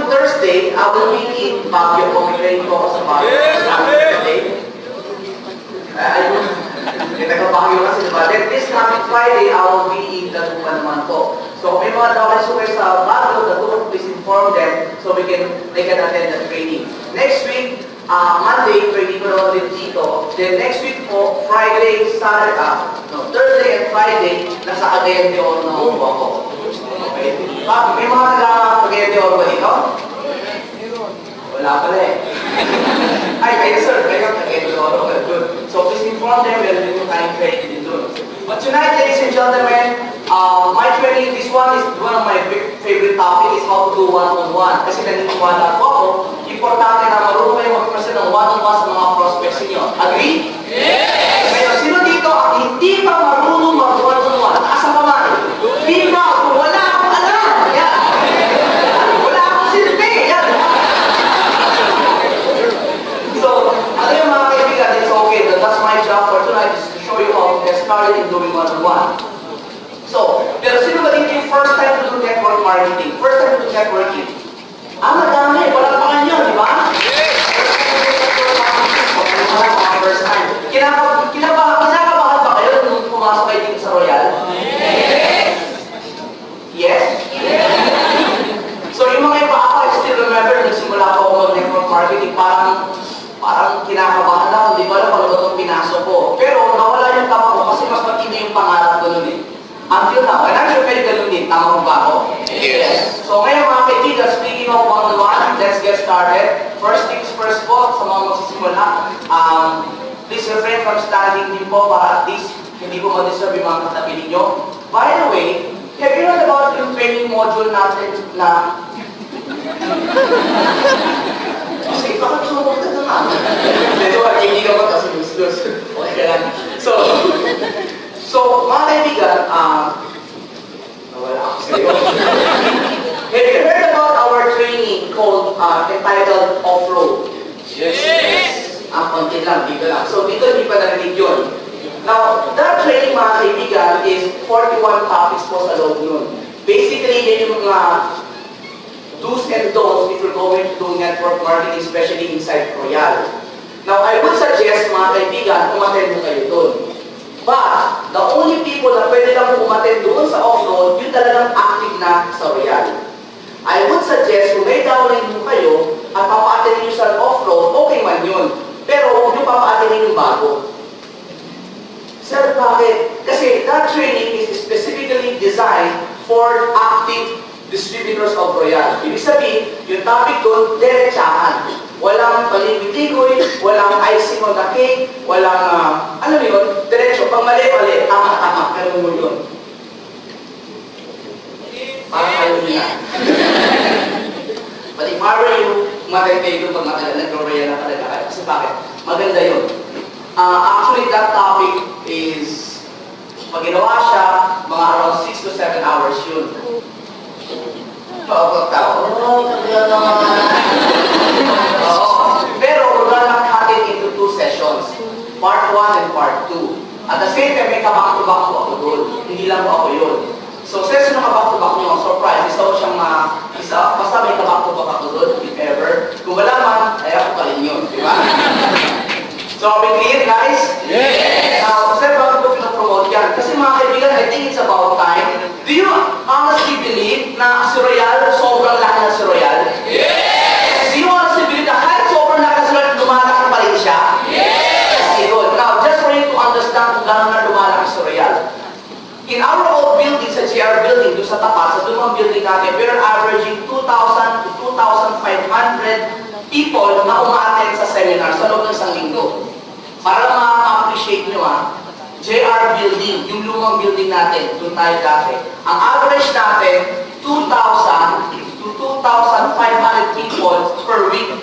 Thursday, I will be in Baguio. Pumitrain ko ako sa Baguio. Thursday. Nagka-Baguio kasi diba? Then this coming Friday, I will be in Dagupan naman po. So may mga dapat sa Baguio, Dagupan, please inform them so they can attend the training. Next week, Monday, training ko naman din dito. Then next week po, Thursday and Friday, nasa Cagayan de Oro na ako. Okay. May mga taga-Cagayan de Oro ba dito? Wala pala eh. Ay, kayo sir, kayo Cagayan de Oro. Good. So please inform them, we'll do time training din doon. But tonight, ladies and gentlemen, my training, this one is one of my favorite topic, is how to do one-on-one. Kasi naniniwala ko ako, importante na marunong kayo mag-present ng one-on-one sa mga prospects niyo. Agree? Yes! Kaya sino dito ang hindi pa marunong mag-one-on-one? Taas ang kamay. Hindi pa, wala akong alam. Yan. Wala akong silbi. Yan. So, ano yung mga kaibigan, it's okay. That's my job for tonight is to show you how to get started in doing one-on-one. So, pero sino ba dito yung first time to do network marketing? First time to do networking? Madami. Walang pangan yun, di ba? First time. Kinakabahan ba kayo nung pumasok kayo dito sa Royal? Yes? So, yung mga iba ako, I still remember, nagsimula ko ako mag-network marketing, parang kinakabahan ako, di ba alam paano ba itong pinasok ko. Pero nawala yung tama ko kasi mas matindi yung pangarap ko nun eh. Until now, and I'm sure kayo ganun din, tama ba ako? Yes. So ngayon mga kaibigan, speaking of one-on-one, let's get started. First things first po, sa mga magsisimula, please refrain from standing din po para at least hindi ko ma-disturb yung mga katabi ninyo. By the way, have you heard about yung training module natin na kasi bakit sumabot na naman? Dito ba, hindi ka ba kasi lose-lose? Okay lang. So, mga kaibigan, wala ako sa'yo. Have you heard about our training called, entitled Off-Road? Yes! Konti lang, dito lang. So, dito hindi pa narinig yun. Now, that training, mga kaibigan, is 41 topics po sa loob nun. Basically, yun yung mga do's and don'ts if you're going to do network marketing, especially inside Royal. Now, I would suggest, mga kaibigan, umattend mo kayo dun. But, the only people na pwede lang umattend doon sa off-road, yung talagang active na sa Royal. I would suggest, kung may download mo kayo, at papa-attend nyo sa off-road, okay man yun. Pero huwag nyo papa-attend yung bago. Sir, bakit? Kasi that training is specifically designed for active distributors of Royal. Ibig sabihin, yung topic doon, diretsahan. Walang palimitigoy, walang icing on the cake, walang, alam mo yun, diretso, pang mali-mali, tama-tama, ganun mo yun. Parang ayaw nyo na. But if I were you, matay kayo doon pag matagal, nag-Royal na talaga kayo. Kasi bakit? Maganda yun. Actually, that topic is, pag ginawa siya, mga around 6 to 7 hours yun. Pero we're gonna cut it into 2 sessions. Part 1 and Part 2. At the same time, may kabak-to-back po ako doon. Hindi lang po ako yun. So, session ng kabak-to-back nyo, surprise, isa ko siyang basta may kabak-to-back ako doon, if ever. Kung wala man, ay ako pa rin yun. Di ba? So, are we clear, guys? Yes! Now, sir, bakit ko pinapromote yan? Kasi mga kaibigan, I think it's about time. Do you honestly believe na si Royal, sobrang laki na si Royal? Yes! Do you honestly believe na kahit sobrang laki na si Royal, lumalaki pa rin siya? Yes! Okay, good. Now, just for you to understand kung gano'n na lumalaki si Royal, in our old building, sa GR building, doon sa tapat, sa lumang building natin, we're averaging 2,000 to 2,500 people na umaattend sa seminar sa loob ng isang linggo. Para ma-appreciate nyo JR building, yung lumang building natin, doon tayo dati. Ang average natin, 2,000 to 2,500 people per week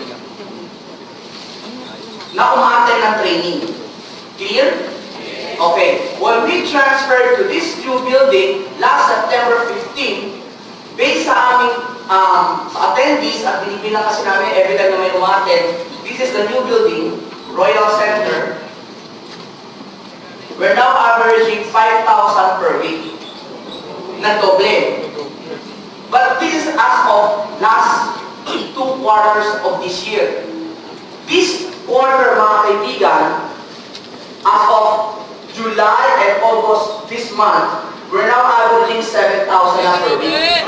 na umaattend ng training. Clear? Okay. When we transferred to this new building last September 15, based sa aming sa attendees at binibilang kasi namin every time na may umattend, this is the new building, Royal Center. We're now averaging 5,000 per week. Na doble. But this is as of last 2 quarters of this year. This quarter, mga kaibigan, as of July and August this month, we're now averaging 7,000 per week.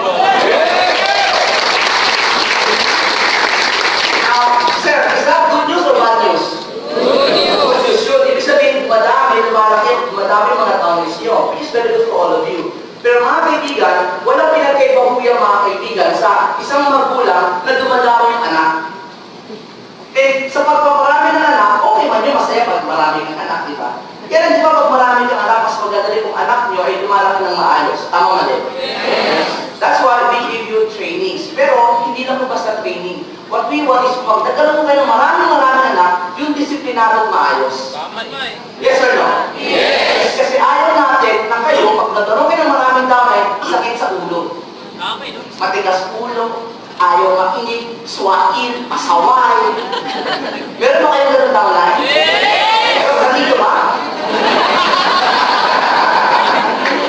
Sir, is that good news or bad news? Good news. Sure, ibig sabihin, madami, lumalaki, madami mga townies nyo. Which is very good for all of you. Pero mga kaibigan, walang pinagkaiba po yung mga kaibigan sa isang magulang na dumadami yung anak. Eh, sa pagpaparami ng anak, okay man yun, masaya pag marami ng anak, di ba? Kaya di ba pag marami ng anak, mas magandali kung anak nyo ay dumalaki ng maayos. Tama mali? That's why we give you trainings. Pero, hindi lang po basta training. What we want is pag nagkaroon kayo ng maraming anak, yung disiplinado at maayos. Yes or no? Yes! Kasi ayaw natin na kayo, pag nagkaroon kayo ng maraming damay, sakit sa ulo. Matigas ulo, ayaw makinig, swail, pasaway. Meron ba kayong ganun downline? Yes! Pero dito ba?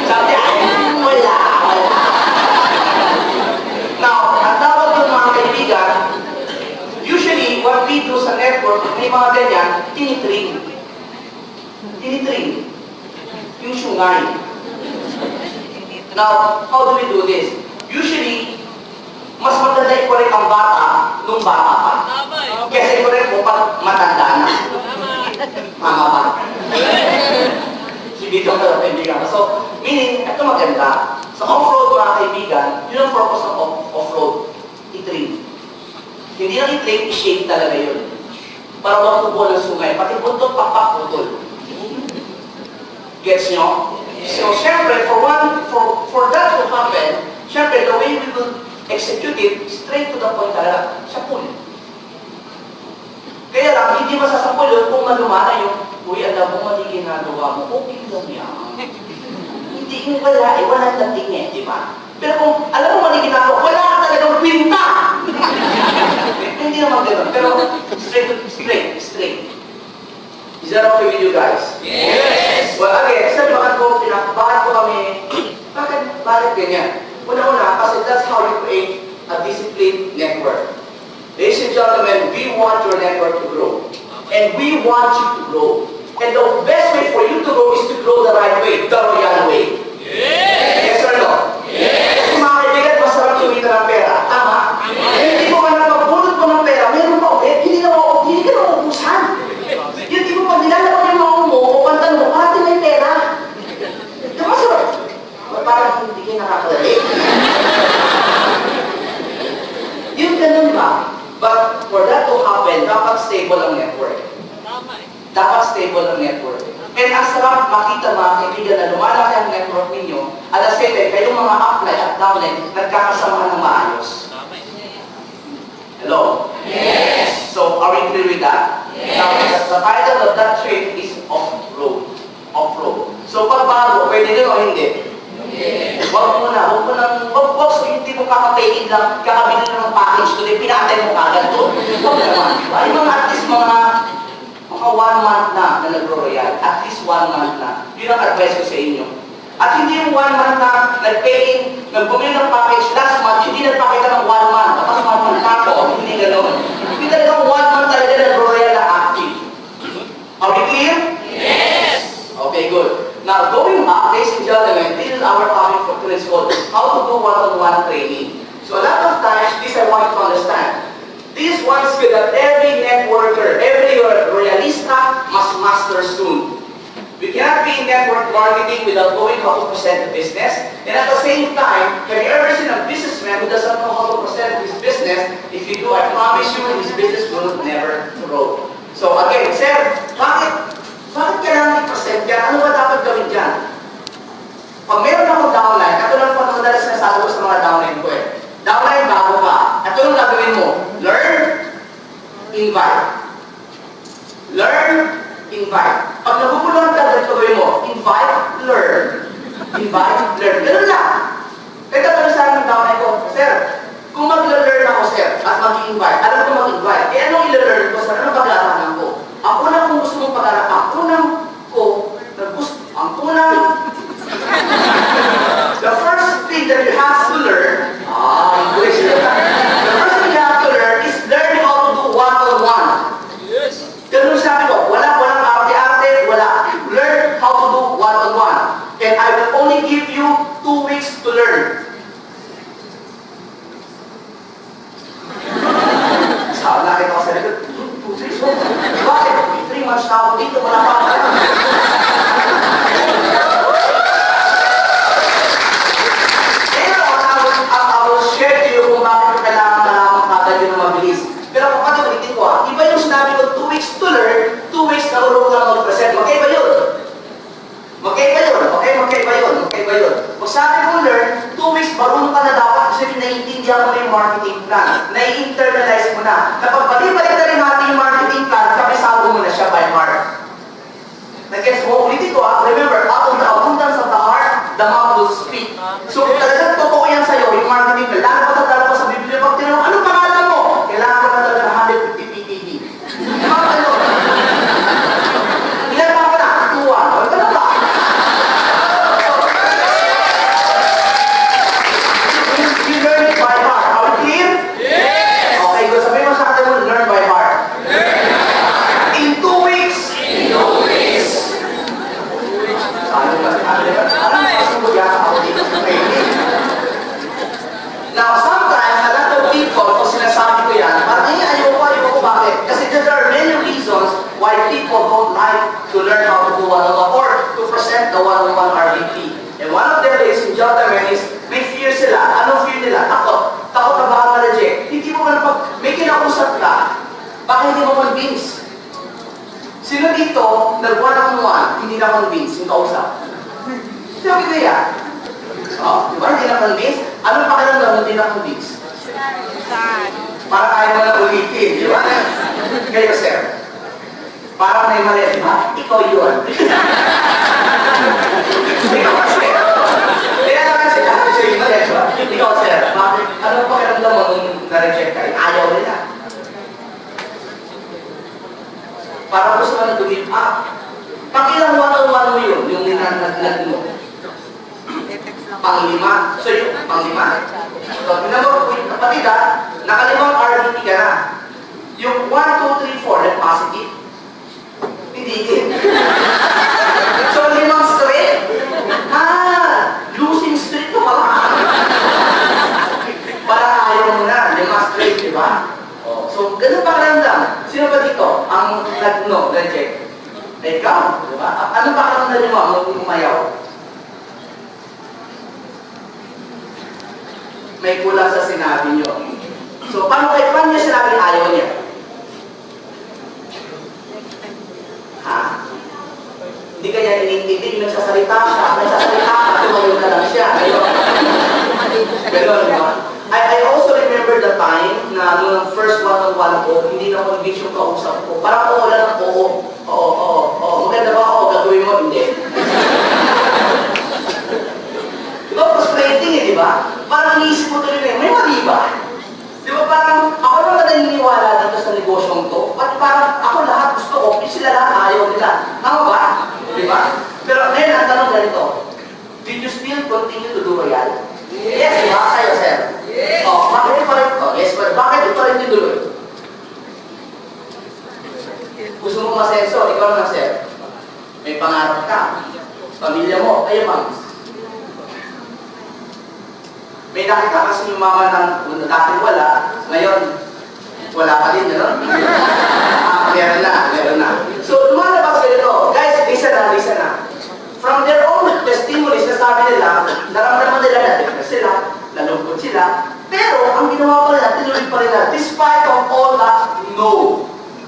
Sabi, wala. Now, ang tawag doon mga kaibigan, usually, what we do sa network, may mga ganyan, tinitrim. Tinitrim. Yung sungay. Now, how do we do this? Usually, mas maganda i-correct ang bata nung bata pa. Kasi i-correct mo pag matanda na. Mama pa. Sige dito ka kaibigan. So, meaning, ito maganda. Sa off-road mga kaibigan, yun ang purpose ng off-road. I-trim. Hindi lang i-trim, i-shape talaga yun. Para wag tubo ng sungay. Pati buntot, pakpak, putol. Gets nyo? So, syempre, for that to happen, syempre, the way we will execute it, straight to the point talaga, sapul. Kaya lang, hindi masasapul yun kung malumana yung, uy, alam mo, mali ginagawa mo, okay lang yan. Hindi yung wala, walang dating eh, di ba? Pero kung alam mo mali ginagawa, wala ka talagang kwinta! Hindi naman gano'n, pero straight. Is that okay with you guys? Yes! Well, again, sabi bakit ko kami, bakit ganyan? Una-una, kasi that's how you create a disciplined network. Ladies and gentlemen, we want your network to grow. And we want you to grow. And the best way for you to grow is to grow the right way, the royal way. Yes! Yes or no? Yes! Kung mga kaibigan, masarap kumita ng pera. Tama? Hindi mo man napagpulot mo ng pera, meron pa ulit, hindi ka na maubusan. Yung tipo pag nilalabang yung maong mo, o pantan mo, pati may pera. Diba sir? Parang hindi kayo nakakadali. Yung ganun ba? But for that to happen, dapat stable ang network. Dapat stable ang network. And ang sarap makita mga kaibigan na lumalaki ang network ninyo, at the same time, kayong mga upline at downline, nagkakasamahan ng maayos. Hello? Yes! So, are we clear with that? Yes! Now, the title of that trade is off-road. Off-road. So, pag bago, pwede nyo o hindi? Yes! Huwag mo so hindi mo kakapain lang, kakabili ng package today, pinatay mo kagad doon. Huwag naman. Ay, mga at least mga 1 month na nag-royal. At least 1 month na. Yun ang advice ko sa inyo. At hindi yung 1 month na nag-pay, nagbumili ng package last month, hindi nagpakita ng 1 month. Tapos 1 month na ako, hindi gano'n. Hindi talagang 1 month talaga nag-royal na active. Are we clear? Yes! Okay, good. Now, going back, ladies and gentlemen, this is our topic for today's called how to do one-on-one training. So a lot of times, this I want you to understand. This is one skill that every networker, every royalista must master soon. We cannot be in network marketing without knowing how to present the business. And at the same time, have you ever seen a businessman who doesn't know how to present his business? If you do, I promise you, his business will never grow. So again, sir, bakit kailangan i-present yan? Ano ba dapat gawin dyan? Pag meron akong downline, ito lang po madalas sinasabi ko sa mga downline ko eh. Downline, bago ka. Ito yung gagawin mo. Learn, invite. Learn, invite. Pag naguguluhan ka, ito gawin mo. Invite, learn. Invite, learn. Ganun lang. Kaya tanong sa akin ng downline ko, sir, kung mag-learn ako, sir, at mag-invite, alam ko mag-invite, eh anong i-learn ko, sir? Anong pag-aaralan ko? Ang unang kung gusto mong pag-aaralan, the first thing that you have to learn, English, the first thing you have to naurong lang mag-present. Magkaiba yun. Magkaiba yun. Okay, magkaiba yun. Magkaiba yun. Kung sabi ko learn, 2 weeks, marunong ka na dapat kasi naiintindihan mo na yung marketing plan. Nai-internalize mo na. Kapag balik-balik na rin natin yung marketing plan, kabisado mo na siya by heart. Nag-guess mo, ulitin ko remember, out of the abundance of the heart, the mouth will speak. So, kung talagang totoo yan sa'yo, yung marketing plan, lalo pa tatalo ko sa Biblia, pag tinanong, ano pangalan mo? Kailangan ko na talaga 150 ppb. Ano? Ilan pa ka na? 2-1. O, ito na ba? You learn it by heart. Are we clear? Yes! Okay, good. Sabihin mo sa akin mo, learn by heart. In 2 weeks. In 2 weeks. Now, sometimes, a lot of people, kung sinasabi ko yan, parang, ayoko, bakit? Kasi there are many reasons why people don't like to learn how to do one-on-one or to present the one-on-one RVP. And one of them is, in gentlemen, is may fear sila. Anong fear nila? Takot. Takot na baka ma-reject. Hindi mo man pag may kinausap ka, baka hindi mo convince. Sino dito, nag-one-on-one, hindi na convince yung kausap? Sino kita yan? Oh, di ba? Hindi na convince? Anong pakiramdam hindi na convince? Para kaya mo na ulitin, di ba? Kayo, sir. Parang may mali, di ba? Ikaw yun. Ikaw, sir. Kaya naman sila, siya yung mali, di ba? Ikaw, sir. Bakit? Anong pakiramdam mo nung na-reject ka? Ayaw nila. Para gusto mo na to-give up. Pakilang one-on-one mo yun, yung ninanaglag mo. Pang-5. So yung pang-5. So, tinamot ko yung kapatid nakalimang RDT ka na. Yung 1, 2, 3, 4, net positive. Hindi din. So, 5 straight. Losing streak ko pala. Parang ayaw mo na, 5 straight, di ba? So, ganun pa karamdam. Sino ba dito ang nag-reject? Ikaw, di ba? Ano pa karamdam niyo nung umayaw? May kulang sa sinabi niyo. So, paano niya sinabi ayaw niya? Hindi kanya inintindi, nagsasalita siya, tumayo na lang siya. Ganun, di ba? I also remember the time na nung first one-on-one ko, hindi na convince yung kausap ko. Parang oo lang, oo. Maganda ba ako, gagawin mo, hindi. Diba, frustrating di ba? Parang iniisip mo tuloy may mali ba? Di ba parang, ako naman naniniwala dito sa negosyong to, at parang ako lahat gusto ko, sila lahat ayaw nila. Tama ba? Di ba? Pero ngayon, ang tanong ganito, did you still continue to do royal? Yes, di ba? Kayo, sir. Yes. Bakit pa rin ito? Yes, but bakit ito rin tinuloy? Gusto mo masenso, ikaw na, sir. May pangarap ka. Pamilya mo, kayo, ma'am. May nakita kasi yung mama ng dati wala, ngayon, wala pa din, gano'n? Meron na. So, lumalabas ganito. Guys, listen na. From their own testimonies, nasabi nila, naramdaman nila na depressed sila, nalungkot sila, pero ang ginawa pa nila, tinuloy pa nila, despite of all that, no.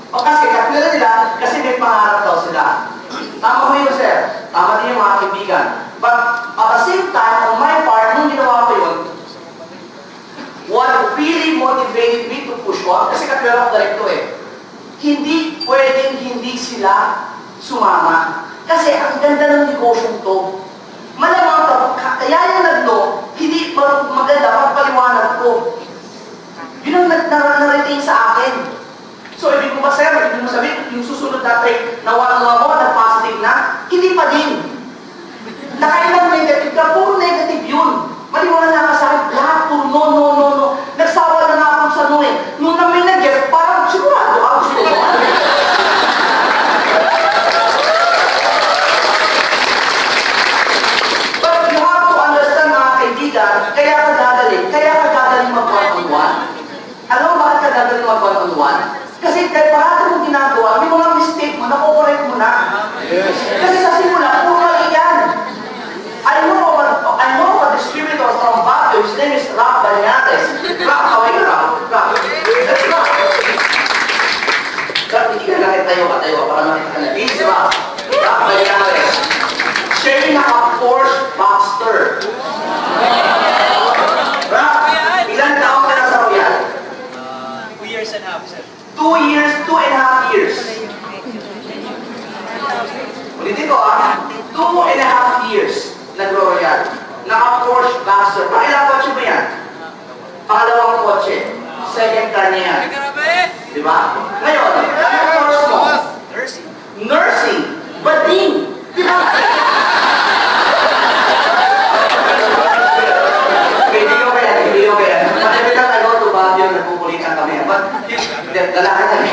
O kasi, kapila nila, kasi may pangarap daw sila. Tama ko yun, sir. Tama din yung mga kaibigan. But, at the same time, on my part, nung ginawa ko yun, what really motivated me to push on, kasi kapila ko direkto hindi pwedeng hindi sila sumama. Kasi ang ganda ng negosyong to. Malamang kaya yung nagno, hindi maganda pagpaliwanag ko. Yun ang na-retain sa akin. So, ibig mo ba, sir, ibig mo sabihin, yung susunod natin na one-on-one mo, na positive na, hindi pa din. Nakailang negative ka, puro negative yun. Maliwanag na ka sa akin, lahat puro no. Nagsawa na nga ako sa no Nung na may nag-guess, parang sigurado ako gusto mo. Kaya ka gagaling mag-one-on-one. Alam mo bakit ka gagaling mag-one-on-one? Kasi dahil parati mong ginagawa, may mga mistake mo, nakukorek mo na. Yes. Kasi sa simula, puro mali yan. I know of a distributor from Baguio, his name is Rob Banyares. Rob, how are you, Rob? Rob, that's Rob. Rob, hindi ka lang tayo para makita ka na. 2 years, 2.5 years. Ulitin ko 2.5 years nag-royal. Naka-Porsche Boxer. Pakilang kotse mo yan? Pangalawang kotse. Second car niya yan. Di ba? Ngayon, ano course mo? Nursing. Bading. Di ba? Hindi ko kaya. Every time I go to Baguio, nagpupulitan kami. But, dalakan kami.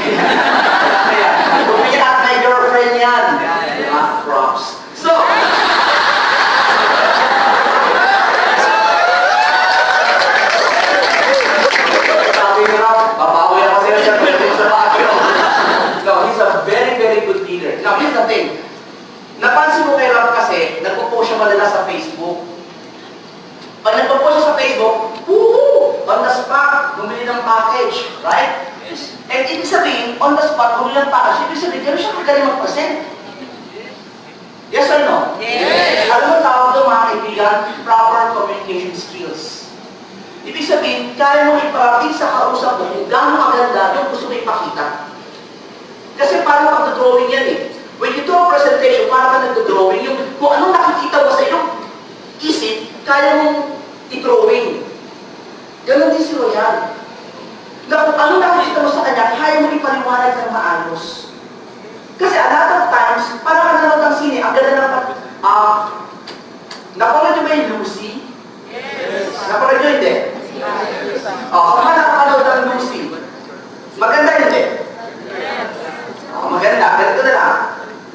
Kaya, umiyak na girlfriend yan. Di ba? Props. So, sabi ko na, papawi ako sila siya sa Baguio. No, he's a very, very good leader. Now, here's the thing. Napansin mo kay Rob kasi, nagpo-post siya madalas sa Facebook. Pag nagpo-post siya sa Facebook, on the spot, bumili ng package, right? Yes. And ibig sabihin, on the spot, bumili ng package, ibig sabihin, gano'n siya kagaling mag-present. Yes or no? Yes. Alam mo tawag doon mga kaibigan, proper communication skills. Ibig sabihin, kaya mo iparating sa kausap mo kung gano'ng maganda yung gusto mo ipakita. Kasi parang pag-drawing yan eh. When you do a presentation, parang ka nag-drawing, yung kung anong nakikita mo sa iyong isip, kaya mong i-drawing. Ganon din si Royal. Na kung anong nakikita mo sa kanya, kaya mong ipaliwanag ng maayos. Kasi a lot of times, parang ka nanood ng sine, ang ganda ng napanood nyo ba yung Lucy? Yes. Napanood nyo hindi? Yes. Kung nakapanood ng Lucy, maganda hindi? Yes. Maganda. Ganito na lang.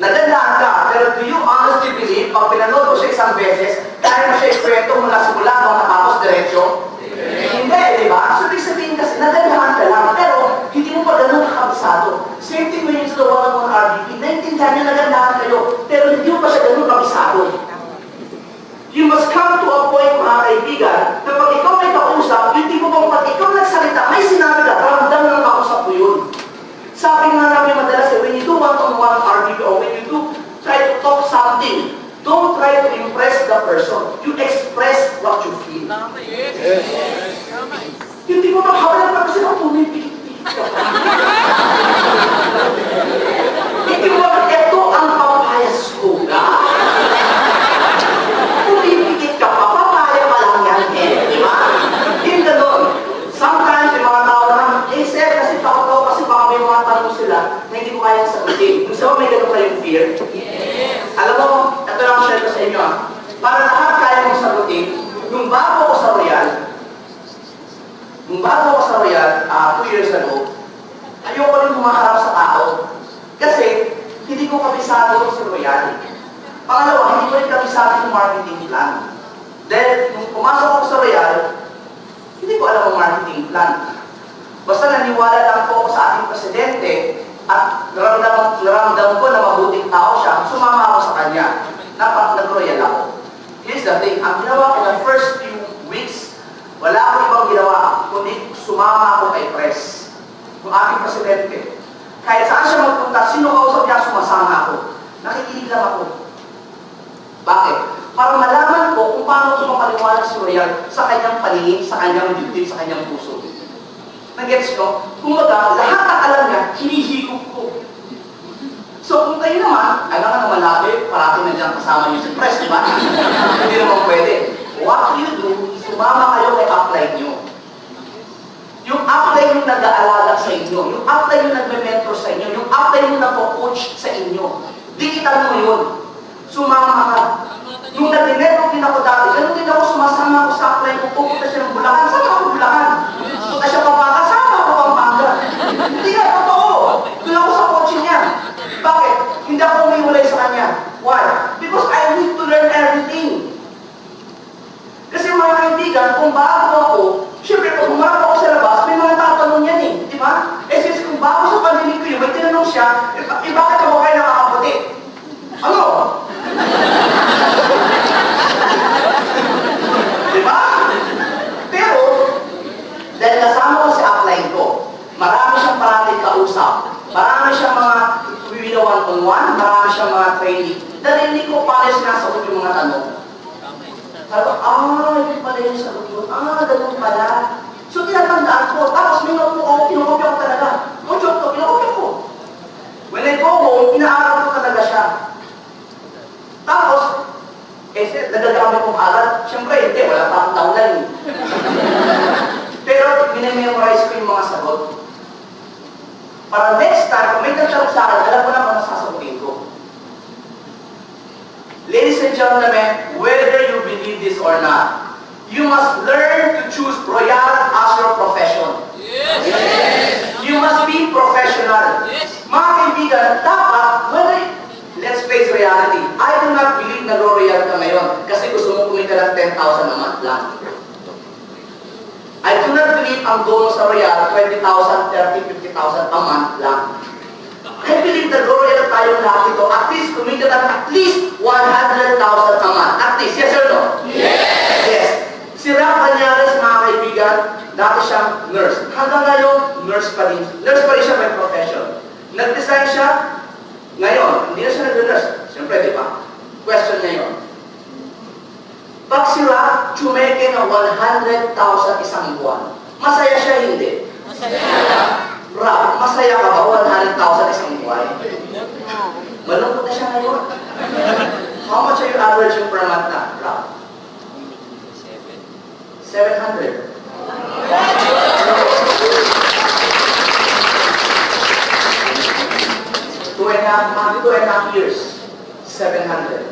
Nagandaan ka, pero do you honestly believe, pag pinanood mo siya isang beses, kaya mo siya ikwento mula simula hanggang natapos diretsyo? Hindi, di ba? So, ibig sabihin kasi, nagandaan ka lang, pero hindi mo pa ganun kakabisado. Same thing when you do the one-on-one RDP, naintindihan niya nagandaan kayo, pero hindi mo pa siya ganun kabisado. You must come to a point, mga kaibigan, na pag ikaw may kausap, yung tipo mong pag ikaw nagsalita, may sinabi ka, ramdam ng kausap mo yun. Sabi nga namin madalas, when you do one-on-one RDP or when you do try to talk something, don't try to impress the person. You express what you feel. Yes. Hindi mo makawala pa kasi ako pumipikit-pikit ka pa. Hindi mo ito ang papayas ko ka. Pumipikit ka pa, papaya pa lang yan eh. Di ba? Hindi ganun. Sometimes, yung mga tao naman, sir, kasi pakataw kasi baka may mga tanong sila na hindi ko kayang sagutin. Gusto mo may ganun kayong fear? Yes. Alam mo, ito lang share ko sa inyo para lahat kaya mong sagutin, nung bago ko sa Royal, 2 years ago, ayoko rin humaharap sa tao. Kasi, hindi ko kabisado sa Royal. Pangalawa, hindi ko rin kabisado yung marketing plan. Then, nung pumasok ako sa Royal, hindi ko alam ang marketing plan. Basta naniwala lang po ako sa ating presidente at naramdam ko na mabuting tao siya, sumama ako sa kanya. Nag-royal ako. Here's the thing, ang ginawa ko the first few weeks, wala akong ibang ginawa, kundi sumama ako kay Pres, yung ating presidente. Kahit saan siya magpunta, sino kausap niya, sumasama ako. Nakikinig lang ako. Bakit? Para malaman ko kung paano ko mapaliwanag si Royal sa kanyang paningin, sa kanyang dibdib, sa kanyang puso. Nag-gets ko? Kung baga, lahat ng alam niya, hinihigop ko. So kung kayo naman, alam nga naman lagi, parati na dyan kasama niyo si Pres, di ba? Hindi naman pwede. What you do, sumama kayo kay upline niyo. Yung upline yung nag-aalaga sa inyo, yung upline yung nagme-mentor sa inyo, yung upline yung nag-coach sa inyo. Dikitan mo yun. Sumama ka. Yung nag-network din ako dati, ganun din ako sumasama ako sa upline ko, pupunta siya ng Bulacan. Saan ako Bulacan? Punta siya Pampanga, sama ako Pampanga. Hindi nga, totoo. Doon ako sa coaching niya. Bakit? Hindi ako umiwalay sa kanya. Why? Because I need to learn everything. Kasi mga kaibigan, kung bago ako, syempre pag humarap ako sa labas, may mga tatanong yan eh. Di ba? Eh since kung bago sa pandinig ko yun, may tinanong siya, bakit ako kayo nakakaputi? Ano? Di ba? Para next time, kung may nagtanong sa akin, alam ko na kung nasasagutin ko. Ladies and gentlemen, whether you believe this or not, you must learn to choose Royal as your profession. Yes. You must be professional. Yes. Mga kaibigan, dapat, let's face reality. I do not believe na Royal ka ngayon kasi gusto mo kumita ng 10,000 a month lang. I do not believe ang goal sa Royal 20,000, 30,000, 50,000 a month lang. I believe na Royal tayong lahat ito, at least kumita ng at least 100,000 a month. At least, yes or no? Yes! Yes. Si Rap Banyares, mga kaibigan, dati siyang nurse. Hanggang ngayon, nurse pa rin. Nurse pa rin siya by profession. Nag-design siya, ngayon, hindi na siya nag-nurse. Siyempre, di ba? Question ngayon. Pag si Rap, tsumeke ng 100,000 isang buwan, masaya siya hindi? Masaya. Rap, masaya ka ba 100,000 isang buwan? Malungkot na siya ngayon. How much are you averaging per month na, Rap? 700. 2.5 years, 700.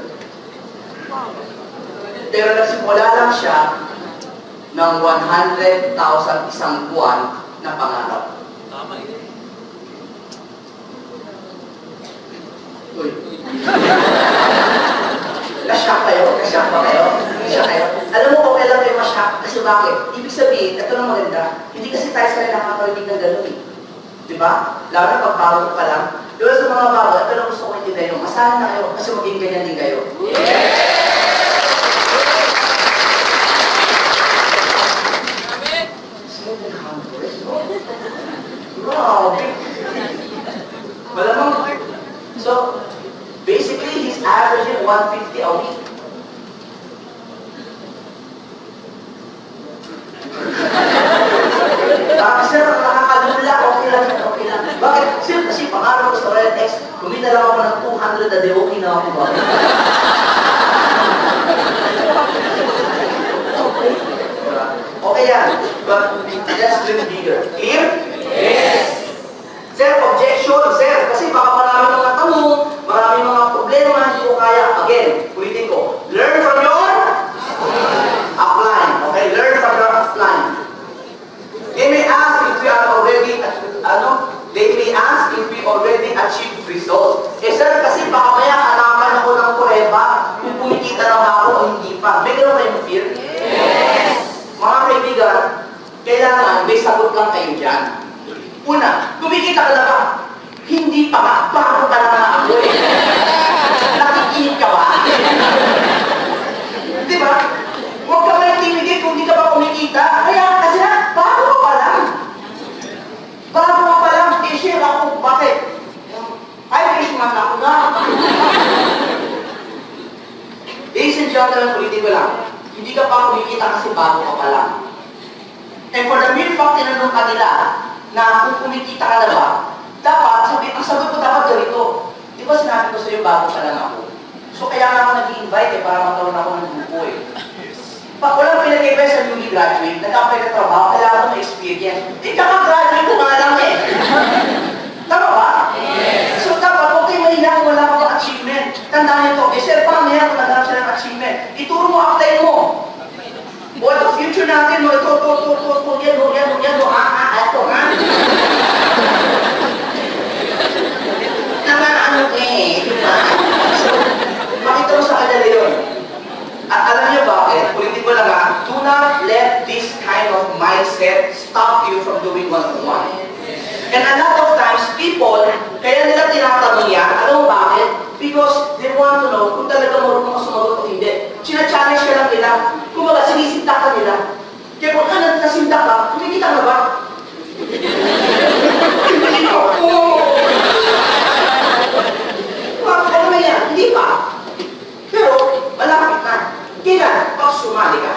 Pero nagsimula lang siya ng 100,000 isang buwan na pangarap. Tama yun. Uy. Na-shock kayo? Na-shock ba kayo? Na-shock kayo? Alam mo, okay lang kayo ma-shock. Kasi bakit? Ibig sabihin, ito na maganda. Hindi kasi tayo sa nakakarinig ng gano'n eh. Diba? Lalo na pagbago pa lang. Diba sa mga bago, ito na gusto ko intindihan nyo. Masahan na kayo kasi maging ganyan din kayo. Yeah! Grabe! Malamang. So, basically, he's averaging 150 a week. Sir, nakakalula, okay lang. Bakit? Sir, kasi pangarap ko sa Royal X, kumita lang ako ng 200 a day, okay na ako ba? Okay yan, but let's dream bigger. Clear? Yes! Sir, objection, sir, kasi baka marami mga tanong, marami mga problema, hindi ko kaya. Again, ulitin ko, learn from your upline. Okay, learn from your upline. They may ask if we already achieved results. Eh sir, kasi baka maya hanapan ako ng kureba, kung kumikita na ba ako o hindi pa. May gano'n kayong fear? Yes! Mga kaibigan, kailangan may sagot lang kayo dyan. Una, kumikita ka na ba? Hindi pa ba? Bago ka na ako eh. Nakikinig ka ba? Di ba? Huwag ka may tinigil kung di ka ba kumikita. Kaya kasi na, bago ka pa lang. Bago ka pa lang, i-share ako. Bakit? Ay, Christmas ako na. Ladies and gentlemen, ulitin ko lang. Hindi ka pa kumikita kasi bago ka pa lang. And for the mere fact, tinanong ka nila na kung kumikita ka na ba, dapat, ang sagot ko dapat ganito. Di ba sinabi ko sa'yo bago pa lang ako? So kaya nga ako nag-i-invite eh, para magkaroon ako ng grupo eh. Pag walang pinag-iba sa newly graduate, nag-apply ka trabaho, kailangan mo experience. Di ka mag-graduate ko nga lang eh. Tama ba? Yes. So dapat, huwag kayo mahilang wala ka ng achievement. Tandaan nyo to, eh sir, paano yan kung naghanap siya ng achievement? Ituro mo, apply mo. O ito, future natin mo, ito, yan, ito, ha? Ano eh, di ba? So, makita mo sa kanila yun. At alam niyo bakit? Ulitin ko lang ha, do not let this kind of mindset stop you from doing one-on-one. And a lot of times, people, kaya nila tinatanong yan, alam mo bakit? Because they want to know kung talaga marunong ka sumagot o hindi. Sina-challenge ka lang nila. Kumbaga, sinisinta ka nila. Kaya kung nasinta ka, kumikita na ba? Hindi ko. Ano na yan? Hindi pa. Pero, malapit na. Kailan? Pag sumali ka.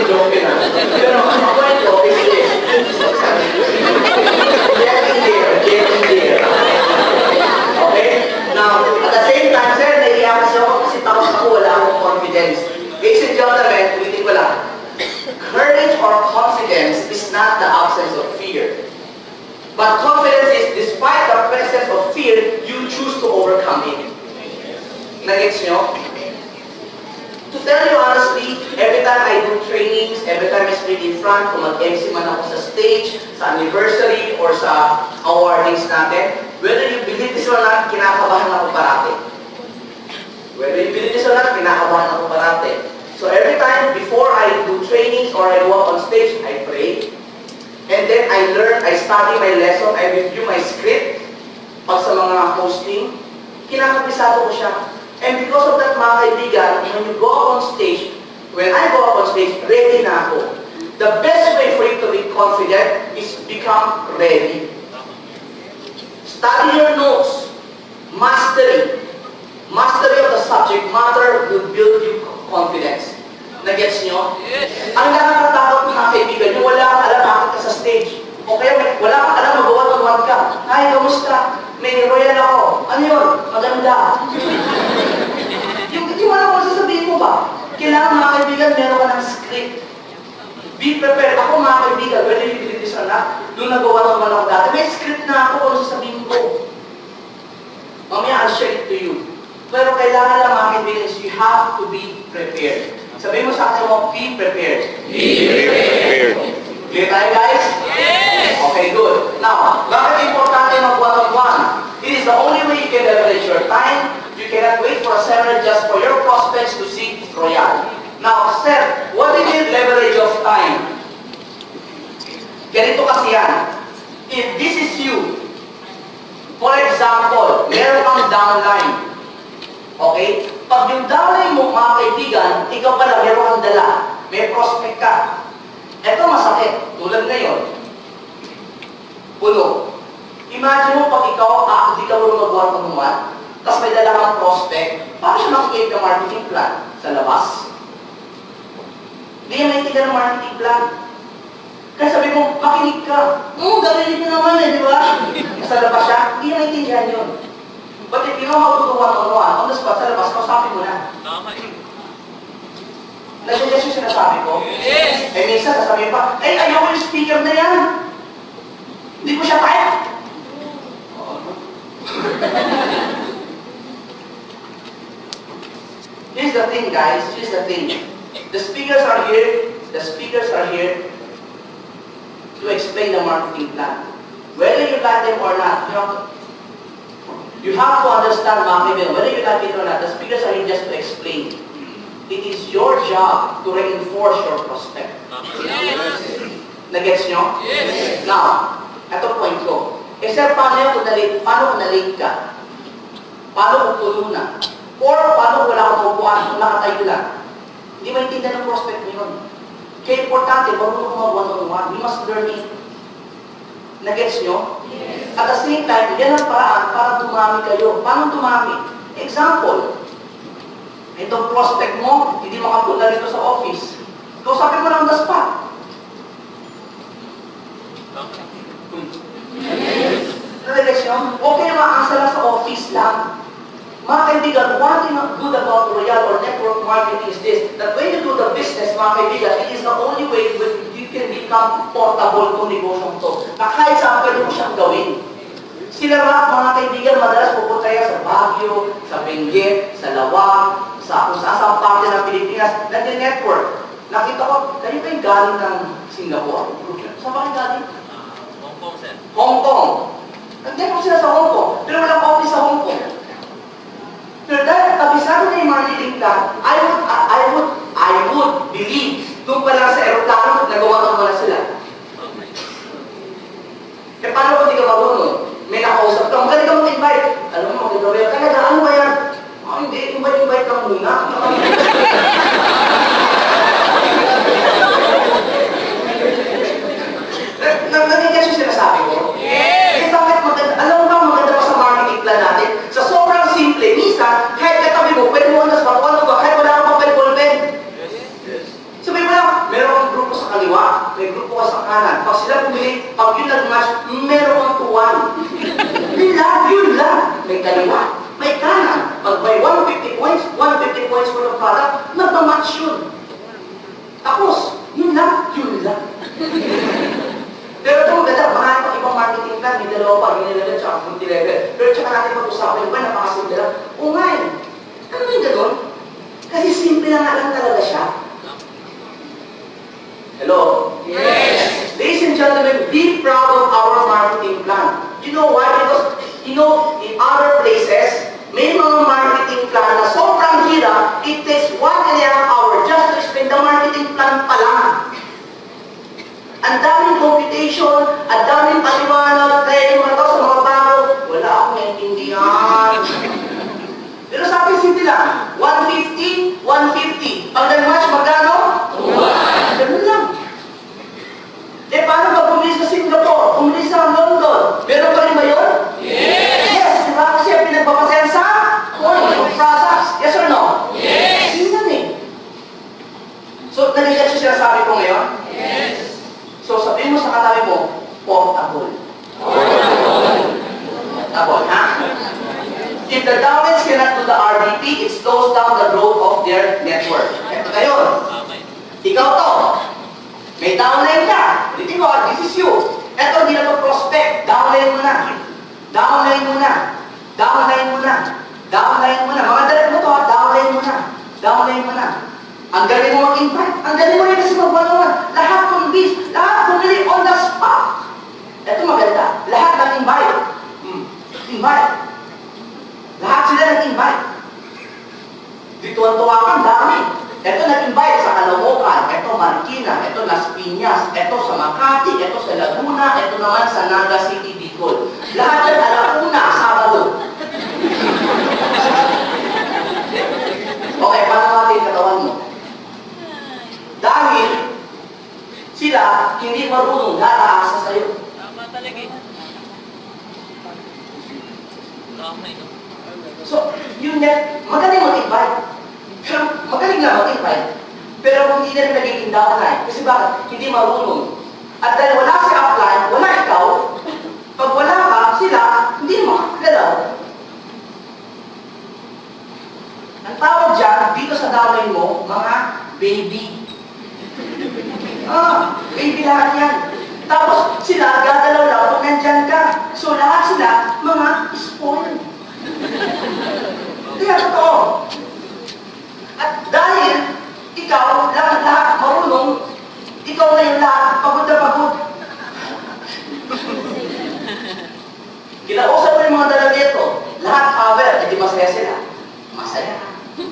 Joke na. Pero, ang kwento, getting there. Okay? Now, at the same time, sir, naiiyak kasi ako kasi tapos ako wala akong confidence. Ladies and gentlemen, ulitin ko lang. Courage or confidence is not the absence of fear. But confidence is, despite the presence of fear, you choose to overcome it. Nagets nyo? To tell you honestly, every time I do trainings, every time I speak in front, kung mag-MC man ako sa stage, sa anniversary, or sa awardings natin, whether you believe this or not, kinakabahan ako parati. Whether you believe this or not, kinakabahan ako parati. So every time, before I do trainings or I go up on stage, I pray. And then I learn, I study my lesson, I review my script. Pag sa mga hosting, kinakapisado ko siya. And because of that, mga kaibigan, when you go up on stage, when I go up on stage, ready na ako. The best way for you to be confident is become ready. Study your notes. Mastery. Mastery of the subject matter will build you confidence. Nagets nyo? Yes. Ang nakakatakot mga kaibigan, yung wala kang alam bakit ka sa stage. O kaya wala kang alam magawa-tuwan ka. Ay, kamusta? May royal ako. Ano yun? Maganda. Yung wala kung sasabihin mo ba? Kailangan mga kaibigan, meron ka ng script. Be prepared. Ako mga kaibigan, whether you believe this or not, nung nagawa-tuwan ako dati, may script na ako kung sasabihin ko. Mamaya, I'll share it to you. Pero kailangan lang mga kaibigan, you have to be prepared. Sabihin mo sa akin mo, be prepared. Be prepared. Clear tayo guys? Yes! Okay, good. Now, bakit importante mag-one-on-one? It is the only way you can leverage your time. You cannot wait for a seminar just for your prospects to seek royal. Now, Seth, what do you mean leverage of time? Ganito kasi yan. If this is you, for example, meron kang downline. Okay? Pag yung downline mo, mga kaibigan, ikaw pala meron kang dala. May prospect ka. Ito masakit. Tulad ngayon. Puno. Imagine mo pag ikaw, hindi ka marunong mag-one-on-one, tapos may dala kang prospect, paano siya makikita ng marketing plan? Sa labas? Hindi niya maintindihan ng marketing plan. Kaya sabi mo, makinig ka. Gagawin ko naman di ba? Sa labas siya, hindi niya maintindihan yun. But if you know how to do one-on-one, on the spot, sa labas, kausapin mo na. Nag-suggest yung sinasabi ko? Yes! Eh, minsan, sasabihin pa, ayoko yung speaker na yan. Hindi ko siya kaya. Here's the thing, guys. Here's the thing. The speakers are here. The speakers are here to explain the marketing plan. Whether you like them or not, you have to understand marketing. Whether you like it or not, the speakers are here just to explain. It is your job to reinforce your prospect. Yes! Nagets nyo? Yes! Now, ito point ko. Eh sir, paano kung na-late ka? Paano kung tulo na? Or paano kung wala kang pupuan, kung nakatayo lang? Hindi maintindihan ng prospect mo yun. Kaya importante, marunong kung mag-one-on-one. We must learn it. Nagets nyo? Yes. At the same time, yan ang paraan para dumami kayo. Paano dumami? Example, itong prospect mo, hindi makapunta rito sa office. Kausapin mo lang on the spot. Nagets nyo? Okay na maasa lang sa office lang. Mga kaibigan, one thing good about Royal or network marketing is this, that when you do the business, mga kaibigan, it is the only way when you can become portable to negosyo to. Na kahit saan pwede mo siyang gawin. Sila mga kaibigan, madalas pupunta yan sa Baguio, sa Benguet, sa Lawag, sa kung saan parte ng Pilipinas, nag-network. Nakita ko, kayo kayo galing ng Singapore? Saan ba kayo galing? Hong Kong, sir. Hong Kong. Nag-network sila sa Hong Kong, pero walang office sa Hong Kong. Pero dahil kabisado na yung marketing plan, I would believe nung pala sa aeroplano, nagawa na sila. Kaya paano kung di ka marunong? May nakausap ka, magaling ka mag-invite. Alam mo, mag-invite ka talaga, ano ba yan? Hindi, invite ka muna. Nagigyan yung sinasabi ko? Yes! Eh, bakit maganda? Alam mo ba maganda pa sa marketing plan natin? Sa sobrang simple, minsan, kahit katabi mo, pwede mo na sa ano ba, kahit wala kang papel, ma-match yun. Tapos, yun lang. Pero ito maganda, marami pang ibang marketing plan, may dalawa pa, unilevel at multi-level. Pero tsaka natin pag-usapan, ba, napakasimple lang. O nga eh, ano yung gano'n? Kasi simple lang nga lang talaga siya. Hello? Yes. Ladies and gentlemen, be proud of our marketing plan. You know why? Because, you know, in other places, may mga marketing plan na sobrang hirap, it takes 1.5 hours just to explain the marketing plan pa lang. Ang daming computation, ang daming paliwanag, kaya yung mga tao sa mga bago, wala akong naiintindihan. Pero sa akin, simple lang, 150, 150. Pag nag-match, magkano? 1. Ganun lang. Eh, paano pag bumili sa Singapore? Bumili sa London? Meron pa rin ba yun? Yes! Di ba? Kasi ang pinagpapasayan sa products. Yes or no? Yes. Yun yan eh. So, nag-get siya sinasabi ko ngayon? Yes. So, sabihin mo sa katabi mo, portable. Portable, ha? If the downlines cannot do the RDP, it slows down the growth of their network. Ito ngayon. Ikaw to. May downline ka. Ulitin ko, this is you. Ito, hindi na to prospect. Downline mo na. Downline mo na. Downline mo na. Downline mo na. Mga direct mo to, ha? Downline mo na. Downline mo na. Ang galing mo mag-invite. Ang galing mo rin kasi mag-one-on-one. Lahat convince. Lahat pumili on the spot. Ito maganda. Lahat nag-invite. Invite. Lahat sila nag-invite. Dituan-tuwa kang dami. Ito nag-invite sa Caloocan. Ito Marikina. Ito Las Piñas. Ito sa Makati. Ito sa Laguna. Ito naman sa Naga City, Bicol. Lahat yan alauna, Sabado. Okay, paano natin katawan mo? Dahil sila hindi marunong nataasa sa'yo. Tama talaga eh. Tama eh. So, yun yan, magaling mag-invite. Pero magaling lang mag-invite. Pero hindi na rin nagiging downline. Kasi bakit? Hindi marunong. At dahil wala si upline, wala ikaw, pag wala ka, sila, hindi makakagalaw. Ang tawag dyan, dito sa downline mo, mga baby. Baby lahat yan. Tapos sila, gagalaw lang kung nandyan ka. So lahat sila, mga spoiled. Kaya totoo. At dahil ikaw, lahat marunong, ikaw na yung lahat, pagod na pagod. Kinausap mo yung mga dalageto, lahat cover, hindi masaya sila. Masaya,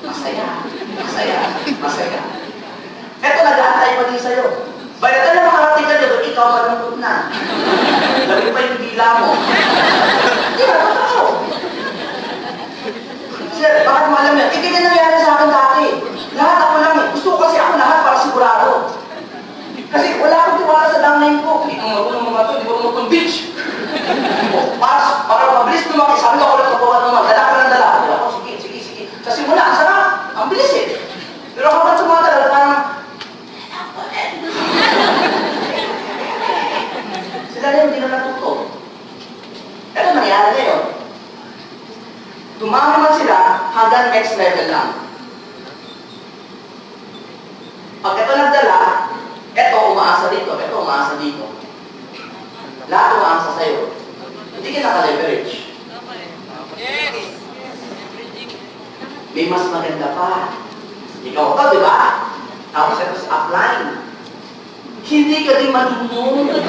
masaya, masaya, masaya. Eto, nag-aantay pa din sa'yo. By the time na makarating ka dito, ikaw malungkot na. Labi pa yung dila mo. Hindi ba? Totoo. Sir, bakit mo alam yan? Eh, ganyan nangyari sa akin dati. Lahat ako lang eh. Gusto ko kasi ako lahat para sigurado. Kasi wala akong tiwala sa downline ko. Hindi ko marunong mga to, hindi ko marunong beach. Para mabilis lumaki, sabi ko ako lang kapawan naman. Dala ko lang dala. Ako, sige. Sa simula, ang sarap. Ang bilis eh. Pero kapag sumatagal, parang, sila rin hindi na natuto. Ito nangyari ngayon. Dumami man sila hanggang next level lang. Pag ito nagdala, ito umaasa dito, ito umaasa dito. Lahat umaasa sa'yo. Hindi ka naka-leverage. Yes. May mas maganda pa. Ikaw ka, di ba? Tapos ito si upline. Hindi ka din marunong. Hindi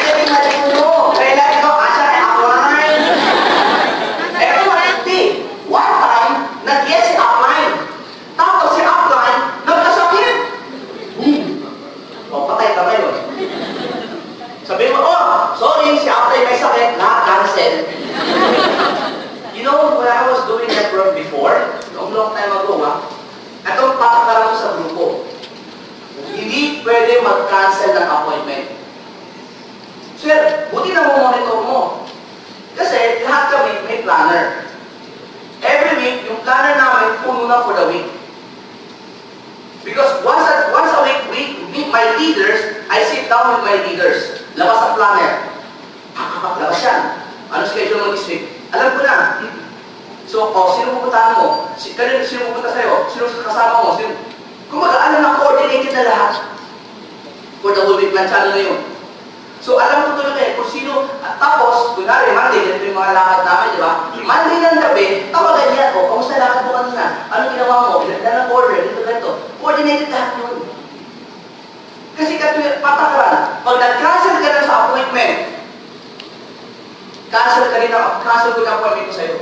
ka din marunong. Kaya lang ito, asa ay upline. Eto hindi. One time, nag-yes si upline. Tapos si upline, nagkasakit. O, patay ka ngayon. Sabihin mo, sorry, si upline may sakit, na-cancel. You know, when I was doing that work before, long time ago, atong patakaran ko sa grupo. Hindi pwede mag-cancel ng appointment. Sir, buti na monitor mo. Kasi lahat kami may planner. Every week, yung planner namin puno na for the week. Because once a week, we meet my leaders, I sit down with my leaders. Labas ang planner. Labas yan. Ano schedule mo this week? Alam ko na. So, sino pupuntahan mo? Sino pupunta sa'yo? Sino kasama mo? Kumbaga, alam na coordinated na lahat. For the whole week, planchado na yun. So, alam ko talaga kung sino, tapos, kunwari, Monday, ganito yung mga lakad namin, di ba? Monday ng gabi, tawagan niya ako, kamusta lakad mo kanina? Anong ginawa mo? Ilan ng order, ganito. Coordinated lahat yun. Kasi patakaran, pag nag-cancel ka na sa appointment, cancel ko na appointment ko sa'yo.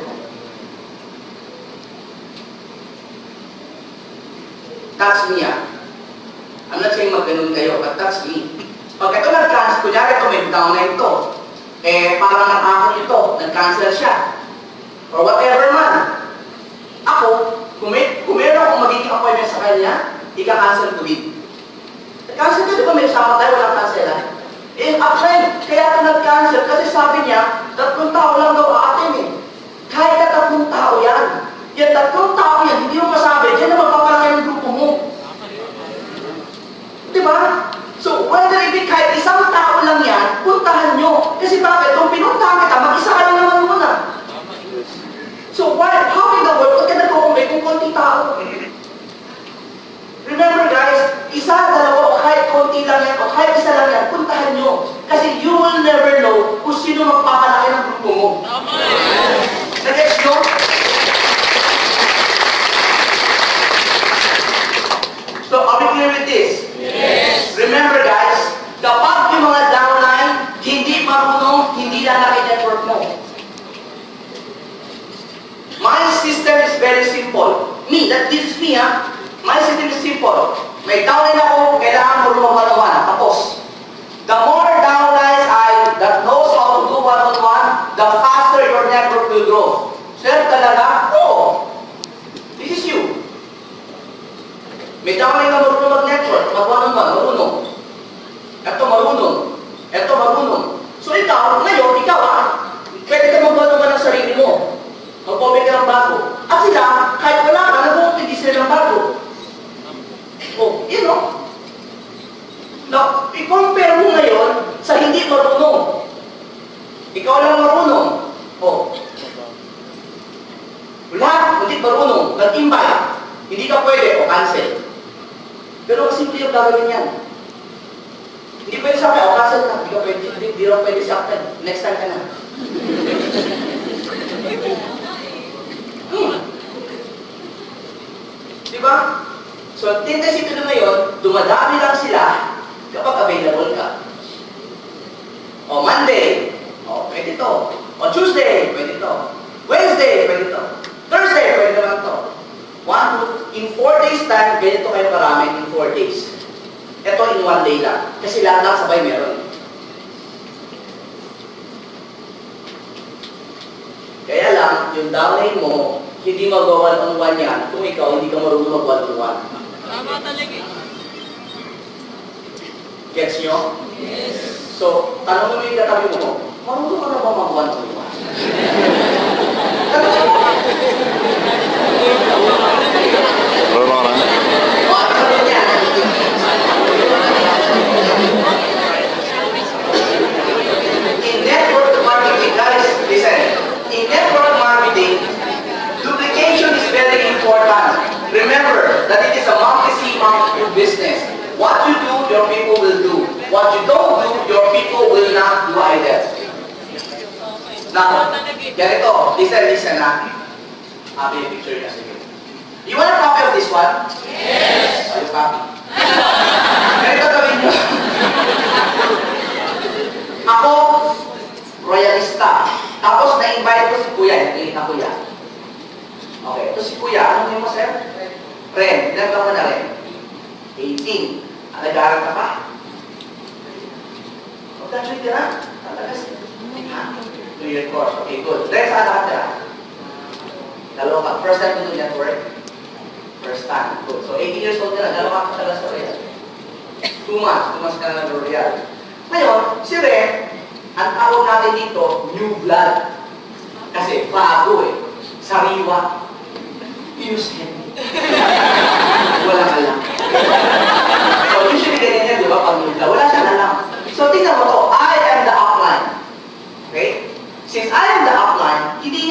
That's me, ah. I'm not saying mag-ganun kayo, but that's me. Pag ito nag-cancel, kunyari ito, may downline ito. Parang natakot ito, nag-cancel siya. Or whatever man. Ako, kung meron akong magiging appointment sa kanya, ika-cancel ko din. Nag-cancel ka, di ba may sama tayo, walang cancelan? Upfront, kaya ito nag-cancel, kasi sabi niya, 3 tao lang daw atin eh. Kahit na 3 tao yan. Yan 3 tao yan, hindi mo masabi, diyan na magpapalaki ng grupo mo. Di ba? So, whether it kahit 1 tao lang yan, puntahan nyo. Kasi bakit? Kung pinuntahan kita, mag-isa ka lang naman muna. So, how in the world, huwag ka nagkukumbay kung konti tao? Remember guys, 1, 2, o kahit konti lang yan, o kahit 1 lang yan, puntahan nyo. Kasi you will never know kung sino magpapalaki ng grupo mo. Nag-gets nyo? So, are we clear with this? Yes. Remember guys, kapag yung mga downline, hindi marunong, hindi lalaki network mo. My system is very simple. This is me, ha? My system is simple. May downline ako, kailangan mo lumabalawan. Tapos. The more downlines that knows how to do one-on-one, the faster your network will grow. Sir, talaga? Oo. This is you. May downline na marunong mag-network, mag-one-on-one, marunong. Ito marunong. Ito marunong. So ikaw, ngayon, pwede ka mag-one-on-one ng sarili mo. Mag-comment ka ng bago. At sila, kahit wala ka, nag-comment sila ng bago. Oh, you know. Now, i-compare mo ngayon sa hindi marunong. Ikaw lang marunong. Oh. Lahat, hindi marunong. Nag-invite. Hindi ka pwede, o cancel. Pero simple yung gagawin yan. Hindi pwede sa akin, o cancel ka. Hindi ka pwede, hindi rin pwede sa akin. Next time ka na. Diba? So, ang tendency ko na ngayon, dumadami lang sila kapag available ka. O Monday, pwede to. O Tuesday, pwede to. Wednesday, pwede to. Thursday, pwede naman to. In 4 days time, ganito kayo karami in 4 days. Ito in 1 day lang. Kasi lahat lang sabay meron. Kaya lang, yung downline mo, hindi mag-1-on-1 yan kung ikaw hindi ka marunong mag-1-on-1. Tama talaga eh. Gets nyo? Yes. So, tanong mo yung katabi mo, marunong ka na ba mag-1-on-1? Tanong mo. In network marketing, guys, listen. In network marketing, duplication is very important. Remember that it is a multi-C, multi-Q business. What you do, your people will do. What you don't do, your people will not do either. Now, ganito, listen na. Happy picture niya, sige. You want a copy of this one? Yes! Are you copy? Ganito gawin nyo. Ako, royalista. Tapos na-invite ko si Kuya, nakikita Kuya. Okay, ito si Kuya. Anong name mo, sir? Ren. Ilan ka mo na Ren? 18. Nag-aaral ka pa? Mag-graduate ka na? Talaga siya. 2-year course. Okay, good. Ren, saan nakatira? Dalawa ka. First time to do network? First time. Good. So, 18 years old ka na. Dalawa ka talaga sa Royal. 2 months. 2 months ka na nag-Royal. Ngayon, si Ren, ang tawag natin dito, new blood. Kasi bago eh. Sariwa. Innocent. Walang alam. So, usually ganyan yan, di ba? Pag new blood, wala siyang alam. So, tingnan mo to. I am the upline. Okay? Since I am the upline, hindi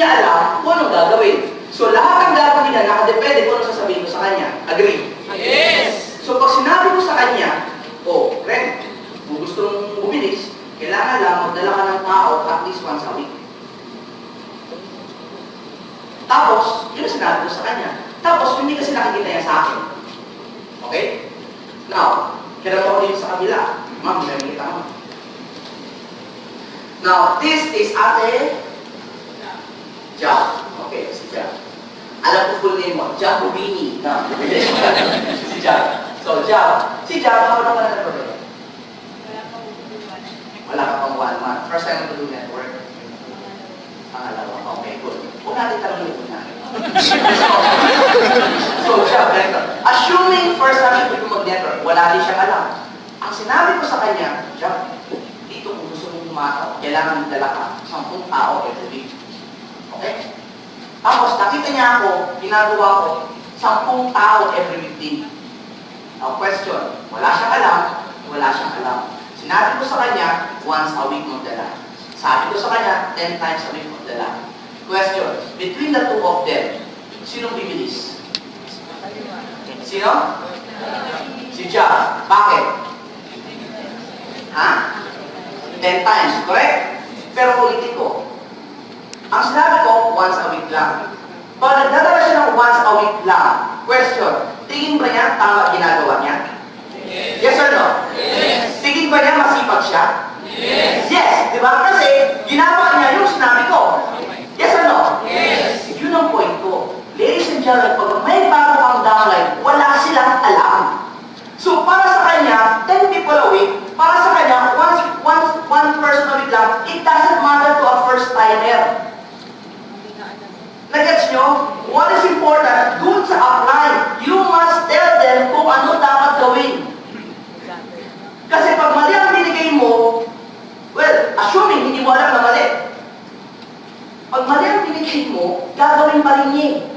Agree? Yes! So pag sinabi ko sa kanya, oh, friend, kung gusto mong bumilis, kailangan lang magdala ka ng tao at least once a week. Tapos, yun ang sinabi ko sa kanya. Tapos, hindi kasi nakikita niya sa akin. Okay? Now, kailan ako dito sa kabila. Ma'am, nakikita mo. Now, this is Ate Ja. Okay, si Ja. Alam ko full name mo, Ja Rubini. No. Si Ja. So, Ja. Si Ja, how long ka na nag-work? Wala ka pang 1 month. First time to do network? Pangalawa. Okay, good. Huwag natin tanongin po natin. So, siya, ganito. Assuming first time siya pwede mag-network, wala din siyang alam. Ang sinabi ko sa kanya, siya, dito kung gusto mong umataw, kailangan magdala ka 10 tao every week. Okay? Tapos, nakita niya ako, ginagawa ko, 10 tao every week din. Now, question, wala siyang alam, wala siyang alam. Sinabi ko sa kanya, once a week magdala. Sabi ko sa kanya, 10 times a week magdala. Question, between the two of them, sinong bibilis? Sino? Si Ja. Bakit? Ha? 10 times, correct? Pero ulitin ko. Ang sinabi ko, once a week lang. Pag nagdadala siya ng once a week lang, question, tingin ba niya tama ginagawa niya? Yes or no? Yes! Tingin ba niya masipag siya? Yes! Yes! Di ba? Kasi ginagawa niya yung sinabi ko. Yes or no? Yes! Yun ang point ko. Ladies and gentlemen, pag may bago ang downline, wala silang alam. So, para sa kanya, 10 people a week, para sa kanya, one person a week lang, it doesn't matter to a first-timer. Nagets nyo? What is important, dun sa upline, you must tell them kung ano dapat gawin. Kasi pag mali ang binigay mo, well, assuming hindi mo alam na mali. Pag mali ang binigay mo, gagawin pa rin niya.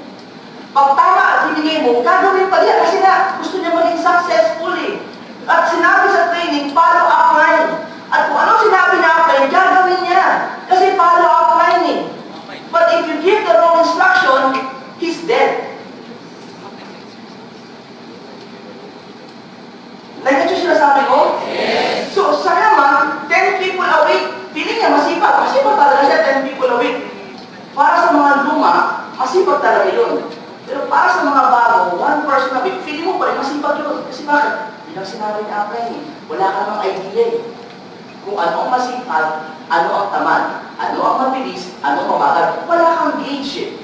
Pag tama ang binigay mo, gagawin pa rin kasi nga, gusto niya maging successful eh. At sinabi sa training, follow upline. At kung ano sinabi niya upline, gagawin niya. Kasi follow upline eh. But if you give the wrong instruction, he's dead. Nagigit yung sinasabi ko? Yes! So, sa naman, 10 people a week, feeling niya masipag. Masipag talaga siya, 10 people a week. Para sa mga luma, masipag talaga yun. Pero para sa mga bago, 1 person a week, feeling mo pa rin masipag yun. Kasi bakit? Bilang sinabi niya April, wala ka ng idea eh. Kung ano ang masipag, ano ang tamad, ano ang mabilis, ano ang mabagal. Wala kang gauge eh.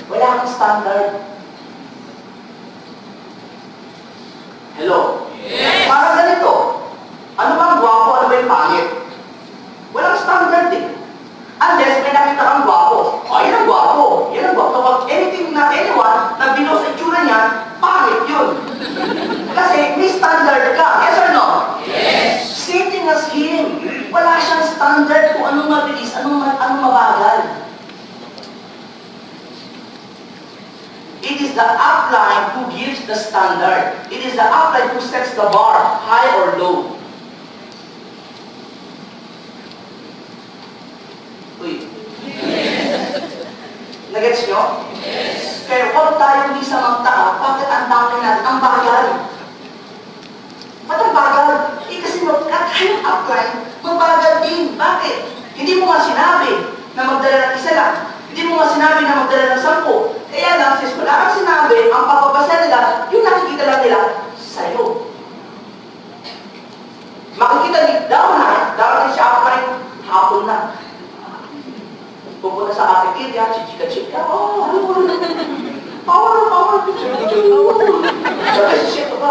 Wala kang standard. Hello? Yes! Parang ganito. Ano ba ang gwapo, ano ba yung pangit? Walang standard eh. Unless may nakita kang gwapo. O, yan ang gwapo. Yan ang gwapo. Kapag anything na anyone na binuo sa itsura niya, pangit yun. Kasi may standard ka. Yes or no? Yes! Same thing as him. Wala siyang standard kung anong mabilis, anong mabagal. It is the upline who gives the standard. It is the upline who sets the bar, high or low. Uy. Nagets nyo? Yes! Kaya huwag tayo minsan magtaka, bakit ang dami natin, ang bagal? Ba't ang bagal? Eh kasi magkakayong upline, mabagal din. Bakit? Hindi mo nga sinabi na magdala ng isa lang. Hindi mo nga sinabi na magdala ng 10. Kaya lang, sis, wala kang sinabi, ang papabasa nila, yung nakikita lang nila, sa'yo. Makikita ni down siya upline, hapon na. Pupunta sa cafeteria, chichika-chika, oh, ano mo rin? Power, picture. Sabi si Chef, diba?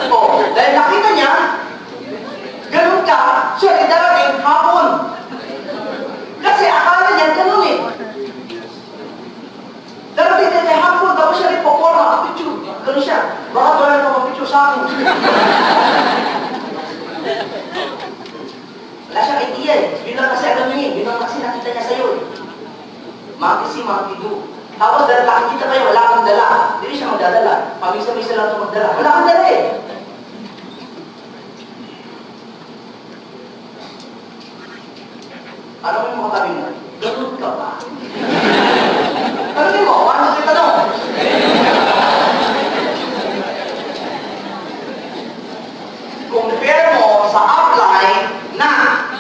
Oh, dahil nakita niya, ganun ka, siya ay darating hapon. Kasi akala niya ganun eh. Darating niya hapon, tapos siya rin poporma, picture. Ganun siya. Baka wala na picture sa akin. Wala siyang idea eh. Yun lang kasi alam niya eh. Yun lang kasi nakita niya sa'yo eh. Makisi, makikido. Tapos dahil nakikita kayo, wala kang dala. Hindi siya magdadala. Pamisa-misa lang ito magdala. Wala kang dala eh. Ano mo yung mga tabi mo? Ganun ka ba? Tanungin mo, ano yung tanong? Compare mo sa upline na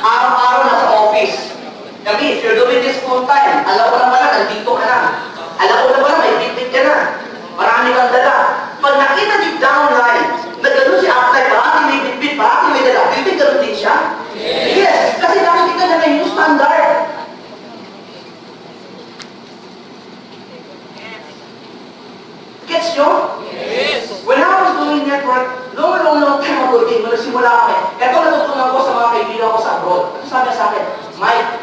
araw-araw na sa office. That means, you're doing this full time. Alam ko na pala, nandito ka na. Alam ko na pala, may bitbit ka na. Marami kang dala. Pag nakita deep downline, na gano'n si upline, parati may bitbit, parati may dala. Bitbit gano'n din siya? Yes, kasi nakikita niya na yung standard. Gets nyo? Yes. When I was doing network, long time ago din, nung nagsimula kami, eto natutunan ko sa mga kaibigan ko sa abroad. Ito sabi sa akin, Mike,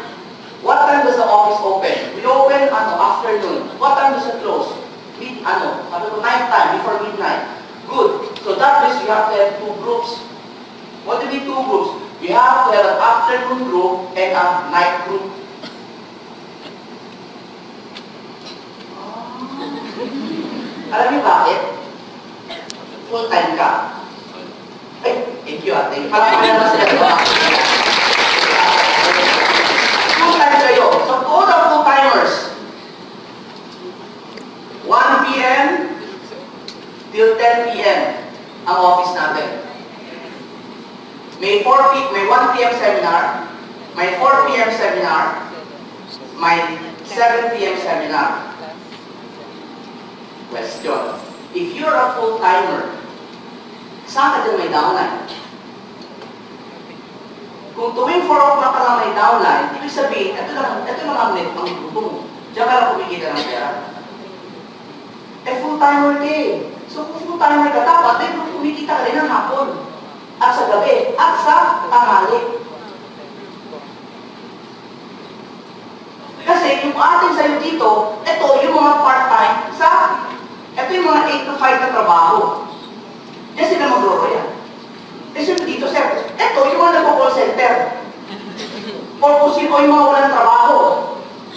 what time does the office open? We open, afternoon. What time does it close? Sabi ko, night time, before midnight. Good. So that means you have to have two groups. What do you mean two groups? You have to have an afternoon group and a night group. Alam niyo bakit? Full time ka. Ay, thank you ate. Palakpakan naman sila, diba? Full time kayo. So, total full timers. 1 p.m. till 10 p.m. ang office natin. May 1 p.m. seminar, may 4 p.m. seminar, may 7 p.m. seminar. Question. If you're a full-timer, saan ka dyan may downline? Kung tuwing 4 o'clock ka lang may downline, ibig sabihin, ito lang ang net ang grupo mo. Diyan ka lang kumikita ng pera. Eh, full-timer ka eh. So, kung full-timer ka, dapat kumikita ka rin ng hapon. At sa gabi, at sa tanghali. Kasi yung atin sa'yo dito, ito yung mga part-time ito yung mga 8 to 5 na trabaho. Diyan sila magro-royan. Kasi dito, sir, ito yung mga nag-call center. Or sino yung mga walang trabaho.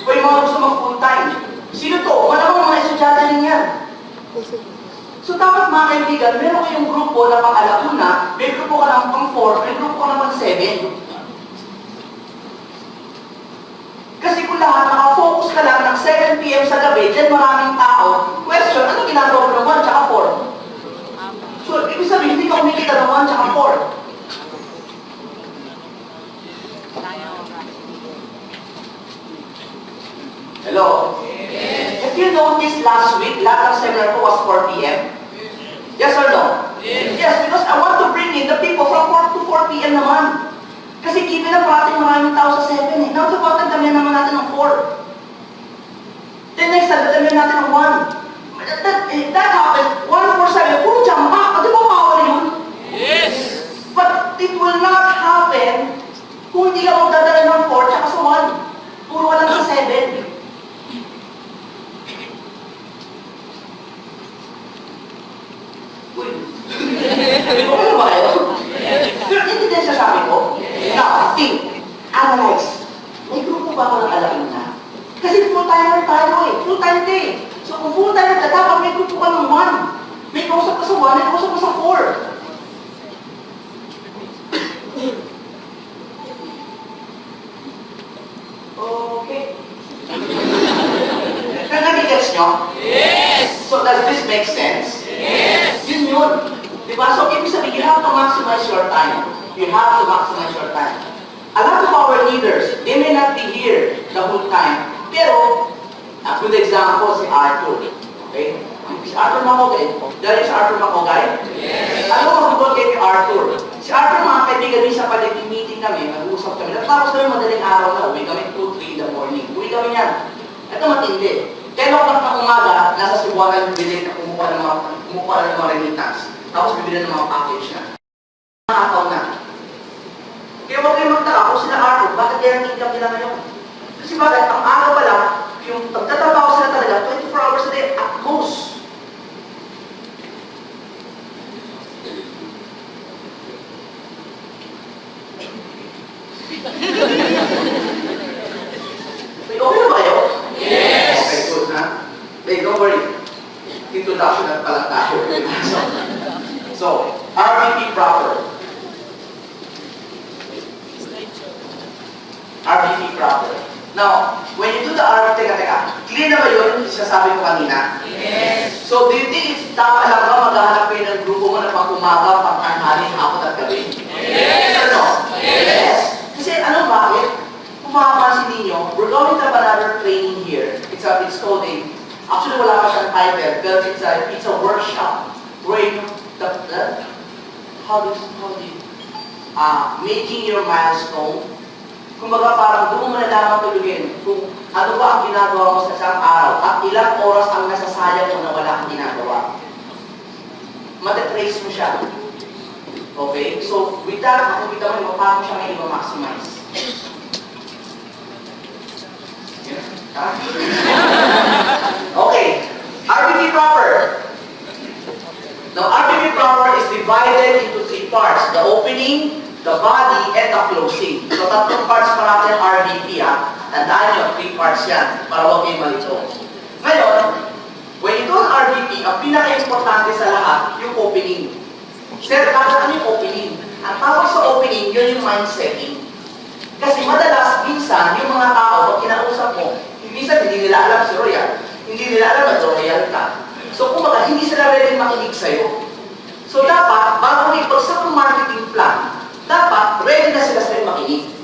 O yung mga gusto mag-full-time. Sino to? Malamang mga estudyante rin yan. So dapat mga kaibigan, meron kayong grupo na pang-alauna, may grupo ka ng pang-4, may grupo ka ng pang-7. Kasi kung lahat nakafocus ka lang ng 7 p.m. sa gabi, dyan maraming tao, question, ano ginagawa mo ng 1 tsaka 4? So, ibig sabihin, hindi ka kumikita ng 1 tsaka 4. Hello? If you noticed last week, lahat ng seminar ko was 4 p.m. Yes or no? Yes, because I want to bring in the people from 4 to 4 p.m. naman. Kasi given na parating maraming tao sa 7 eh. Now, support, nagdamihan naman natin ng 4. Then next time, nagdamihan natin ng 1. That happened. 1 for 7. Puro jump back. Di ba power yun? Yes. But it will not happen kung hindi ka magdadala ng 4 tsaka sa 1. Puro ka lang sa 7. Uy. Okay ba kayo? Pero hindi din sasabi ko. Now, think. Analyze. May grupo ba ako ng alauna? Kasi full-timer tayo eh. Full-time day. So kung full-timer ka, dapat may grupo ka ng 1. May kausap ka sa 1, may kausap ka sa 4. Okay. Nagigets nyo? Yes. So does this make sense? Yes. Yun. Diba? So ibig sabihin, you have to maximize your time. You have to maximize your time. A lot of our leaders, they may not be here the whole time. Pero, a good example, si Arthur. Okay? Si Arthur Macogay. That is Arthur Macogay? Yes. Ano mo magugol kay Arthur? Si Arthur, mga kaibigan, minsan pa meeting kami, nag-uusap kami. Tapos kami madaling araw na, uwi kami 2-3 in the morning. Uwi kami yan. Ito matindi. 10 o'clock na umaga, nasa Cebuanan, bibili na kumukuha ng mga remittance. Tapos bibili ng mga package na. Nakataw na. Kaya huwag kayo magtaka kung sila Arthur, bakit yan ang income nila ngayon? Kasi bakit, ang araw pa lang, yung pagtatrabaho sila talaga, 24 hours a day at most. Okay na ba kayo? Yes. Okay, good ha? Hey, don't worry. Introduction at palang tayo. So, RVP proper. RVP proper. Now, when you do the teka, clear na ba yun? Yung sinasabi ko kanina? Yes. So, do you think it's tama lang ba maghahanap kayo ng grupo mo na pang umaga, pang tanghali, hapon at gabi? Yes. Ano? Yes. Kasi ano bakit? Kung makapansin ninyo, we're going to have another training here. It's called actually wala pa siyang title, but it's a workshop where making your milestone. Kumbaga parang doon mo na lamang tulugin kung ano ba ang ginagawa mo sa isang araw at ilang oras ang nasasayang mo na wala kang ginagawa. Matatrace mo siya. Okay? So, with that, makikita mo paano siya ngayon ma-maximize. Okay. RBP proper. Now, RBP proper is divided into 3 parts. The opening, the body, and the closing. So, 3 parts pa natin ang RBP, ha? Tandaan nyo, 3 parts yan, para huwag kayo malito. Ngayon, when you do an RBP, ang pinaka-importante sa lahat, yung opening. Sir, ano yung opening? Ang tawag sa opening, yun yung mind setting. Kasi madalas, minsan, yung mga tao, pag kinausap mo, minsan hindi nila alam si Royal, hindi nila alam na Royal ka. So, kumaga, hindi sila ready makinig sa'yo. So, dapat, bago may ipagsak ng marketing plan, dapat, ready na sila sa'yo makinig.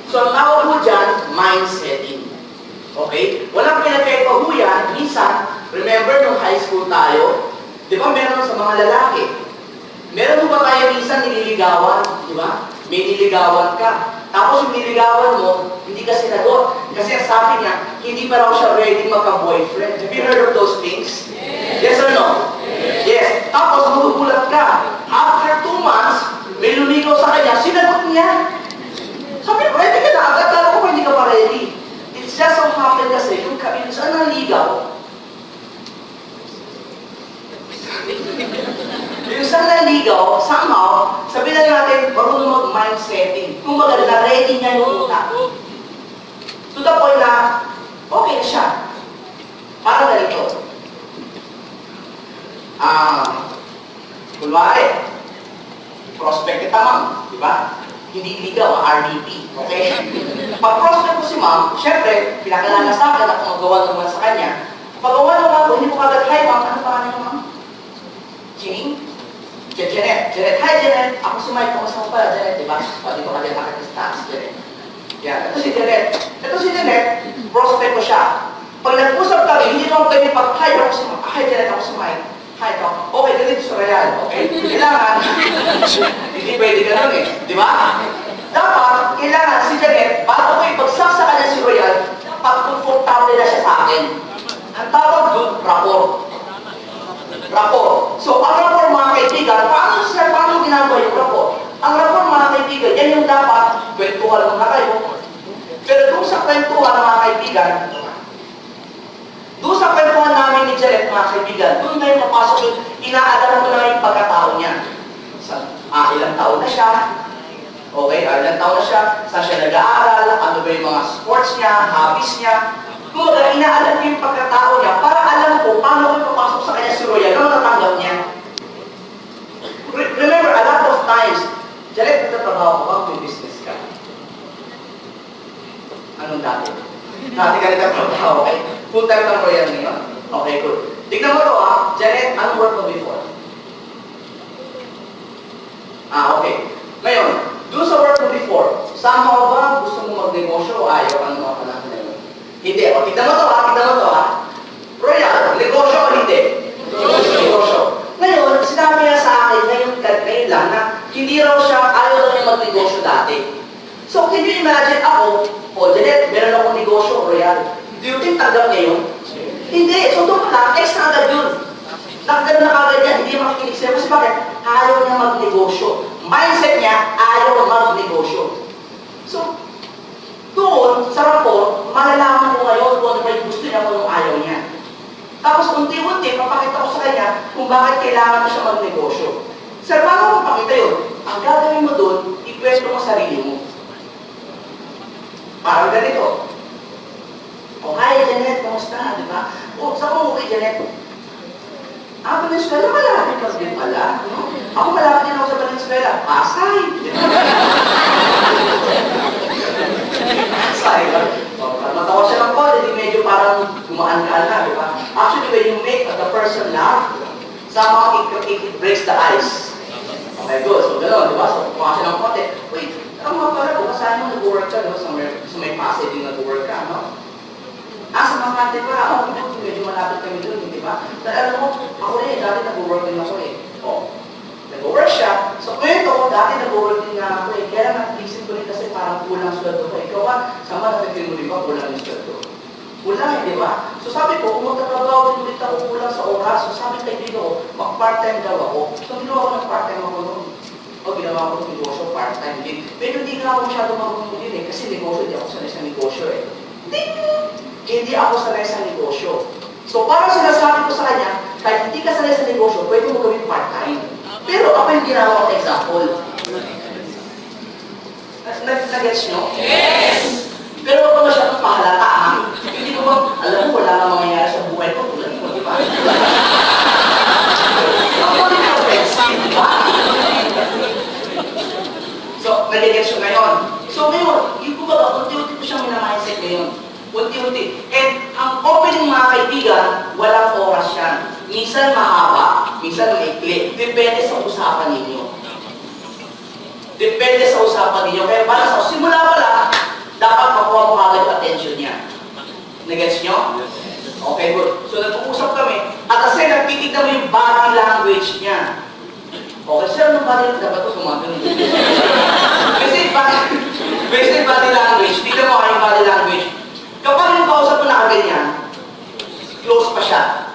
So, ang tawag mo dyan, mind setting. Okay? Walang pinagkaipahu yan. Minsan, remember nung high school tayo, di ba meron sa mga lalaki? Meron ba tayo minsan nililigawan? Di ba? May niligawan ka. Tapos yung niligawan mo, hindi ka sinagot. Kasi ang sabi niya, hindi pa raw siya ready magka-boyfriend. Have you heard of those things? Yes or no? Yes. Tapos magugulat ka. After 2 months, may lumigaw sa kanya, sinagot niya. Sabi, ready ka na agad. Tara ko hindi ka pa ready. It's just so happen kasi, yung saan naligaw, yung isang naligaw, somehow, sabihin na natin, marunong mag-mind setting. Kung maganda, na-ready niya yung utak. To the point na, okay na siya. Parang ganito. Kunwari, prospect kita ma'am, di ba? Hindi ligaw, RDP. Okay? Pag-prospect ko si ma'am, syempre, pinakilala sa akin at magawa naman sa kanya. Pag-gawa naman ako, hindi ko agad, hi ma'am, ano pangalan niyo ma'am? Ching? Janet. Hi Janet. Ako si Mike. Kamusta mo pala Janet, di ba? Pwede ko kanya nakita sa taas, Janet. Yan. Ito si Janet. Prospect ko siya. Pag nag-usap kami, hindi naman kayo pag-hi ako si Mike. Hi Janet, ako si Mike. Hi ito. Okay, ganito sa Real. Okay? Kailangan. Hindi pwede ganun eh. Di ba? Dapat, kailangan si Janet, bago ko ipagsak sa kanya si Royal, dapat komportable na siya sa akin. Ang tawag doon, rapport. So, ang rapport mga kaibigan, paano ginagawa yung rapport? Ang rapport mga kaibigan, yan yung dapat, kwentuhan mo na kayo. Pero doon sa kwentuhan mga kaibigan, doon sa kwentuhan namin ni Janet mga kaibigan, doon na yung papasok yung inaalam ko na yung pagkatao niya. Ilang taon na siya, okay, ilang taon na siya, saan siya nag-aaral, ano ba yung mga sports niya, hobbies niya. Kung inaalam ko yung pagkatao niya, para alam ko paano ko papasok sa kanya si Royal, ano natanggap niya. Remember, a lot of times, Janet, nagtatrabaho ko ba kung business ka? Anong dati? Dati ka nagtatrabaho, okay? Full-time ka Royal ngayon? Okay, good. Tignan mo ito Janet, anong work mo before? Okay. Ngayon, doon sa work mo before, somehow ba gusto mo magnegosyo o ayaw ka ng mga panahon na yun? Hindi. O, tignan mo to Royal, negosyo o hindi? Negosyo. Ngayon, sinabi niya sa akin ngayon lang na hindi raw siya, ayaw daw niya magnegosyo dati. So, can you imagine ako, Janet, meron akong negosyo, Royal. Do you think tanggap niya yun? Hindi. So, doon lang, ex-standard yun. Nakagano na kagad niya, hindi makikinig siya. Kasi bakit? Ayaw niya magnegosyo. Mindset niya, ayaw magnegosyo. So, doon, sa rapport, malalaman mo ngayon kung ano ba yung gusto niya, kung ano ayaw niya. Tapos, unti-unti, papakita ko sa kanya kung bakit kailangan mo siya magnegosyo. Sir, paano mo pakita yun? Ang gagawin mo doon, ikwento mo sarili mo. Parang ganito. Hi, Janet, kamusta? Di ba? Saan mo okay, Janet? Valenzuela, malapit ka din pala. No? Ako malapit din ako sa Valenzuela. Pasay! Pasay ba? Actually, when you make the person laugh, somehow it breaks the ice. Okay, good. So, gano'n, di ba? So, kuha siya ng konti. Wait, tama pala, bukas saan mo nag-work ka, di ba? Sa may Pasay din nag-work ka, no? Sa Makati pa, medyo malapit kami doon, di ba? Dahil alam mo, ako rin, dati nag-work din ako eh. Nag-work siya. So, kwento ko, dati nag-work din nga ako eh. Kaya lang, natisip ko rin kasi parang kulang sweldo ko. Ikaw ba, sama na mo rin ba, kulang yung sweldo? Kulang eh, di ba? So sabi ko, kung magtatrabaho din ulit ako kulang sa oras, so sabi kaibigan ko, mag-part-time daw ako. So ginawa ko ng part-time ako noon. Ginawa ko ng negosyo, part-time din. Pero hindi nga ako masyado marunong din eh, kasi negosyo, hindi ako sanay sa negosyo eh. Hindi ako sanay sa negosyo. So parang sinasabi ko sa kanya, kahit hindi ka sanay sa negosyo, pwede mo gawin part-time. Pero ako yung ginawa ko example. Nag-gets nyo? Yes! Pero wag ko masyadong pahalata, ha? Hindi ko ba, alam mo, wala nang mangyayari sa buhay ko, tulad mo, di ba? Ako din ang offensive, di ba? So, nagigets yun ngayon. So, ngayon, yung kumbaga, unti-unti ko siyang minamindset ngayon. Unti-unti. And ang opening mga kaibigan, walang oras yan. Minsan mahaba, minsan maikli. Depende sa usapan ninyo. Depende sa usapan ninyo. Kaya para sa simula pa lang, dapat makuha mo agad yung attention niya. Nagets nyo? Okay, good. So, nag-uusap kami. At kasi nagtitignan mo yung body language niya. Okay, sir, anong body language? Dapat ito sumagano. Basic body language. Tignan mo kayong body language. Kapag yung kausap mo na ganyan, close pa siya.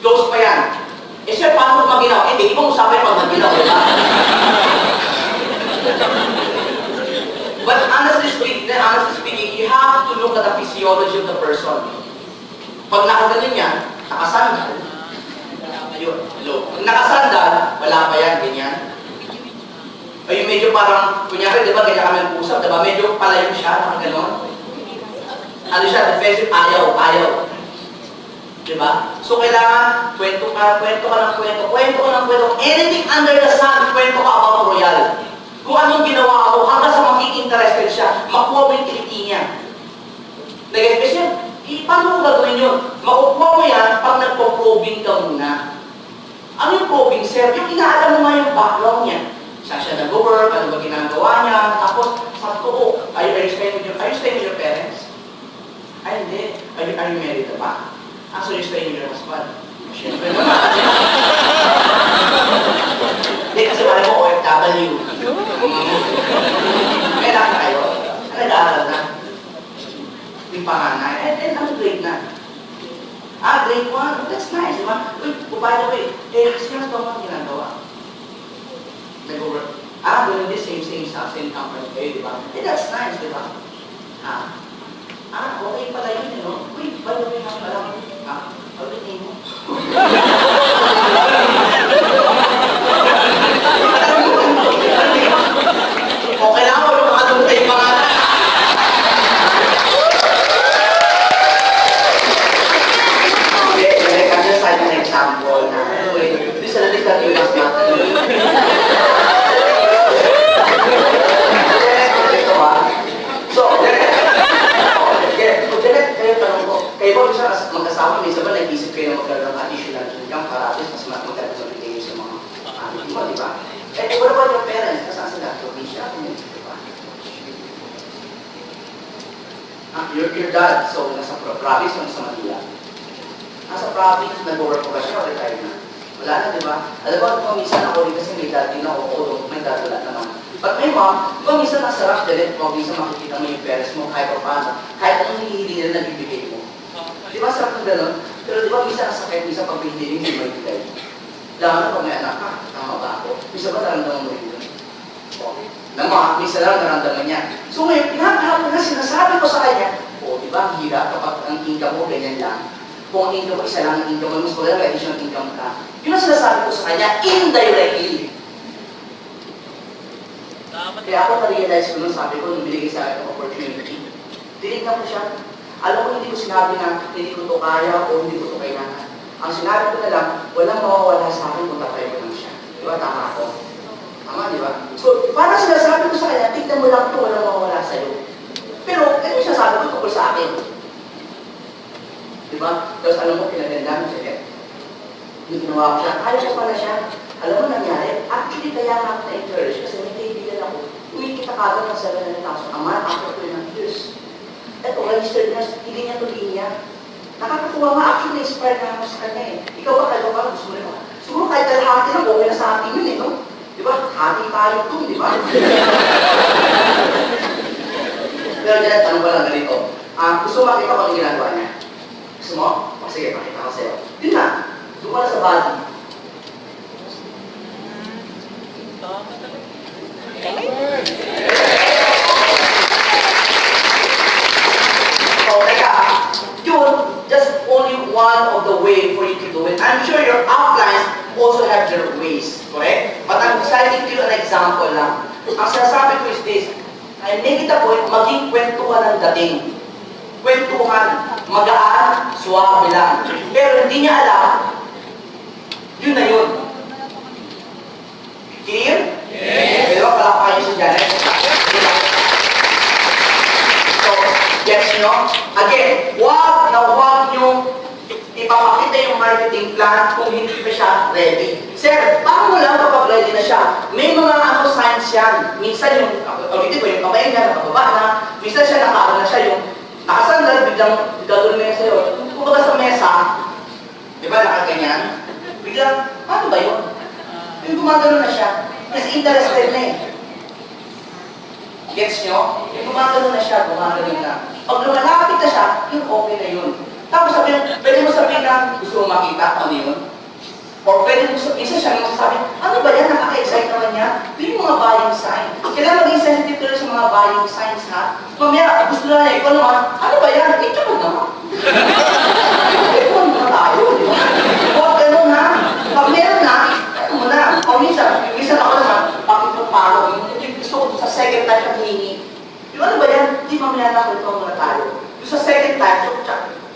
Close pa yan. Eh, sir, paano mag-ginaw? Eh, di ba usapin pag mag-ginaw, di ba? But honestly speaking, you have to look at the physiology of the person. Pag nakaganon yan, nakasandal, ayun, hello. Pag nakasandal, wala pa yan, ganyan. Ayun, medyo parang, kunyari, di ba, ganyan kami nag-usap, di ba, medyo palayo siya, nakaganon. Ano siya, defensive, ayaw. Di ba? So, kailangan, kwento ka ng kwento. Anything under the sun, kwento ka about Royal. Kung anong ginawa mo, hanggang sa magiging interested siya, makuha mo yung kiliti niya. Nag-especially, paano mo gagawin yun? Makukuha mo yan pag nagpo-probing ka muna. Ano yung probing, sir? Yung inaalam mo nga yung background niya. Saan siya nag-work, ano ba ginagawa niya, tapos, sabi ko, are you staying with your parents? Ay, hindi. Are you married na ba? So you're staying with your husband? Siyempre naman. Hindi, kasi wala mo OFW. May anak na kayo? Nag-aaral na? Yung panganay? Eh, ano grade na? Grade 1? That's nice, di ba? Uy, by the way, experience ba mo ginagawa? Nag-work? Ganun din, same company kayo, di ba? That's nice, di ba? Okay pala yun, no? Uy, by the way, alam mo, pag-inin mo. Okay lang ako, yung makadumutay yung pangalan. Hindi, I'm just like an example na, this is a little bit of kayo ba bisa magkasama, minsan ba nag-isip kayo na magkaroon ng additional income para at least mas magkakaroon kayo sa mga anak mo, di ba? What about your parents? Nasaan sila? Probinsya? Di ba? Your dad, so nasa province o nasa Manila? Nasa province, nag-work pa siya o retired na? Wala na, di ba? Alam mo, minsan ako rin kasi may dad din ako, o may dad wala naman. But my mom, minsan nasa rush din, minsan makikita mo yung parents mo kahit pa paano, kahit anong hihili nila nagbibigay mo. Di ba sarap ng gano'n? Pero di ba minsan nasakit, minsan pag hindi hindi may bigay. Lalo na pag may anak ka, tama ba ako? Minsan ba naramdaman mo rin yun? Minsan lang naramdaman niya. So ngayon, pinakahapon na sinasabi ko sa kanya, di ba, hirap kapag ang income mo ganyan lang. Kung ang income mo, isa lang ang income mo, mas wala may additional income ka. Yun ang sinasabi ko sa kanya, indirectly. Kaya ako na-realize ko nung sabi ko, nung binigay sa akin ang opportunity, tinignan ko siya. Alam ko, hindi ko sinabi na hindi ko ito kaya o hindi ko ito kailangan. Ang sinabi ko na lang, walang mawawala sa akin kung tatry ko lang siya. Di ba? Tama ako. Tama, di ba? So, parang sinasabi ko sa kanya, tignan mo lang ito, walang mawawala sa'yo. Pero, ano yung sinasabi ko tungkol sa akin? ginawa ko siya, kaya ko pala siya. Alam mo nangyari, actually kaya nga ako na-encourage kasi may kaibigan ako, umikita kagad ng 700,000 a month after 2.5 years. Ito, registered nurse, hindi niya to linya. Nakakatuwa nga, actually na-inspired na ako sa kanya eh. Ikaw ba kayo ka, gusto mo rin ako? Siguro kahit kalahati lang, okay na sa atin yun eh, no? Di ba? Hati tayo ito, di ba? Pero dyan, tanong ko lang ganito. Gusto mo makita ko ang ginagawa niya? Gusto mo? Sige, pakita ko sa'yo. Yun na, doon ka na sa body. So, teka, yun, just only one of the way for you to do it. I'm sure your uplines also have their ways, correct? But I'm deciding to give you an example lang. Ang sinasabi ko is this, I make it a point, maging kwentuhan ang dating. Kwentuhan, magaan, suwabe lang. Pero hindi niya alam, yun na yun. Clear? Yes. Pero palakpakan niyo si Janet. So, gets nyo? Again, wag nyo ipapakita yung marketing plan kung hindi pa siya ready. Sir, paano mo lang kapag ready na siya? May mga signs yan. Minsan yung, ulitin ko, yung kamay niya, nakababa na. Minsan siya nakaano na siya, yung nakasandal, biglang gagawin mo yan sa'yo. Kumbaga sa mesa, di ba nakaganyan? Biglang, paano ba yun? Yung gumagano na siya. Kasi interested na eh. Gets nyo? Yung gumagano na siya, gumagano na. Pag lumalapit na siya, yung okay na yun. Tapos sabihin, pwede mo sabihin na gusto mo makita ano yun? Or pwede mo sabihin, isa siya sabi, ano ba yan? Nakaka-excite naman niya? Ito yung mga buying sign. Kailangan maging sensitive ka rin sa mga buying signs, ha? Mamaya, gusto na niya, ikaw naman, ano ba yan? Eh, tsaka naman. Ito naman tayo, di ba? Huwag ganun, ha? Pag meron na, ano mo na? O minsan ako naman, bakit mo paro? Gusto ko sa second time na hihingi. Di ba ano ba yan? Di mamaya na, ito muna tayo. Yung sa second time,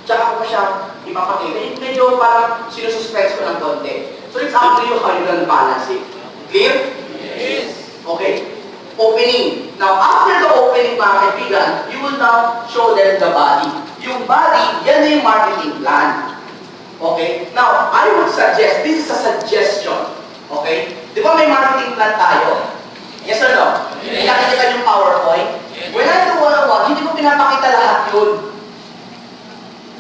tsaka ko na siya ipapakita. Medyo parang sinususpense ko ng konti. So it's up to you how you're gonna balance it. Clear? Yes. Okay. Opening. Now, after the opening, mga kaibigan, you will now show them the body. Yung body, yan na yung marketing plan. Okay? Now, I would suggest, this is a suggestion. Okay? Di ba may marketing plan tayo? Yes or no? Yes. Nakikita yung PowerPoint? Yes. When I do one-on-one, hindi ko pinapakita lahat yun.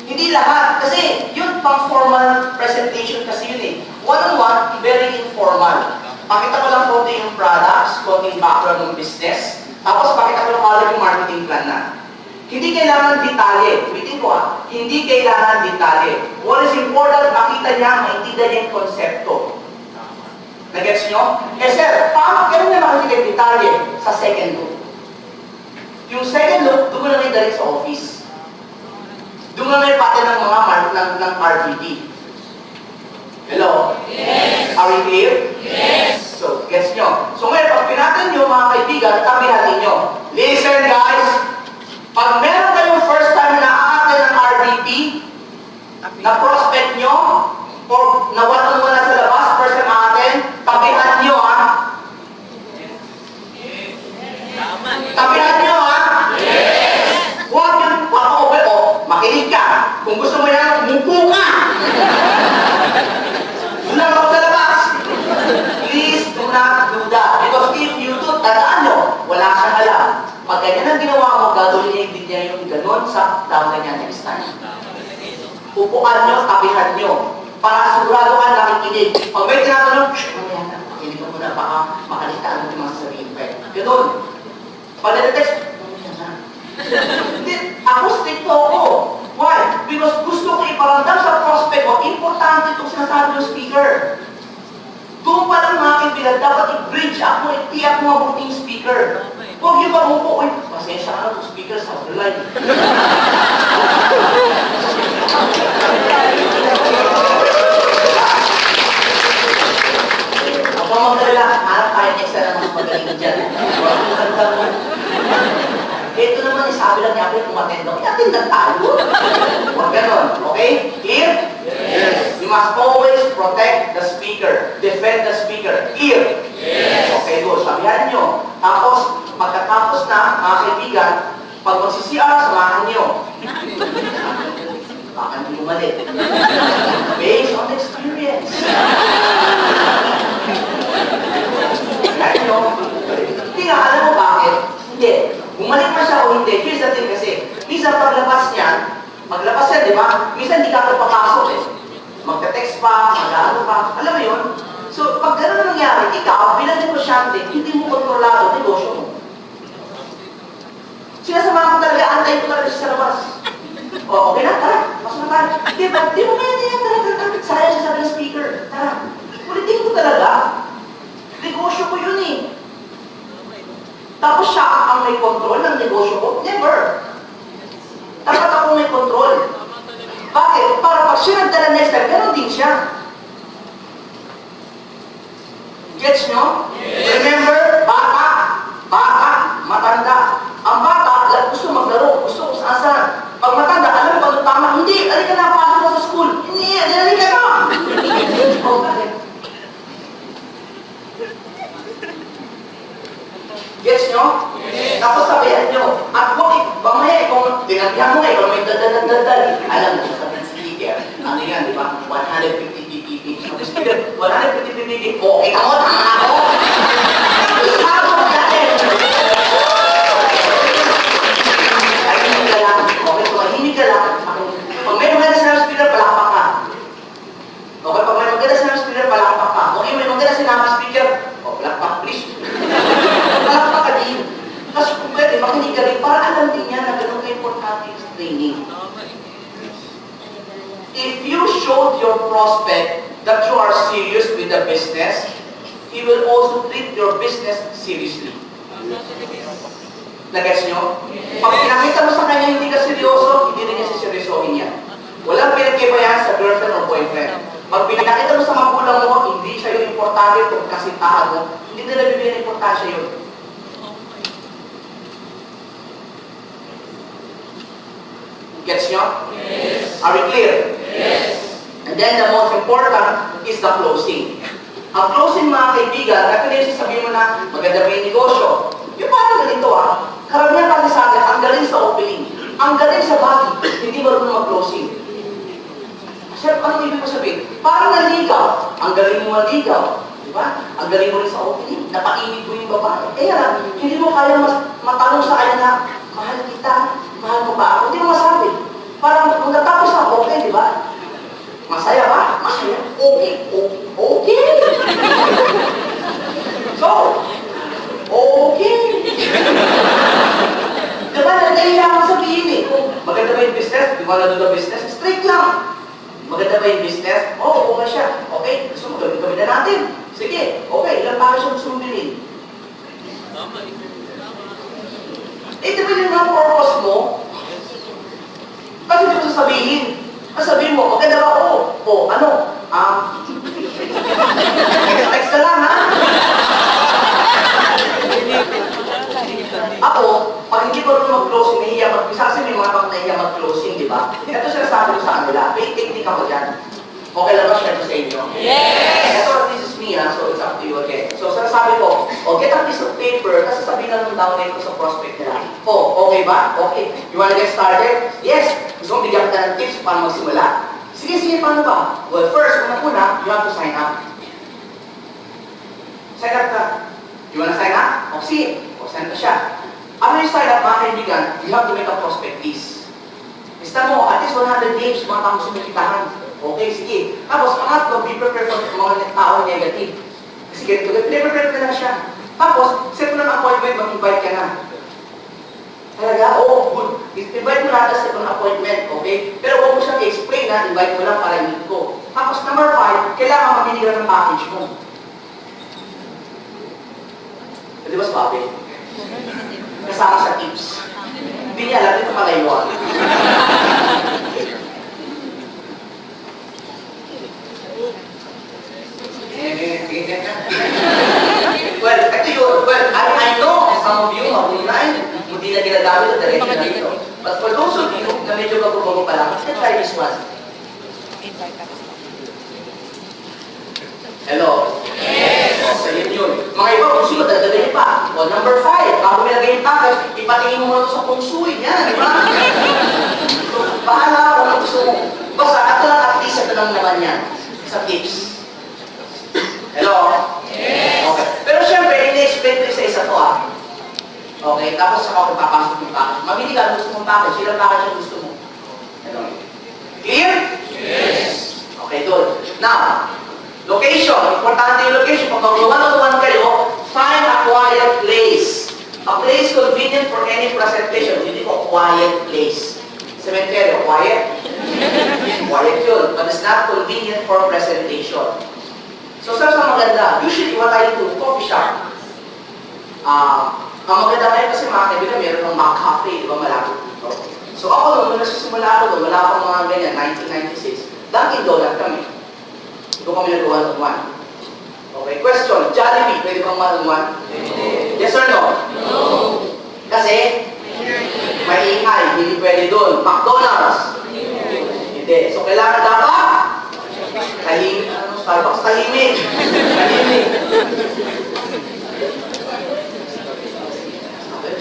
Hindi lahat. Kasi yun pang formal presentation kasi yun eh. One-on-one, very informal. Pakita ko lang konti yung products, konting background ng business, tapos pakita ko lang kagad yung marketing plan na. Hindi kailangan detalye. Ulitin ko hindi kailangan detalye. What is important, makita niya, maintindihan niya yung konsepto. Nagets nyo? Eh sir, paano ganun na makikita yung detalye? Sa second look. Yung second look, doon mo na may dali sa office. Doon nga may pati ng mga ng RGB. Hello? Yes. Are we clear? Yes. So, gets nyo. So ngayon, pag pinatan nyo mga kaibigan, tabihan ninyo. Listen guys, pag meron kayong first time na aatin ng RGB, na prospect nyo, or nawatan mo na sa labas, first time aatin, tabihan nyo ha. Tabihan nyo ha. Huwag yung papa-over o, makinig ka. Kung gusto mo yan, mupo ka! Doon lang ako sa labas. Please do not do that. Because if you do, tandaan nyo, wala siyang alam. Pag ganyan ang ginawa mo, gagawin niya yung bigyan yung ganon sa down niya next time. Upuan nyo, tabihan nyo. Para sigurado ka nakikinig. Pag may tinatanong, mamaya na, makinig mo na, baka makalitaan mo yung mga sabihin pa. Ganon. Pag nag-text, hindi, ako stricto ako. Why? Because gusto ko iparamdam sa prospect ko, importante itong sinasabi ng speaker. Doon pa lang mga kaibigan, dapat i-bridge ako, i-tiyak mo mabuting speaker. Huwag yung mabupo, uy, pasensya ka na itong speaker sa line. Ako magdala, hanap tayo next na ng mga magaling dyan. Ito naman, sabi lang niya, kumaten daw. Iatin lang tayo. Huwag ganon. Okay? Clear? Yes. You must always protect the speaker. Defend the speaker. Clear? Yes. Okay, good. Sabihan nyo. Tapos, pagkatapos na, mga kaibigan, pag magsisiar, samahan nyo. Baka nyo mali. Based on experience. Right, no? Hindi nga, alam mo bakit? Hindi. Bumalik pa siya o hindi. Here's the thing kasi, minsan paglabas niya, maglabas siya, di ba? Minsan hindi ka ako papasok eh. Magka-text pa, mag-ano pa. Alam mo yun? So, pag gano'n nangyari, ikaw, bilang negosyante, hindi mo kontrolado ang negosyo mo. Sinasama ko talaga, antayin ko talaga siya sa labas. O, okay na, tara, pasok na tayo. Di mo kaya niya, tara, sayang siya sabi ng speaker. Tara, ulitin ko talaga. Negosyo ko yun eh. Tapos siya ang may control ng negosyo ko? Never. Dapat ako may control. Bakit? Para pag siya nagdala next time, gano'n din siya. Gets nyo? Yes. Remember, bata, matanda. Ang bata, gusto maglaro, gusto kung saan. Pag matanda, alam mo pag tama, hindi, alika na, pasok na sa school. Hindi, alika na. Oh, bakit? Gets nyo? Yes. Tapos sabihan nyo, at mamaya, kung tinabihan mo ngayon, may dadal, alam mo, sa speaker, ano yan, di ba? 150 ppb. Ang speaker, 150 ppb. Okay ako, tama ako. Isama mo natin. Ay, hindi ka lang. Okay, tumahimik ka lang. Pag may maganda sa speaker, palakpak ka. Okay, pag may maganda sa speaker, palakpak ka. Okay, may maganda sa speaker, palakpak, please. Palakpak ka din. Kasi kung pwede, makinig ka rin para alam din niya na ganun ka-importante yung training. If you showed your prospect that you are serious with the business, he will also treat your business seriously. Nagets nyo? Pag pinakita mo sa kanya hindi ka seryoso, hindi rin niya siseryosohin yan. Walang pinagkiba yan sa girlfriend or boyfriend. Pag pinakita mo sa magulang mo, hindi siya yung importante itong kasintahan mo, hindi nila bibigyan ng importansya yun. Gets nyo? Yes. Are we clear? Yes. And then the most important is the closing. Ang closing, mga kaibigan, natin yung sasabihin mo na maganda ba yung negosyo? Yung parang ganito karamihan kasi sa akin, ang galing sa opening, ang galing sa body, hindi marunong mag-closing. Sir, ano ibig mo sabihin? Parang naligaw, ang galing mo maligaw. Diba? Ang galing mo rin sa opening, napainit mo yung babae. Kaya lang, hindi mo kaya matanong sa kanya na, mahal kita, mahal mo ba ako? Hindi mo masabi. Parang kung natapos na, okay, di ba? Masaya ba? Masaya. Okay. Okay. So, okay. Diba, nagkaya akong sabihin eh. Kung maganda ba yung business? Di ba na doon business? Straight lang. Maganda ba yung business? Oo, okay siya. Okay, gusto mo gawin na natin. Sige, okay, ilang pa siya gusto mong bilhin. Eh, di ba yun ang purpose mo? Kasi di mo sasabihin. Sabihin mo, okay na ba? Oo, ano? Text na lang, ha? Ako, pag hindi ko rin mag-closing, nahiya mag-isa kasi may mga pang nahiya mag-closing, di ba? Ito sinasabi ko sa kanila, may technique ako dyan. Okay lang ba share ko sa inyo? Yes! Ito, this is me, so it's up to you again. So, sinasabi ko, get a piece of paper, kasi sabihin lang ng downline ko sa prospect nila. Okay ba? Okay. You wanna get started? Yes! Gusto mong bigyan kita ng tips paano magsimula? Sige, paano ba? Well, first, una, you have to sign up. Sign up ka. You wanna sign up? Sige. Sign up siya. Ano yung sign up, mga kaibigan? You have to make a prospect list. Lista mo, at least 100 names, mga taong sumikitahan. Okay, sige. Tapos, pangatlo, be prepared for mga tao negative. Kasi ganito, prepare ka na siya. Tapos, set mo na ng appointment, mag-invite ka na. Talaga? Good. Invite mo na, set mo ng appointment, okay? Pero huwag mo siyang i-explain na, invite mo lang para i-meet ko. Tapos, number 5, kailangan mamili ka ng package mo. Di ba sabi? Kasama sa tips. Hindi niya alam, ito pala yun. I know some of you mag-online, hindi na ginagamit at diretso na dito. But for those of you na medyo bago-bago pa lang, let's try this one. Hello? Yes! So, yun. Mga iba, kung sino, dadalhin pa. Number 5, bago nilagay yung package, ipatingin mo muna ito sa kung suy. Yan, di ba? So, bahala kung ano gusto mo. Basta, ito lang at least, ito lang naman yan. Sa tips. Hello? Okay. Pero syempre, ini-explain ko isa-isa to Okay, tapos saka ako papasok yung package. Mamili ka, gusto mong package. Ilang package ang gusto mo? Hello? Clear? Okay, good. Now, location. Importante yung location. Pag mag-one-on-one kayo, find a quiet place. A place convenient for any presentation. Hindi ko quiet place. Cemetery, quiet? Quiet yun. But it's not convenient for presentation. So, saan sa maganda? Usually, what I do, coffee shop. Ang maganda ngayon kasi mga kaibigan, meron ng Mac Cafe, di ba, malapit dito. So ako nung nagsisimula ako doon, wala akong mga ganyan, 1996, Dunkin' Donut kami. Doon kami nag-one-on-one. Okay, question, Jollibee, pwede bang one-on-one? Yes or no? No. Kasi, may ingay, hindi pwede doon. McDonald's? Hindi. So kailangan dapat? Tahimik, Starbucks, tahimik. Tahimik.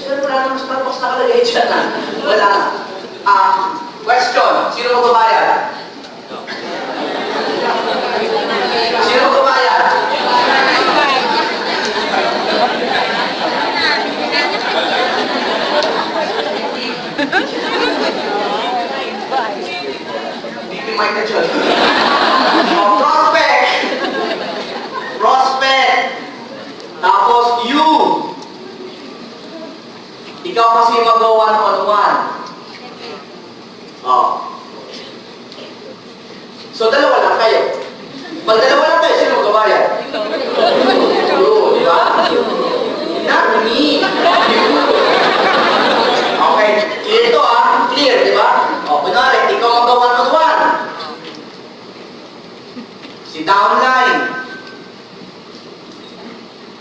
Sir, wala namang Starbucks nakalagay dyan na. Wala. Question, sino magbabayad? Sino magbabayad? Hindi mic na dyan. Prospect! Prospect! Tapos you! Ikaw kasi mag-one-on-one. So, dalawa lang kayo. Pag dalawa lang kayo, sino magbabayad? You, di ba? Not me. Okay, clear ito clear, di ba? Kunwari, ikaw mag-one-on-one. Si downline.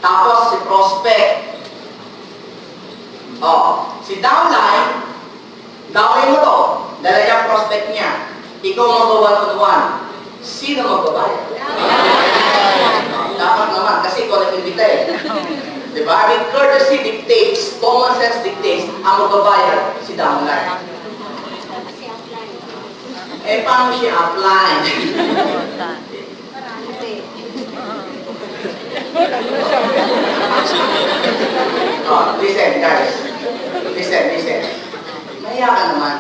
Tapos si prospect. Si downline mo to, dala niya prospect niya. Ikaw mag-one-on-one. Sino magbabayad? Dapat naman, kasi ikaw nag-invita Diba? I mean, courtesy dictates, common sense dictates, ang magbabayad, si downline. Paano siya apply? Listen, guys. Listen. Mahiya ka naman.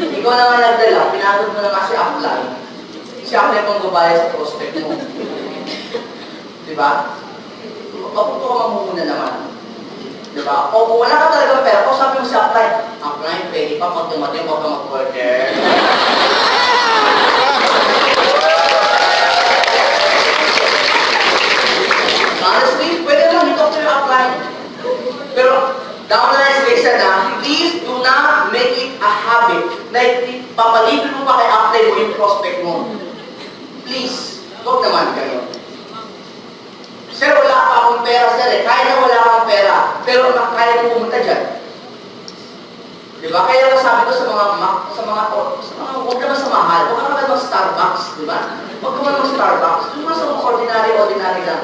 Ikaw naman nagdala, pinagod mo na kasi apply. Si apply pang babayad sa prospect mo. Diba? Papunto ka mamumuna naman. Diba? O kung wala ka talagang pera, o sabi mo si apply, apply, pwede pa pag dumating, huwag ka mag-order. Honestly, pwede naman ito yung apply. Pero, downline said please do not make it a habit na papalipin mo pa kay apply mo yung prospect mo. Please, huwag naman kayo. Sir, wala pa akong pera, sir. Kaya na wala akong pera. Pero kaya mo pumunta dyan. Diba? Kaya nga sabi ko sa mga huwag naman sa mahal. Huwag ka naman ng Starbucks, diba? Huwag ka naman ng Starbucks. Huwag naman sa mga ordinary lang.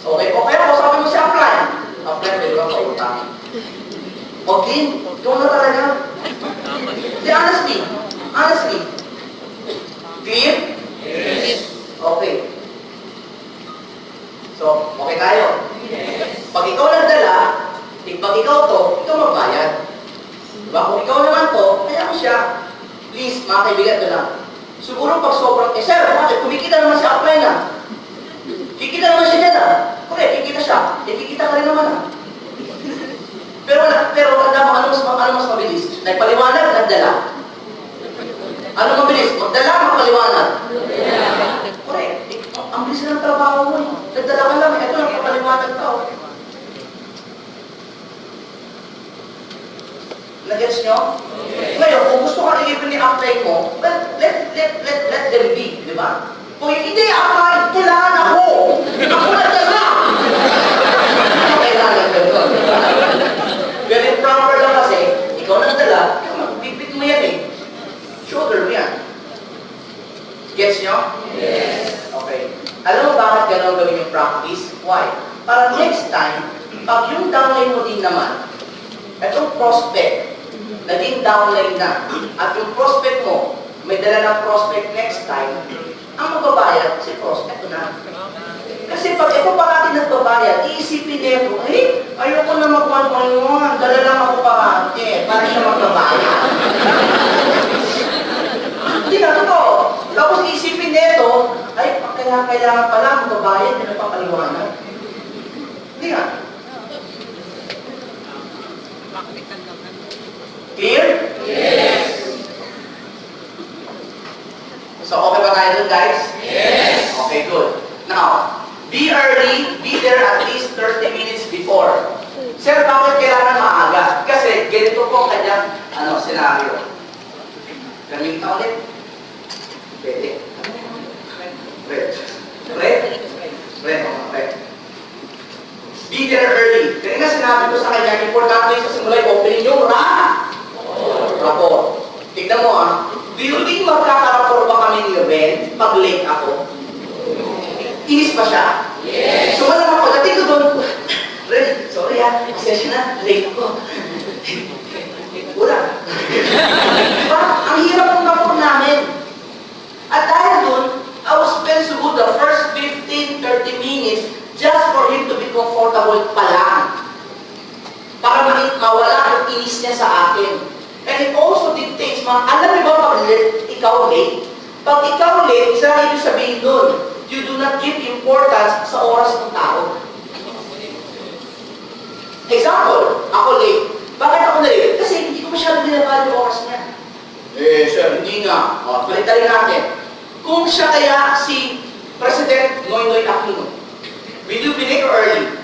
Okay, o kaya kung sabi mo si apply. Apply, pwede ka pa utang. O din, ikaw na talaga. Di, honestly. Clear? Yes. Okay. So, okay tayo? Yes. Pag ikaw nagdala, pag ikaw to, ikaw magbayad. Diba? Kung ikaw naman to, kaya mo siya. Please, mga kaibigan ko lang. Siguro pag sobrang, sir, bakit? Kumikita naman si apply na. Kikita naman siya dyan Correct, kikita siya. Kikita ka rin naman Pero ano mas mabilis? Nagpaliwanag, nagdala. Ano mabilis? Magdala, magpaliwanag. Correct. Ang bilis ng trabaho mo Nagdala ka lang, ito lang papaliwanag ka Nag-gets nyo? Ngayon, kung gusto ka i-give ni apply mo, well, let them be, di ba? Kung hindi apply, kailangan ako! Ako nagdala! Kailangan gano'n. Very proper lang kasi, ikaw nagdala, bibit mo yan Shoulder mo yan. Gets nyo? Yes. Okay. Alam mo bakit gano'n gawin yung practice? Why? Para next time, pag yung downline mo din naman, itong prospect, naging downline na, at yung prospect mo, may dala ng prospect next time, ang magbabayad si prospect na. Kasi pag ito parati nagbabayad, iisipin nito, ayoko na mag-1-on-1, dala lang ako parati, para siya magbabayad. Hindi na, totoo. Tapos iisipin nito, kailangan pala magbabayad, na napapaliwanag. Hindi nga. Clear? Yes. So, okay ba tayo dun, guys? Yes. Okay, good. Now, be early, be there at least 30 minutes before. Sir, bakit kailangan maaga? Kasi ganito po ang kanyang senaryo. Lamig na ulit. Pwede. Red. Red? Red. Okay. Be there early. Kaya nga sinabi ko sa kanya, importante sa simula yung opening yung rapport. Tignan mo do you think magkakarapor ba kami ni Ren pag late ako? Inis pa siya? Yes. So wala ako, dating ko doon, Ren, sorry pasensya na, late ako. Wala. Diba? Ang hirap ng rapport namin. At dahil doon, I will spend siguro the first 15-30 minutes just for him to be comfortable pa lang. Para mawala ang inis niya sa akin. And it also dictates, alam mo ba pag ikaw late? Pag ikaw late, isa lang ibig sabihin doon, you do not give importance sa oras ng tao. Example, ako late. Bakit ako na late? Kasi hindi ko masyadong binavalue yung oras niya. Sir, hindi nga. Baliktad natin. Kung siya kaya si President Noynoy Aquino, will you be late or early?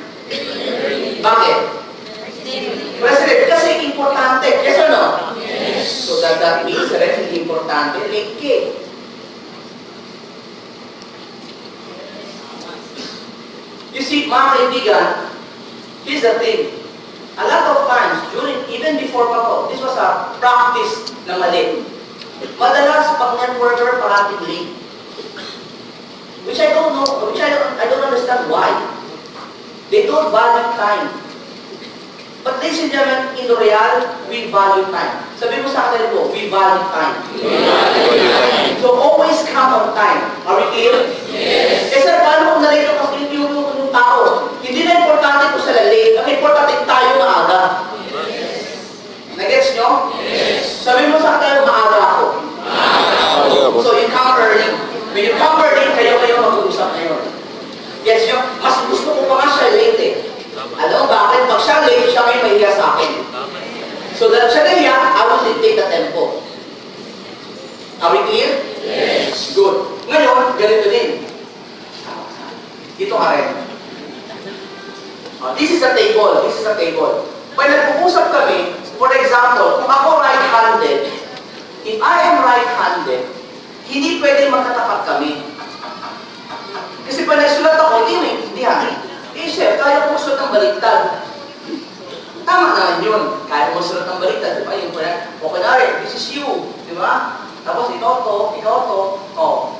Bakit? President, kasi importante. Yes or no? Yes. So that means hindi importante. Late ka. You see, mga kaibigan, here's the thing. A lot of times, even before pa po, this was a practice na mali. Madalas, pag networker, parating late. Which I don't know, I don't understand why. They don't value time. But ladies and gentlemen, in the real, we value time. Sabi mo sa akin ito, we value time. So always come on time. Are we clear? Yes. Eh sir, paano kung nalito kasi yung tao? Hindi na importante kung sila late. Ang importante tayo maaga. Nag-gets nyo? Yes. Sabi mo sa akin, maaga ako. So you come early. When you come early, kayo mag-uusap ngayon. Yes nyo? Mas gusto ko pa nga siya late eh. Alam mo bakit? Pag siya late, siya may mahiya sa akin. So dahil siya nahiya, I will dictate the tempo. Are we clear? Yes. Good. Ngayon, ganito din. Dito ka rin. This is a table. This is a table. Pag nag-uusap kami, for example, kung ako right-handed, if I am right-handed, hindi pwede magkatapat kami. Kasi pag nagsulat ako, hindi mo intindihan. Sir, kaya ko sulat ng baliktad. Tama naman yun. Kaya mo sulat ng baliktad. Diba? Yung kunwari, this is you. Diba? Tapos ikaw to.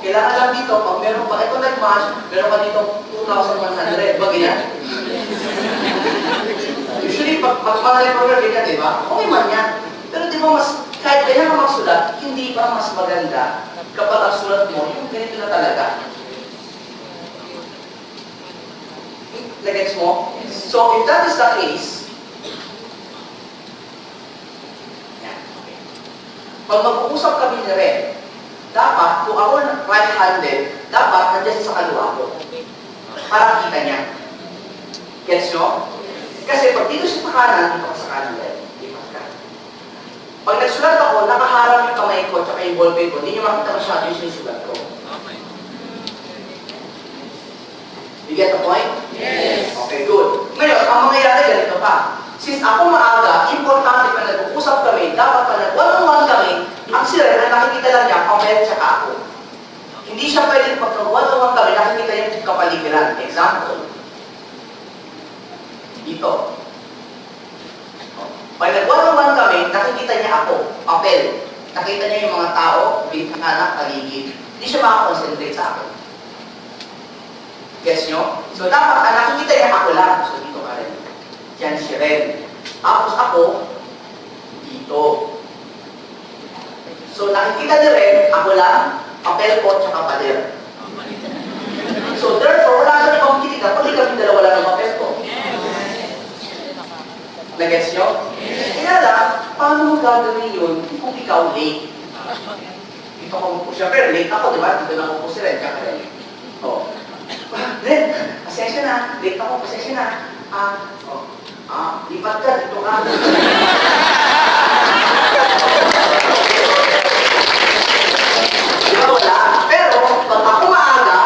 Kailangan lang dito, pag meron pa, ito nag-match, meron pa dito 2,100. Diba ganyan? Usually, pag mga program ganyan, diba? Okay man yan. Pero diba, kahit ganyan ka magsulat, hindi ba mas maganda kapag ang sulat mo, yung ganito na talaga? Nagets mo? So, if that is the case, pag mag-uusap kami ni Ren, dapat, kung ako right-handed, dapat nandiyan sa kaliwa ko. Para kita niya. Gets nyo? Kasi pag dito siya sa kanan, dito ka sa kanan rin. Lipat ka. Pag nagsulat ako, nakaharap yung kamay ko at yung ballpen ko, hindi nyo makita masyado yung sinusulat ko. You get the point? Yes. Okay, good. Ngayon, ang mangyayari ganito pa. Since ako maaga, importante pa nag-uusap kami, dapat pa nag-one-on-one kami, ang si Ren, nakikita lang niya, pambayad siya ako. Hindi siya pwede pag nag-one-on-one kami, nakikita yung kapaligiran. Example. Dito. Pag nag-one-on-one kami, nakikita niya ako, papel. Nakita niya yung mga tao, bintana, paligid. Hindi siya makakonsentrate sa akin. Guess nyo? So dapat, nakikita niya ako lang. So dito ka rin. Yan si Ren. Tapos ako, dito. So nakikita ni Ren, ako lang, papel ko, tsaka pader. So therefore, wala siyang ibang Pwede kami dalawa lang ng papel ko. Nag-gets nyo? Kaya lang, paano mo gagawin yun kung ikaw late? Dito ko po siya, pero late ako, di ba? Dito na ako po si Red, kaka Red. Oh. Red, pasensya na. Late ako, pasensya na. Lipat ka, dito ka. Di ba wala? Pero, pag ako maaga,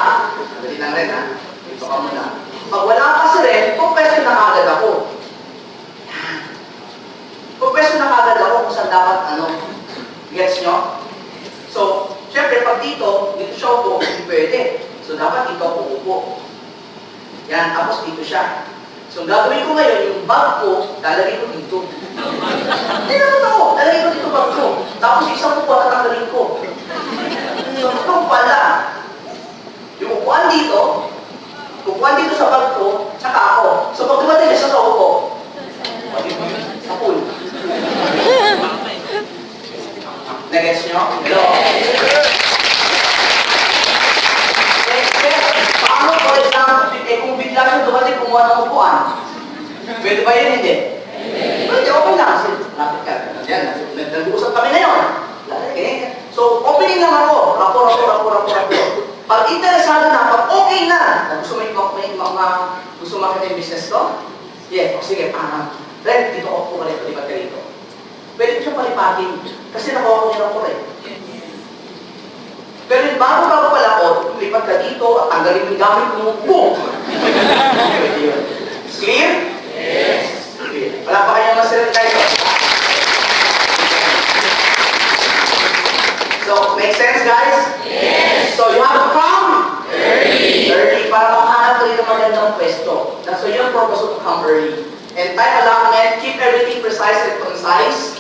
dali lang rin ha, dito ka muna. Pag wala ka si Red, pupwesto na agad ako. Pupwesto na agad ako kung saan dapat gets nyo? So, syempre, pag dito siya upo, hindi pwede. So, dapat dito ako upo. Yan, tapos dito siya. So, ang gagawin ko ngayon, yung bag ko, lalagay ko dito. Hindi na totoo, lalagay ko dito bag ko. Tapos isang upuan na tanggalin ko. So, itong pala, yung upuan dito sa bag ko, tsaka ako. So, pag dumating siya sa upo, sa pool. Nag-gets nyo? Hello? Paano, for example, kung bigla siya dumating kumuha ng upuan? Pwede ba yun, hindi? Pwede, okay lang. Lapit ka. Yan, nag-uusap kami na yun. So, opening lang ako. Rapor. Pag interesado na, pag okay na, gusto makita yung business ko? Yes, sige, Red, dito ako pumalit, palipat ka dito. Pwede siya palipatin, kasi nakuha ko niya ng kore. Pero bago pala ako, lipat ka dito at tanggalin yung gamit mo, boom! Pwede yun. Clear? Yes. Clear. Wala pa kanyang masirin tayo. So, make sense, guys? Yes. So, you have to come? Early. Para makahanap ka rin ng magandang pwesto. So, yun ang purpose of come early. And time allotment, keep everything precise and concise.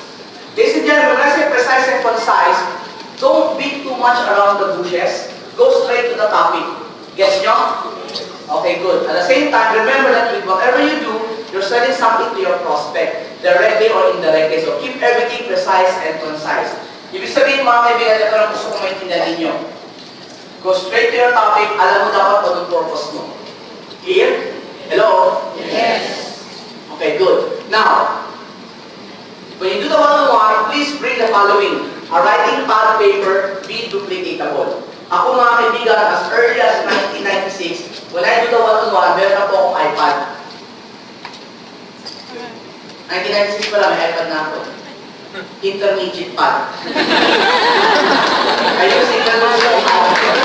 Ladies and gentlemen, when I say precise and concise, don't beat too much around the bushes. Go straight to the topic. Gets nyo? Okay, good. At the same time, remember that with whatever you do, you're selling something to your prospect, directly or indirectly. So keep everything precise and concise. Ibig sabihin, mga kaibigan, ito lang gusto ko maintindihan ninyo. Go straight to your topic, alam mo dapat anong purpose mo. Clear? Hello? Yes. Okay, good. Now, when you do the one-on-one, please bring the following. A writing pad, paper, be duplicatable. Ako mga kaibigan, as early as 1996, when I do the one-on-one, meron ako akong iPad. 1996 pala, may iPad na ako. Intermediate pad. Ayun, signal mo siya kung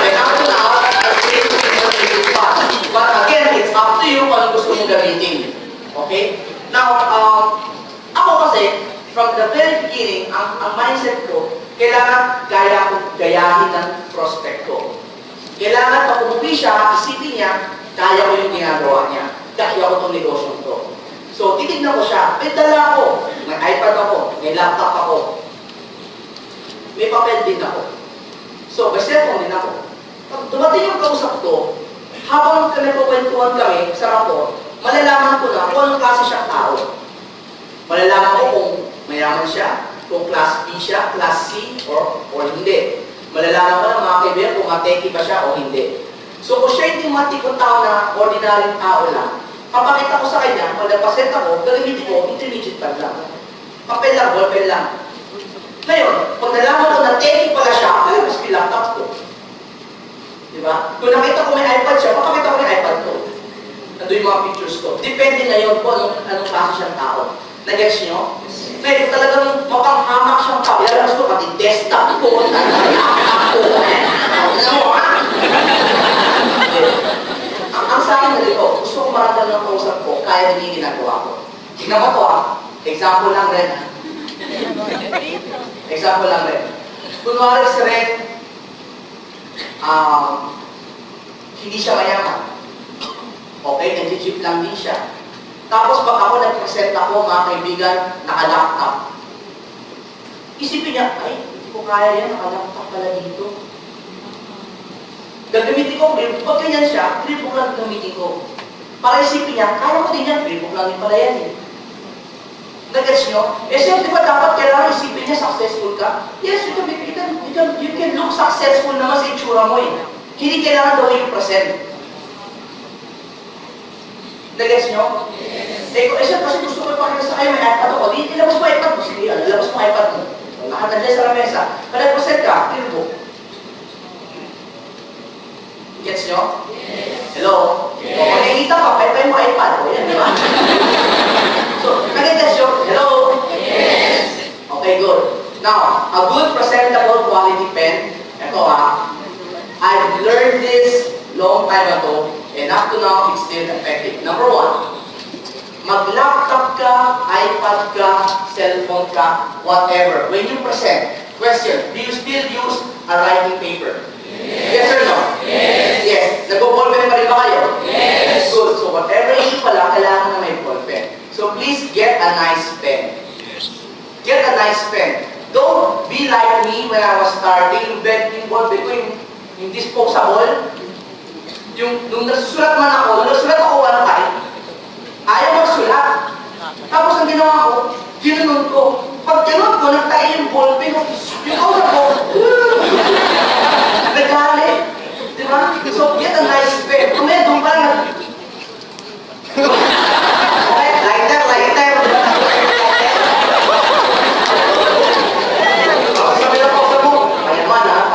and up to now, I've created intermediate pad. But again, it's up to you kung ano gusto mong gamitin. Okay? Now, ako kasi, from the very beginning, ang mindset ko, kailangan gayahin ng prospect ko. Kailangan pag umuwi siya, isipin niya, kaya ko yung ginagawa niya. Kaya ko itong negosyo ko. So, titignan ko siya. May dala ako. May iPad ako. May laptop ako. May papel din ako. So, may cellphone din ako. Pag dumating yung kausap ko, habang nagkukwentuhan kami sa rapor, malalaman ko na kung anong klase siyang tao. Malalaman ko kung mayaman siya, kung class B siya, class C, or hindi. Malalaman ko na mga kaibigan kung mateki ba siya o hindi. So kung siya hindi matikong tao na ordinaryong tao lang, papakita ko sa kanya, pag nagpasent ako, gagamitin ko, intermediate pad lang. Papel lang, ballpen lang. Ngayon, pag nalaman ko na teki pala siya, ay, mas laptop ko. Diba? Kung nakita ko may iPad siya, papakita ko may iPad ko. Nandun yung mga pictures ko. Depende ngayon kung anong klase siyang tao. Nag-gets nyo? Ngayon, talagang mapanghamak siyang tao. Yan gusto pati desktop ko. Ang sa akin na dito, gusto ko maramdaman ng kausap ko, kaya hindi ginagawa ko. Tingnan mo to example lang rin. Example lang rin. Kunwari si Ren, hindi siya mayaman. Okay, nag-jeep lang din siya. Tapos pag ako nag-present ako, mga kaibigan, naka-laptop. Isipin niya, ay, hindi ko kaya yan, naka-laptop pala dito. Gagamitin ko, pag ganyan siya, free-book lang gagamitin ko. Para isipin niya, kaya ko din yan, free-book lang din pala yan eh. Nag-gets nyo? Eh siya, di ba dapat kailangan isipin niya, successful ka? Yes, you can look successful naman sa itsura mo eh. Hindi kailangan daw yung present. Nag-gets nyo? Eh, siya kasi gusto ko ipakita sa kayo, may iPad ako. Di, ilabas mo iPad mo. Sige, ilabas mo iPad mo. Nakatandya sa lamesa. Pag-present ka, tinbo. Gets nyo? Hello? O, kung nakikita ka, pwede mo iPad. O, yan, di ba? So, nag-gets nyo? Hello? Okay, good. Now, a good presentable quality pen. Ito I've learned this long time ago, and up to now, it's still effective. Number one, mag-laptop ka, iPad ka, cellphone ka, whatever. When you present, question, do you still use a writing paper? Yes or no? Yes. Nag-ballpen pa rin ba kayo? Yes. Good. So whatever issue pala, kailangan na may ballpen. So please get a nice pen. Get a nice pen. Don't be like me when I was starting. Yung ballpen ko, yung disposable. Nung nagsusulat man ako, nagsusulat ako 1 ayaw magsulat. Tapos ang ginawa ko, ginanon ko. Pag ganon ko, nagtayo yung ballpen ko, yung kausap ko, nagkali. Diba? So, get a nice pen. Kung doon pa lang, okay, lighter. Tapos sabi ng kausap mo, payaman.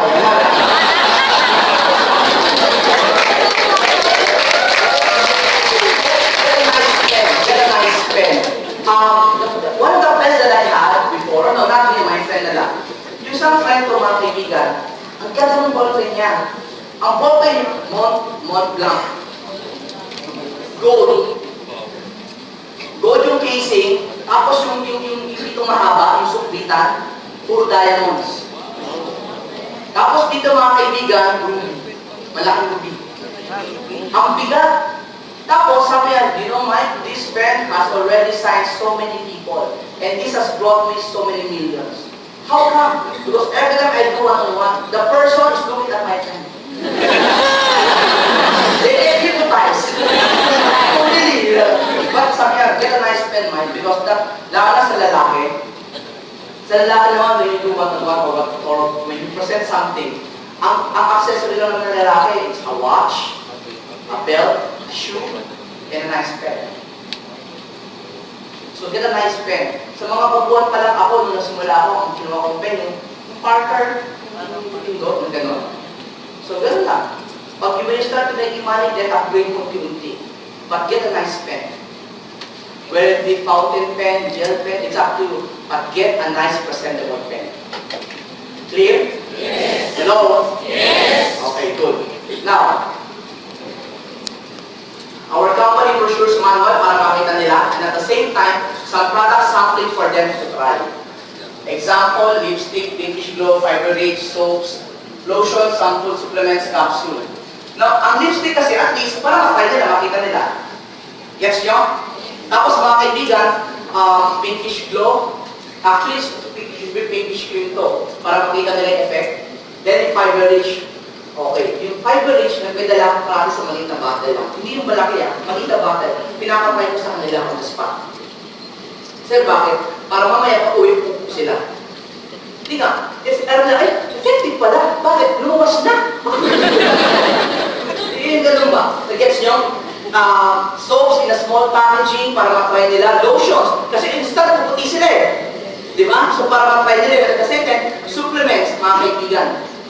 One of the friends that I had before, no, not me, my friend na lang, yung isang friend ko, mga kaibigan, ang ganda ng ballpen niya. Ang ballpen, Mont Blanc. Gold. Gold yung casing, tapos yung dito mahaba, yung suklitan, puro diamonds. Tapos dito mga kaibigan, malaking ruby. Ang bigat. Tapos sabi niya, you know, Mike, this pen has already signed so many people. And this has brought me so many millions. How come? Because every time I do one-on-one, the person is looking at my pen. They hypnotize. Really. But sabi niya, get a nice pen, Mike, because lalo na sa lalaki. Sa lalaki naman, when you do one-on-one or when you present something, ang accessory lang ng lalaki, it's a watch, a belt, a shoe, and a nice pen. So get a nice pen. Sa mga kabuuan pa lang ako, nung nasimula ako, ang kinuha kong pen, yung Parker, yung pindot, yung gano'n. So gano'n lang. Pag you will start to make money, then upgrade mo unti. But get a nice pen. Whether it be fountain pen, gel pen, it's up to you. But get a nice presentable pen. Clear? Yes. Hello? Yes. Okay, good. Now, our company brochures manual para makita nila, and at the same time, some product sampling for them to try. Example, lipstick, pinkish glow, fiber rich, soaps, lotion, sample, supplements, capsule. Now, ang lipstick kasi at least, para makita nila, makita nila. Yes, nyo? Tapos mga kaibigan, pinkish glow, actually, pinkish cream to, para makita nila yung effect. Then, fiber rich. Okay, yung fiber rich, nagpedala ko sa maliit na bottle lang. Hindi yung malaki maliit na bottle. Pinakapay ko sa kanila on the spot. Sir, bakit? Para mamaya pa-uwi po sila. Hindi nga. Kasi alam na, effective pala. Bakit? Lumas na. Yung ganun ba? Nag-gets nyo? Soaps in a small packaging para matry nila. Lotions. Kasi instant, puputi sila Diba? So para matry nila. Kasi supplements, mga kaibigan.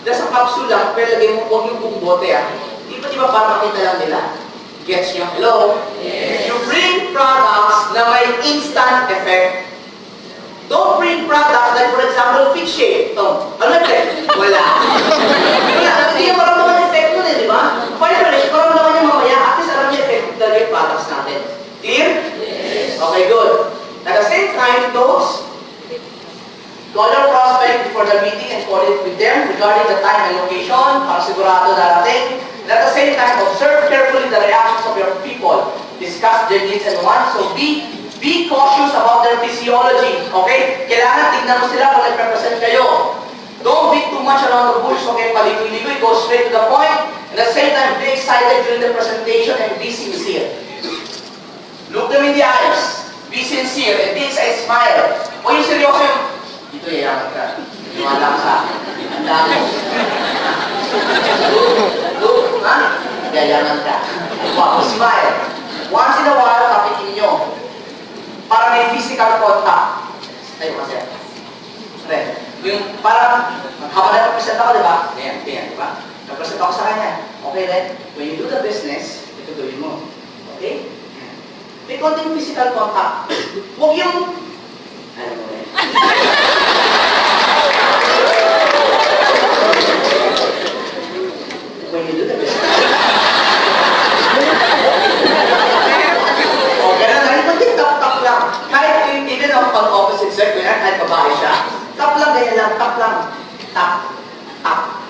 Sa capsule lang, pero lagay mo, huwag yung buong bote Di ba para makita lang nila? Gets nyo? Hello? Yes. You bring products na may instant effect. Don't bring products like, for example, Fit Shape. Ano effect? Wala. Hindi yung maramdaman effect nun di ba? Fiber rich, maramdaman niya mamaya. At least alam niya effect talaga yung products natin. Clear? Yes. Okay, good. At the same time, those color prospect before the meeting and coordinate with them regarding the time and location para sigurado darating. And at the same time, observe carefully the reactions of your people. Discuss their needs and wants. So be cautious about their physiology. Okay? Kailangan tignan mo sila kung nag-represent kayo. Don't beat too much around the bush. Okay? Paligoy-ligoy. Go straight to the point. And at the same time, be excited during the presentation and be sincere. Look them in the eyes. Be sincere and be a smile. O yung seryoso yung dito yayaman ka. Wala ka sa akin. Ang dami. Look, yayaman ka. Wow, smile. Once in a while, physical contact. Ayun kasi. Pre, yung parang, habang nag-present ako, di ba? Ganyan, di ba? Nag-present ako sa kanya. Okay, then, when you do the business, ito gawin mo. Okay? May konting physical contact. Huwag yung, ano mo rin. When you do the business. O, ganun na. Hindi tap-tap lang. Kahit even on opposite sex, kahit babae siya, tap lang, ganyan lang, tap lang. Tap. Tap.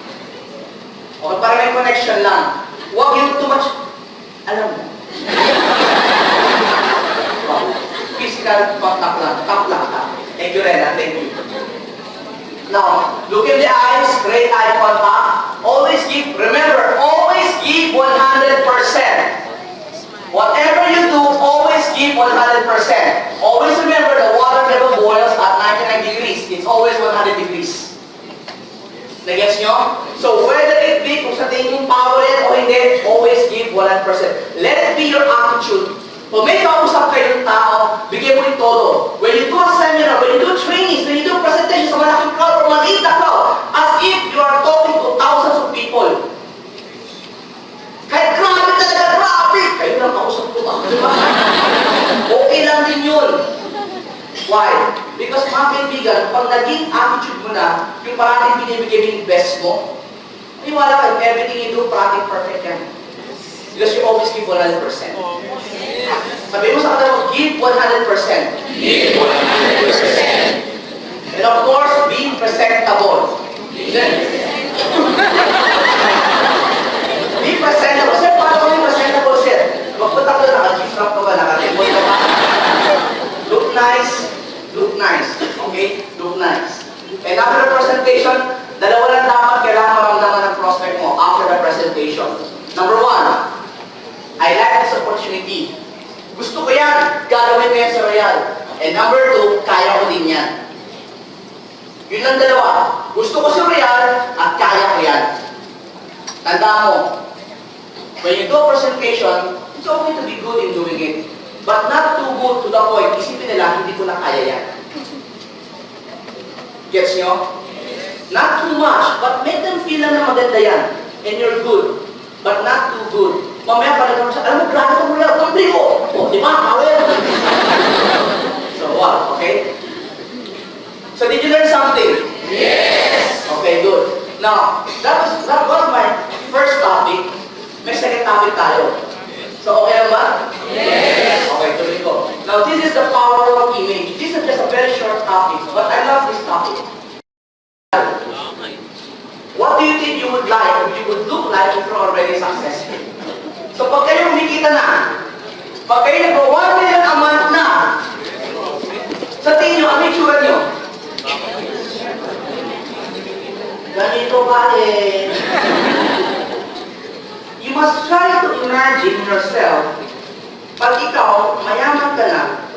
O, para may connection lang. Huwag yung too much, alam mo. O, physical contact lang, tap lang, tap. Thank you, Rena, thank you. Now, look in the eyes, great eye contact. Always give, remember, always give 100%. Whatever you do, always give 100%. Always remember the water never boils at 99 degrees. It's always 100 degrees. Nagets nyo? So whether it be kung sa tingin mong power yan o hindi, always give 100%. Let it be your attitude. Kung may kausap kayo ng tao, bigyan mo rin todo. When you do a seminar, when you do trainings, when you do presentations sa malaking crowd or maliit na crowd, as if you are talking to thousands of people. Kahit grabe talaga, grabe! Kayo lang kausap ko ba? Okay lang din yun. Why? Because mga kaibigan, pag naging attitude mo na, yung parating binibigay mo yung best mo, maniwala ka, everything you do, parating perfect yan. Because you always give 100%. Sabi mo sa kanila, give 100%. Give 100%. And of course, being presentable. Be presentable. Sir, paano kami presentable, sir? Magpunta ko na, naka-gift-wrap ka ba? Naka-table ka ba? Look nice. Look nice. Okay? Look nice. And after the presentation, dalawa lang dapat kailangan maramdaman ng prospect mo after the presentation. Number 1, I like this opportunity. Gusto ko yan. Gagawin ko yan sa Royal. And number 2, kaya ko din yan. Yun lang dalawa. Gusto ko si Royal at kaya ko yan. Tandaan mo, when you do a presentation, it's okay to be good in doing it. But not too good to the point, isipin nila, hindi ko na kaya yan. Gets nyo? Not too much, but make them feel na maganda yan. And you're good, but not too good. Mamaya pa nagkaroon sa, alam mo, grabe ko Royal, kumpli ko! O, di ba? Kawin! So what? Okay? So did you learn something? Yes. Okay, good. Now, that was my first topic. May second topic tayo. So okay lang ba? Yes. Okay, tuloy ko. Now, this is the power of image. This is just a very short topic, but I love this topic. What do you think you would like, or you would look like if you're already successful? So pag kayo kumikita na, pag kayo nag-1 million a month na, sa tingin nyo, ano yung tsura nyo? Ganito ba eh? You must try to imagine yourself, pag ikaw, mayaman ka na,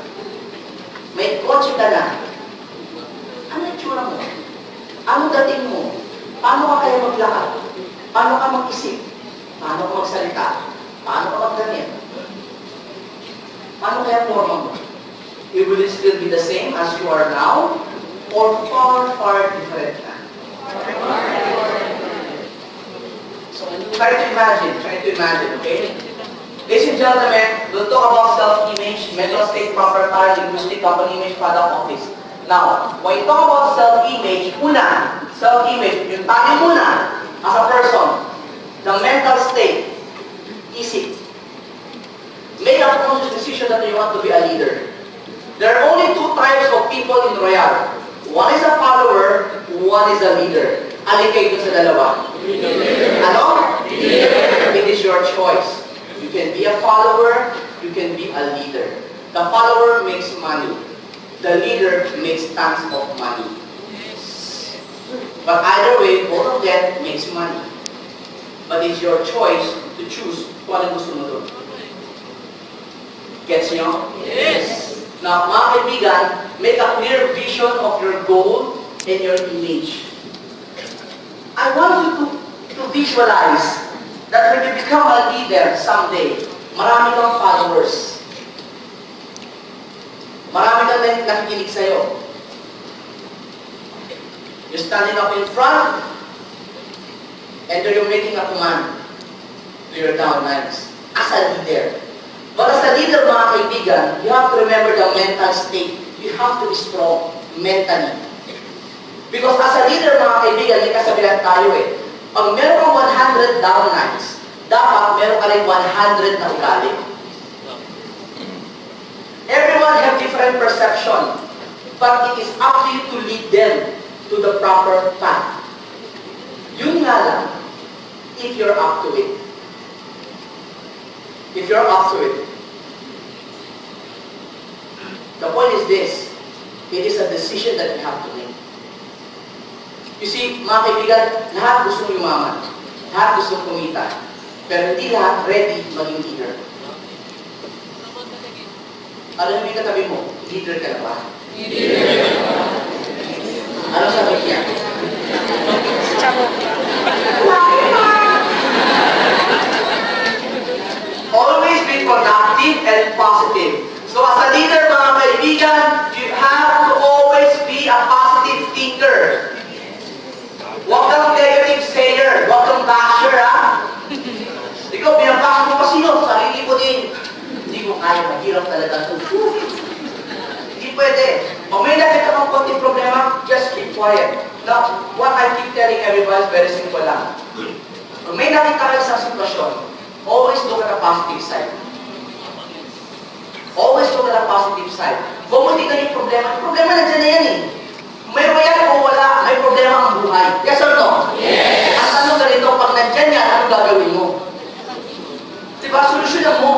may kotse ka na, ano yung tsura mo? Ano dating mo? Paano ka kaya maglakad? Paano ka mag-isip? Paano ka magsalita? Paano ka magdamit? Paano kaya forma mo? Will it still be the same as you are now? Or far, far different na? So, try to imagine, okay? Ladies and gentlemen, we'll talk about self-image, mental state, proper power, linguistic, company image, product office. Now, when you talk about self-image, self-image, yung tayo muna, as a person, the mental state, isip. Make a conscious decision that you want to be a leader. There are only 2 types of people in Royal. One is a follower, one is a leader. Alin kayo sa dalawa? Ano? It is your choice. You can be a follower, you can be a leader. The follower makes money. The leader makes tons of money. But either way, both of them makes money. But it's your choice to choose kung ano gusto mo doon. Gets nyo? Yes. Now, mga kaibigan, make a clear vision of your goal and your image. I want you to visualize that when you become a leader someday, marami kang followers. Marami kang nakikinig sa'yo. You're standing up in front, and you're making a command to your downlines as a leader. But as a leader, mga kaibigan, you have to remember the mental state. You have to be strong mentally. Because as a leader, mga kaibigan, may kasabihan tayo eh. Pag meron kang 100 downlines, dapat meron ka rin 100 na ugali. Everyone have different perception, but it is up to you to lead them to the proper path. Yun nga lang, if you're up to it. If you're up to it. The point is this, it is a decision that you have to make. You see, mga kaibigan, lahat gusto yumaman, lahat gusto kumita, pero hindi lahat ready maging leader. Alam mo yung katabi mo, leader ka na ba? Ano sabi niya? Always be productive and positive. So as a leader, mga kaibigan, you have to always be a positive thinker. Huwag kang negative sayer, huwag kang basher, ha? Ikaw, binabash mo pa sino? Sarili ko din. Hindi ko kaya, mahirap talaga ito. Hindi pwede. O may nakita kang konting problema, just keep quiet. Now, what I keep telling everybody is very simple lang. Kung may nakita ka sa sitwasyon, always look at the positive side. Always look at the positive side. Kung hindi ka yung problema nandiyan na yan eh. May yan o wala, may problema ang buhay. Yes or no? Yes! Ang tanong ganito, pag nandiyan yan, ano gagawin mo? Diba, solusyonan mo.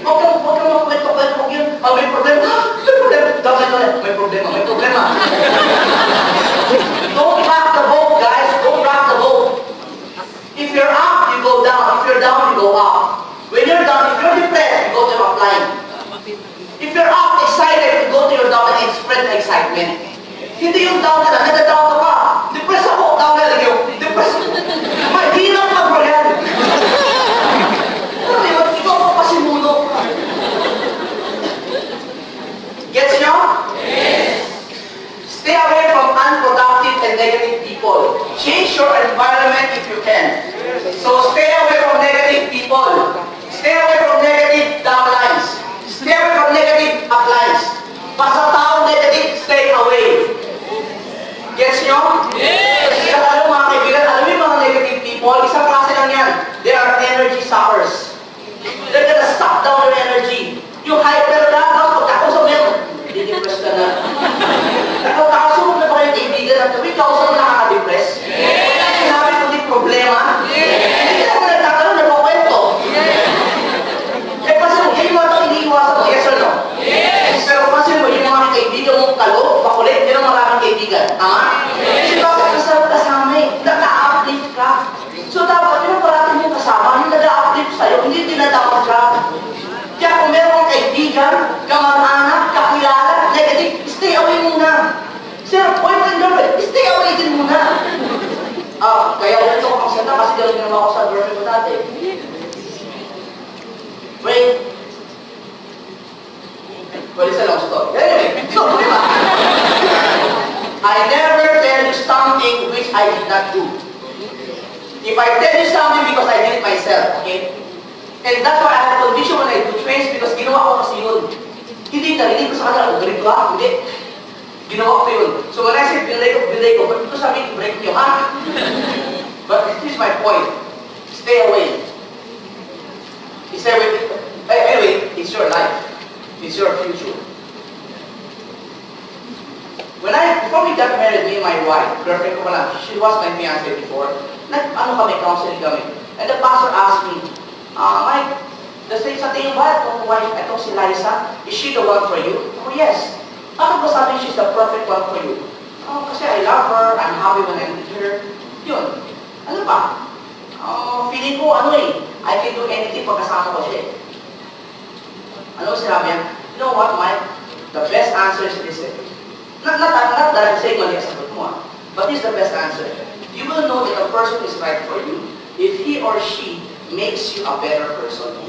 Huwag kang makwento-kwento, huwag yun. May problema. May problema. Don't rock the boat, guys. Don't rock the boat. If you're up, you go down. If you're down, you go up. When you're down, if you're depressed, you go to your line. If you're up, excited, you go to your down and spread the excitement. Hindi yung down ka na, nagda-down ka pa. Depressed ako, down na lang yung depressed. Mahirap mag-royan. Ikaw pa pasimuno. Gets nyo? Yes. Stay away from unproductive and negative people. Change your environment if you can. So stay away from negative people. Stay away from negative downlines. Stay away from negative uplines. Basta taong negative, stay away. Gets nyo? Yes! Kasi alam mga kaibigan, alam mo yung mga negative people, isang klase lang yan. They are energy suckers. They're gonna suck down your energy. Yung hyper na, pagkakausap mo yan, di-depress ka na. Nakakausap na ba kayong kaibigan na ito? Ikaw saan nakaka-depress? Wala sinabi kung di problema. Hindi ka naman nagkakaroon na kwento. Eh, pasin mo, yung mga ito iniiwasan mo, yes or no? Yes! Pero pasin mo, yung mga kaibigan mong kalo, bakulit, yun ang maraming kaibigan. Tama? Kasi bakit kasama kasama eh? Naka-uplift ka. So dapat yung parating mong kasama, yung nag-uplift sa'yo, hindi tinatawag ka. Kaya kung meron kang kaibigan, kamag-anak, kakilala, negative, stay away muna. Sir, boyfriend, girlfriend, stay away din muna. Kaya ganito ko ang sana kasi gano'n ginawa ko sa girlfriend ko dati. Wait. Well, it's a long story. Anyway, so, diba? I never tell you something which I did not do. If I tell you something because I did it myself, okay? And that's why I have condition when I do trains because ginawa ko kasi yun. Hindi narinig ko sa kanila, galing ka? Hindi. Ginawa ko yun. So when I say binay ko, ba't ito sabihin, break nyo, ha? But this is my point. Stay away. Stay away. Anyway, it's your life. It's your future. Before we got married, me and my wife, girlfriend ko pala, she was my fiancé before, counseling kami. And the pastor asked me, Mike, sa tingin ba itong wife, itong si Liza, is she the one for you? Oh, yes. Bakit ba sabi she's the perfect one for you? Kasi I love her, I'm happy when I'm with her. Yun. Ano ba? Feeling ko, I can do anything pagkasama ko siya. Ano sinabi niya? You know what, Mike? The best answer is this. Not that I'm saying mali ang sagot mo, but this is the best answer. You will know that a person is right for you if he or she makes you a better person.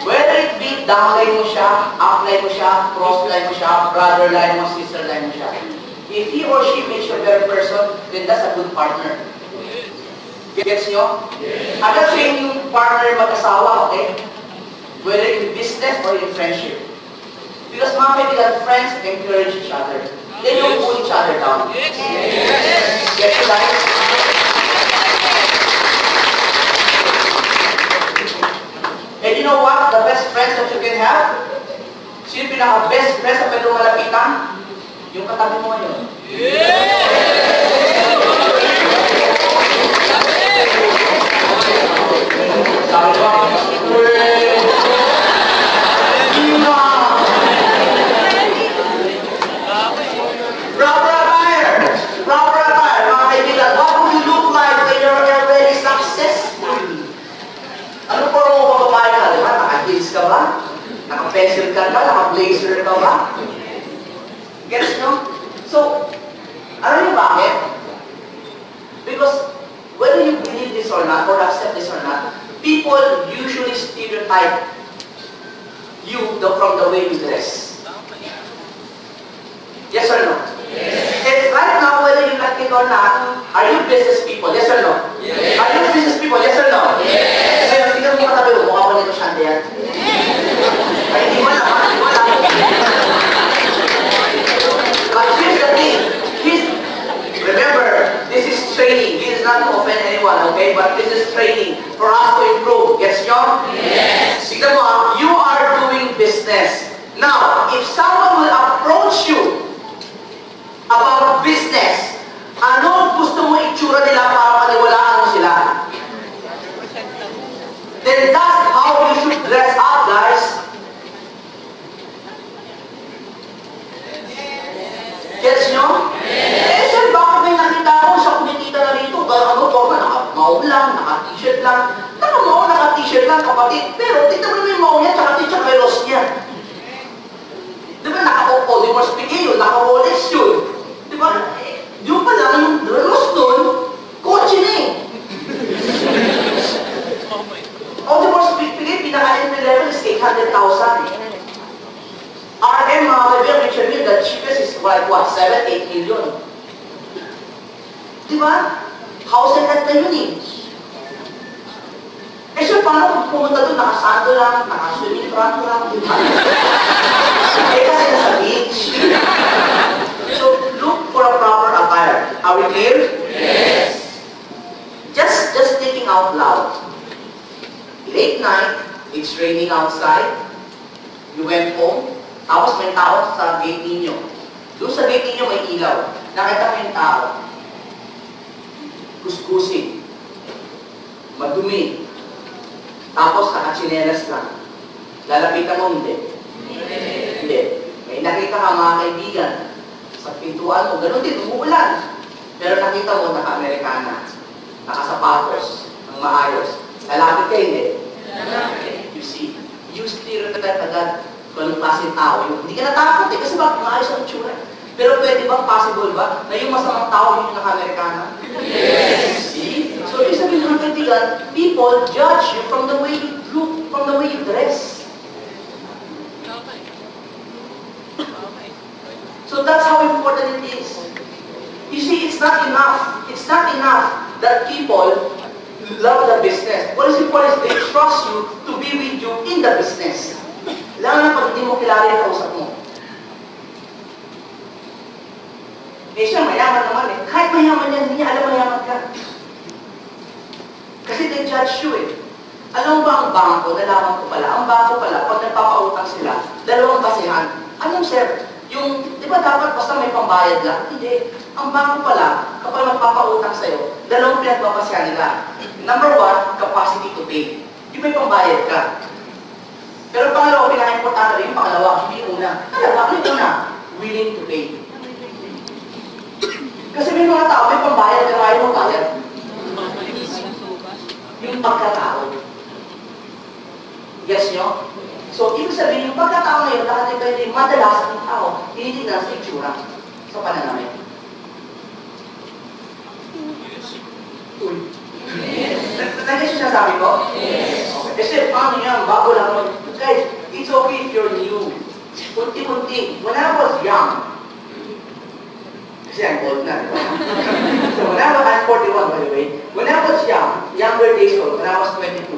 Whether it be downline mo siya, upline mo siya, crossline mo siya, brother line mo, sister line mo siya. If he or she makes you a better person, then that's a good partner. Gets nyo? I'm not saying yung partner mag-asawa, okay? Whether in business or in friendship. Because mga kaibigan, friends encourage each other. They don't pull each other down. Get you right? And you know what? The best friends that you can have? Sino pinaka-best friends na pwede malapitan? Yung katabi mo ngayon. Sabi ba? Proper attire! Proper attire, mga kaibigan. What will you look like when you're already successful? Ano po ang mga babae ka? Diba? Naka-heels ka ba? Naka-pencil ka ba? Naka-blazer ka ba? Gets nyo? So, alam niyo bakit? Because whether you believe this or not, or accept this or not, people usually stereotype you from the way you dress. Yes or no? Yes. And right now, whether you like it or not, are you business people? Yes or no? Yes. Are you business people? Yes or no? Yes. Ngayon, tingnan mo katabi mo, mukha mo nito siyante yan. Ay, hindi mo lang, ha? Hindi mo lang. But here's the thing. Remember, this is training. This is not to offend anyone, okay? But this is training for us to improve. Yes, nyo? Yes. Tignan mo, you are doing business. Now, if someone will approach you about business, ano gusto mo itsura nila para maniwalaan mo sila? Then that's how you should dress up, guys. Gets nyo? Eh, sir, bakit may nakita ko sa kumikita na rito? Ano po ba? Naka-mao lang, naka-t-shirt lang. Naka-mao, naka-t-shirt lang, kapatid. Pero, tignan mo yung mao niya, tsaka t-shirt may loss niya. Di ba, naka-Audemars Piguet, naka-Rolex yun. Di ba? Yung pa lang, yung loss doon, kotse na eh. Audemars Piguet, pinaka-entry level is 800,000. RM, mga kaibigan, make sure yun, the cheapest is like what, 7-8 million. Di ba? House and lot na yun eh. Eh, sir, paano kung pumunta doon, nakasando lang, nakaswimming trunk lang, di ba? Eh, kasi nasa beach. So, look for a proper attire. Are we clear? Yes. Just thinking out loud. Late night, it's raining outside. You went home, tapos may tao sa gate ninyo. Doon sa gate ninyo may ilaw. Nakita mo yung tao. Kuskusin. Madumi. Tapos nakachinelas lang. Lalapitan mo, hindi. Hindi. May nakita ka mga kaibigan. Sa pintuan mo, ganun din, umuulan. Pero nakita mo, naka-Amerikana. Nakasapatos. Ang maayos. Lalapit ka, hindi. You see? You stereotype agad kung anong klaseng tao yun. Hindi ka natakot eh, kasi bakit maayos ang itsura. Pero pwede bang possible ba na yung masamang tao yung naka-Amerikana? Yes! See? So, yung sabihin ng kaibigan, people judge you from the way you look, from the way you dress. So that's how important it is. You see, it's not enough. It's not enough that people love the business. What is important is they trust you to be with you in the business. Lalo na pag hindi mo kilala yung kausap mo. Eh siya, mayaman naman eh. Kahit mayaman yan, hindi niya alam mayaman ka. Kasi they judge you eh. Alam mo ba ang bangko? Nalaman ko pala. Ang bangko pala, pag nagpapautang sila, dalawang basehan. Anong sir? Yung, di ba dapat basta may pambayad lang? Hindi. Ang bangko pala, kapag magpapautang sa'yo, dalawang pinagpapasehan nila. Number one, capacity to pay. Yung may pambayad ka. Pero pangalawa, pinaka-importante rin yung pangalawa, hindi una. Talaga, ano yung una? Willing to pay. Kasi may mga tao, may pambayad, pero ayaw mo bayad. Yung pagkatao. Yes nyo? So, ibig sabihin, yung pagkatao na yun, nakatipay madalas ang tao, tinitignan sa itsura sa pananamit. Uy. Nag-guess yung sinasabi ko? Yes. Okay. Kasi paano yan, bago lang mo. Guys, Kunti-kunti. When I was young, kasi I'm old na, di ba? So when I was, I'm 41 by the way, when I was young, younger days ko, when I was 22,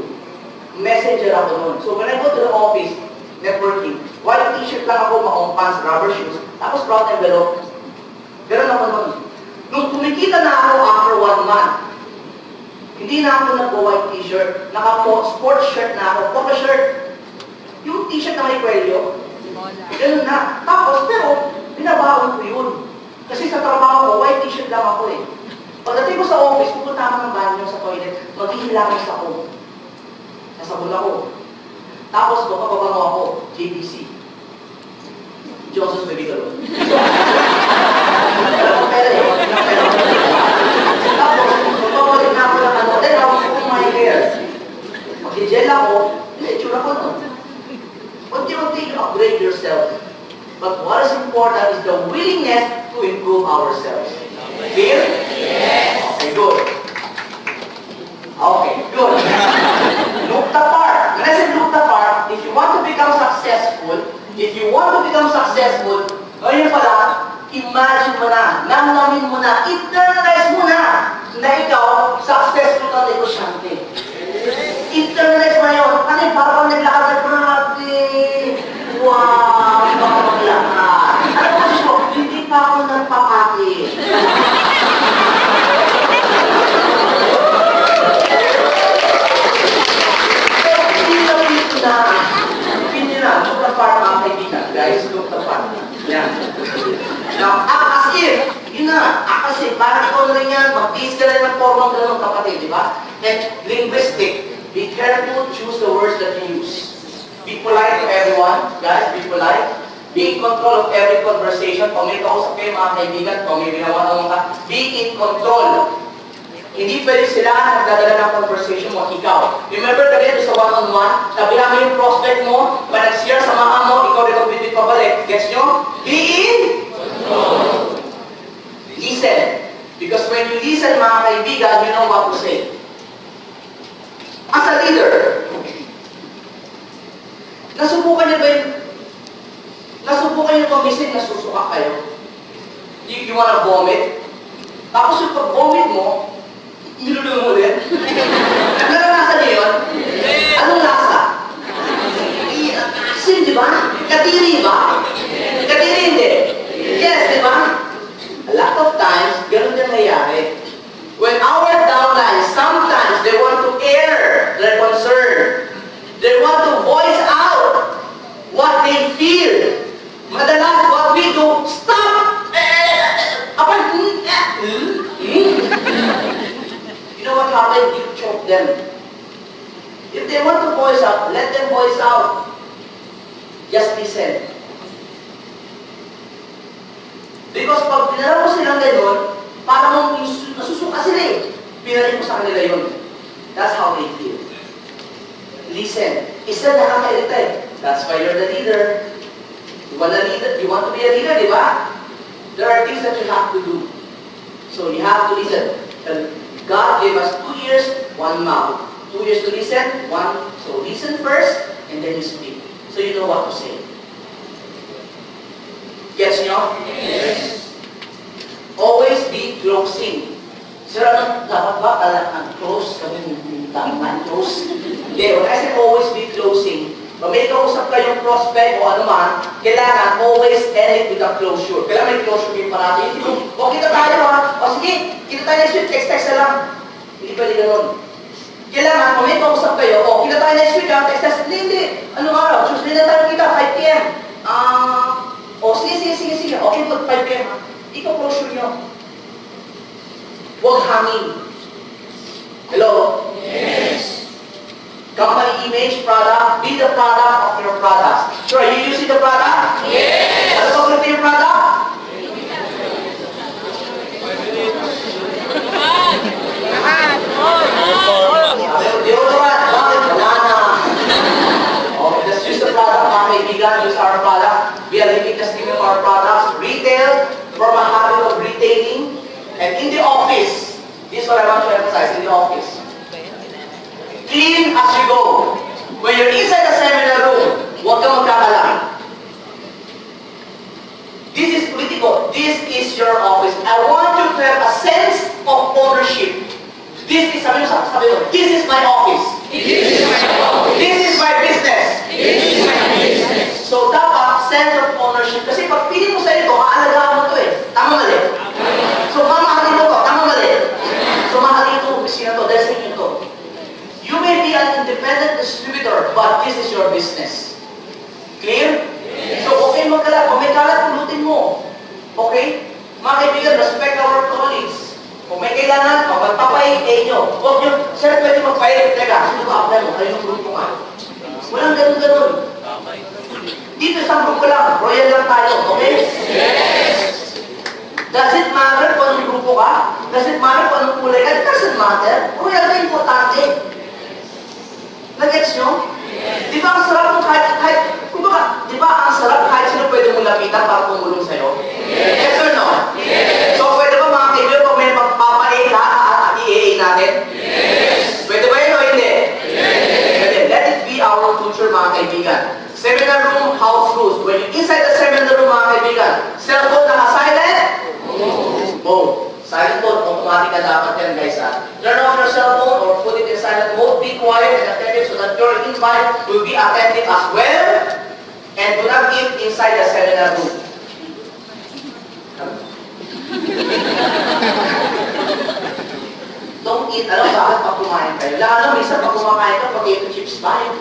messenger ako noon. So when I go to the office, networking, white t-shirt lang ako, maong pants, rubber shoes, tapos brown envelope. Ganun ako noon. Nung kumikita na ako after 1 month, hindi na ako nagpo-white t-shirt, naka-sports shirt na ako, polo shirt. Yung t-shirt na may kwelyo, ganun na. Tapos, pero, binabaon ko yun. Kasi sa trabaho ko, white t-shirt lang ako eh. Pagdating ko sa office, pupunta ako ng banyo sa toilet, maghihilangis ako. Nasabon ako. Tapos, papabango ako, JBC. Johnson's Baby Girl. Alam mo, pera eh. Tapos, magpapalik na ako ng ano, then ako kung my hair. Mag-gel ako, itsura ko no. Unti-unti you upgrade yourself. But what is important is the willingness to improve ourselves. Clear? Yes. Okay, good. Okay, good. Look the part. When I said look the part, if you want to become successful, ngayon pala, imagine mo na, namnamin mo na, internalize mo na, na ikaw, successful na negosyante. Internalize mo na yun. Ano yung parang naglakad na grabe. Wow, baka maglakad. Ano mo siya? Hindi pa ako nagpapati. Pero hindi na dito na. Hindi na. Look the part, mga kaibigan. Guys, look the part. Yan. Now, as if, yun na, as if, parang ikaw na rin yan, mag-base ka na rin ng formang ganun kapatid, di ba? And linguistic, be careful, choose the words that you use. Be polite to everyone, guys, be polite. Be in control of every conversation. Kung may kausap kayo, mga kaibigan, kung may binawa ka, be in control. Hindi pwede sila nagdadala ng conversation mo, ikaw. Remember ka rin sa one-on-one, sabihan mo yung prospect mo, pag nag-share sa mga mo, ikaw rin magbibig pabalik. Gets nyo? Be in control. Listen. Because when you listen, mga kaibigan, you know what to say. As a leader, nasubukan niyo ba minsan nasusuka kayo? You wanna vomit? Tapos yung pag-vomit mo, nilulong mo rin? Naranasan niyo yun? Anong lasa? Asin, di ba? Katiri ba? Katiri hindi? Yes, di ba? A lot of times, ganun din nangyayari. When our downlines, sometimes they want to air their concern. They want to voice out what they feel. Madalas, what we do, stop! You know what happened? You choke them. If they want to voice out, let them voice out. Just listen. Because pag pinara mo silang gano'n, parang nasusuka sila eh. Pinarin mo sa kanila yun. That's how they feel. Listen. Isa nakakairita eh. That's why you're the leader. You want to be a leader, di ba? There are things that you have to do. So you have to listen. And God gave us 2 ears, 1 mouth. 2 ears to listen, 1. So listen first, and then you speak. So you know what to say. Gets nyo? Yes. Always be closing. Sir, ano, dapat ba close? Kami tama, close? Hindi, when I say always be closing, pag may kausap kayong prospect o ano man, kailangan always end it with a closure. Kailangan may closure kayo parati. Hindi kung, o kita tayo ha, o sige, kita tayo next week, text na lang. Hindi pwede ganun. Kailangan, kung may kausap kayo, o kita tayo next week ha, text, hindi, anong araw, Tuesday na tayo kita, 5 p.m. O sige, okay po, 5 p.m. ha. Ikaw closure nyo. Huwag hangin. Hello? Yes. Company image, product, be the product of your products. Sure, are you using the product? Yes. Ano ba yung product? Deodorant, banana. Okay, just use the product, mga kaibigan, use our product. We are living testing of our products. Retail, from a habit of retailing. And in the office, this is what I want to emphasize, in the office. Clean as you go. When you're inside the seminar room, huwag kang magkakalaan. This is my office. This is my office. This is my business. This is my business. So dapat sense of ownership. Kasi pag pili mo sa ito, aalagaan mo ito eh. Tama mali? So mamahalin mo ito. Tama mali? So mahalin ito, opisina to, destiny ito. You may be an independent distributor, but this is your business. Clear? So okay magkalat. Kung may kalat, pulutin mo. Okay? Mga kaibigan, respect our colleagues. Kung may kailangan, magpapay-A nyo. Huwag nyo, sir, pwede magpay. Teka, sino ka apply mo? Kayo yung grupo ka. Walang ganun-ganun. Dito isang grupo lang. Royal lang tayo. Okay? Yes. Does it matter kung anong grupo ka? Does it matter kung anong kulay ka? It doesn't matter. Royal na importante. Nag-gets nyo? Di ba ang sarap kung kahit, kumbaga, di ba ang sarap kahit sino pwede mong lapitan para tumulong sa'yo? Yes or no? Yes. So pwede ba mga kaibigan kung may magpapay lahat i-AA natin? Yes. Pwede ba yun o hindi? Yes. Pwede. Let it be our culture mga kaibigan. Seminar room, house rules. When you're inside the seminar room mga kaibigan, cellphone naka-silent? Boom. Silent mode, automatic na dapat yan guys ha. Turn off your cell phone or put it in silent mode. Be quiet and attentive so that your invite will be attentive as well. And do not eat inside the seminar room. Don't eat, alam bakit pag kumain kayo? Lalo, minsan pag kumakain ka, potato chips tayo.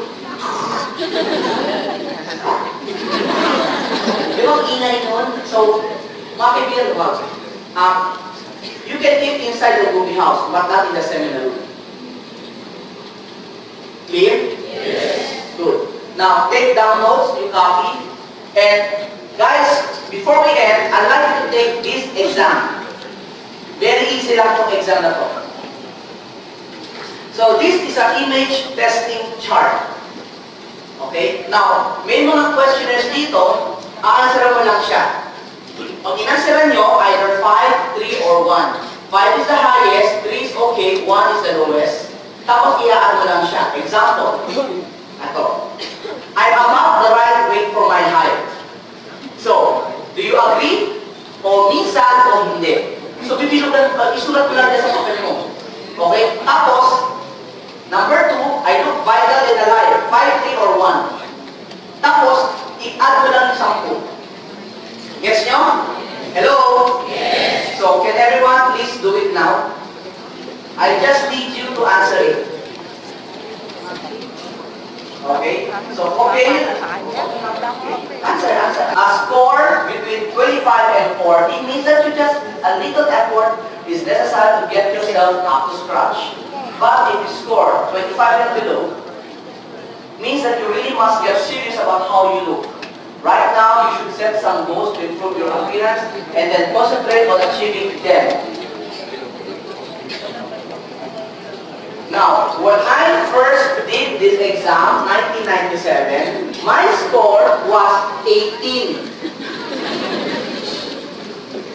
Di ba ang ingay nun? So, mga kaibigan, wag. You can eat inside the movie house, but not in the seminar room. Clear? Yes. Good. Now, take down notes, you copy. And guys, before we end, I'd like you to take this exam. Very easy lang itong exam na to. So, this is an image testing chart. Okay? Now, may mga questionnaires dito, aansara mo lang siya. Pag inansweran nyo, either 5, 3, or 1. 5 is the highest, 3 is okay, 1 is the lowest. Tapos i-add mo lang siya. Example, ito. I'm about the right weight for my height. So, do you agree? O minsan o hindi. So, isulat mo lang dyan sa papel mo. Okay? Tapos, number 2, I look vital and alive. 5, 3, or 1. Tapos, i-add mo lang yung 10. Yes nyo? Hello? Yes. So, can everyone please do it now? I just need you to answer it. Okay? So, okay. Answer. A score between 25 and 40 means that you just, a little effort is necessary to get yourself up to scratch. But if you score 25 and below, means that you really must get serious about how you look. Right now, you should set some goals to improve your appearance and then concentrate on achieving them. Now, when I first did this exam, 1997, my score was 18.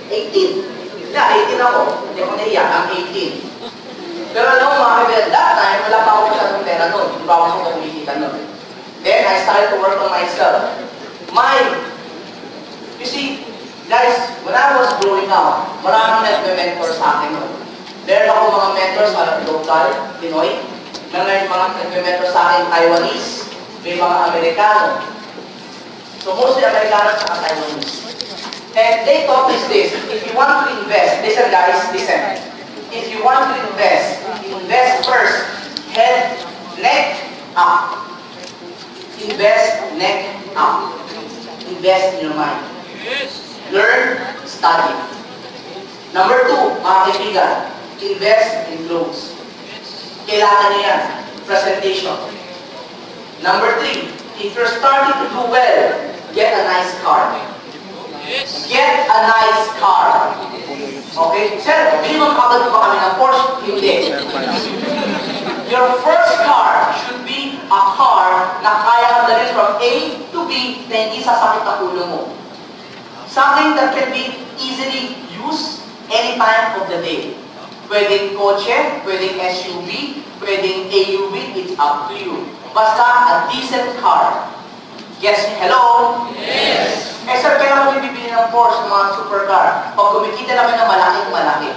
18. Yeah, 18 ako. Hindi ako naiyak, ang 18. Pero alam mo mga kaibigan, that time, wala pa ako masyadong pera nun. Hindi pa ako siya kumikita nun. Then, I started to work on myself. You see, guys, when I was growing up, maraming nagme-mentor sa akin nun. Meron ako mga mentors sa local, Pinoy. Meron mga nagme-mentor sa akin, Taiwanese. May mga Amerikano. So, mostly Amerikano at Taiwanese. And they taught us this. If you want to invest, listen guys, listen. If you want to invest first, head, neck, up. Invest, neck, up. Invest in your mind. Learn, study. Number 2, mga kaibigan, invest in clothes. Kailangan niya yan. Presentation. Number 3, if you're starting to do well, get a nice car. Get a nice car. Okay? Sir, minimum kagad ba kami ng Porsche? Hindi. Your first car should be a car na kaya kang dalhin from A to B na hindi sasakit ang ulo mo. Something that can be easily used any time of the day. Pwedeng kotse, pwedeng SUV, pwedeng AUV, it's up to you. Basta a decent car. Yes, hello? Yes. Eh sir, kaya kami bibili ng Porsche, mga supercar. Pag kumikita naman ng malaking malaki.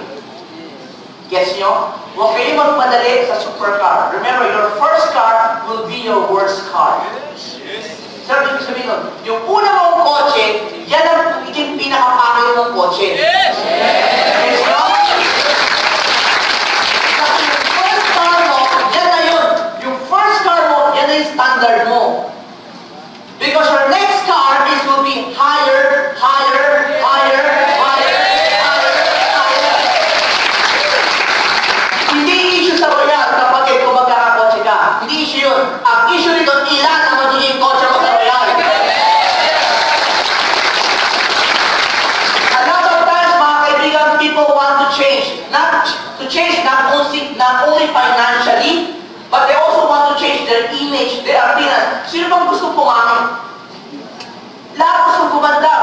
Gets nyo? Huwag kayo magmadali sa supercar. Remember, your first car will be your worst car. Sir, ibig sabihin nun, yung una mong kotse, yan ang magiging pinakapangil mong kotse. Yes, no? Kasi yung first car mo, yan na yun. Yung first car mo, yan na yung standard mo. Because your next car is will be higher, higher, higher, higher, higher, higher. Hindi issue sa royal kapag ikaw magkakakotse ka. Hindi issue yun. Ang issue nito, ilan ang magiging kotse mo sa royal. A lot of times, mga kaibigan, people want to change. Not only financially, but they also want to change their image, their appearance. Sino bang gusto pumangit? Lahat gusto gumanda.